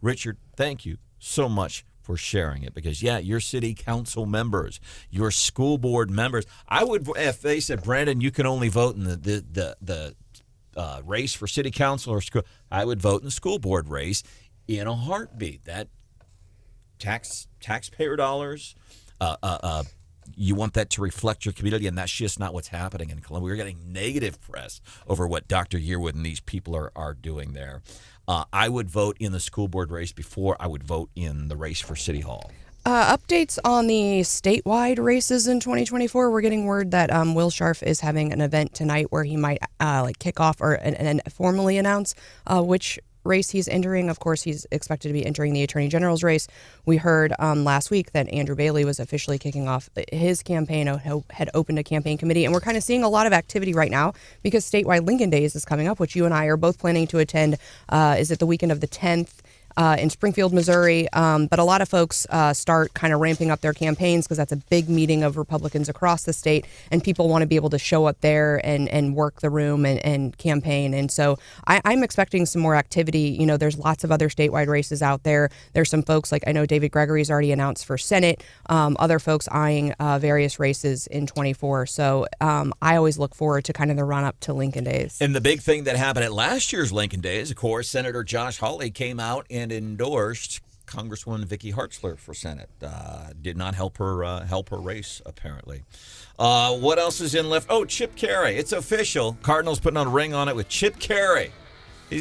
Richard, thank you so much for sharing it, because your city council members, your school board members, I would, if they said, Brandon, you can only vote in the race for city council or school, I would vote in the school board race in a heartbeat. That taxpayer dollars, you want that to reflect your community, and that's just not what's happening in Columbia. We're getting negative press over what Dr. Yearwood and these people are doing there. I would vote in the school board race before I would vote in the race for City Hall. Updates on the statewide races in 2024. We're getting word that Will Scharf is having an event tonight where he might kick off or and formally announce which race he's entering. Of course, he's expected to be entering the Attorney General's race. We heard last week that Andrew Bailey was officially kicking off his campaign, had opened a campaign committee, and we're kind of seeing a lot of activity right now because statewide Lincoln Days is coming up, which you and I are both planning to attend. Is it the weekend of the 10th? In Springfield, Missouri, but a lot of folks start kind of ramping up their campaigns because that's a big meeting of Republicans across the state, and people want to be able to show up there and work the room and campaign. And so I'm expecting some more activity. There's lots of other statewide races out there. There's some folks, like I know David Gregory's already announced for Senate, other folks eyeing various races in 24. So I always look forward to kind of the run up to Lincoln Days. And the big thing that happened at last year's Lincoln Days, of course, Senator Josh Hawley came out and endorsed Congresswoman Vicky Hartzler for Senate. Did not help her race, apparently. What else is in left? Oh, Chip Carey. It's official. Cardinals putting on a ring on it with Chip Carey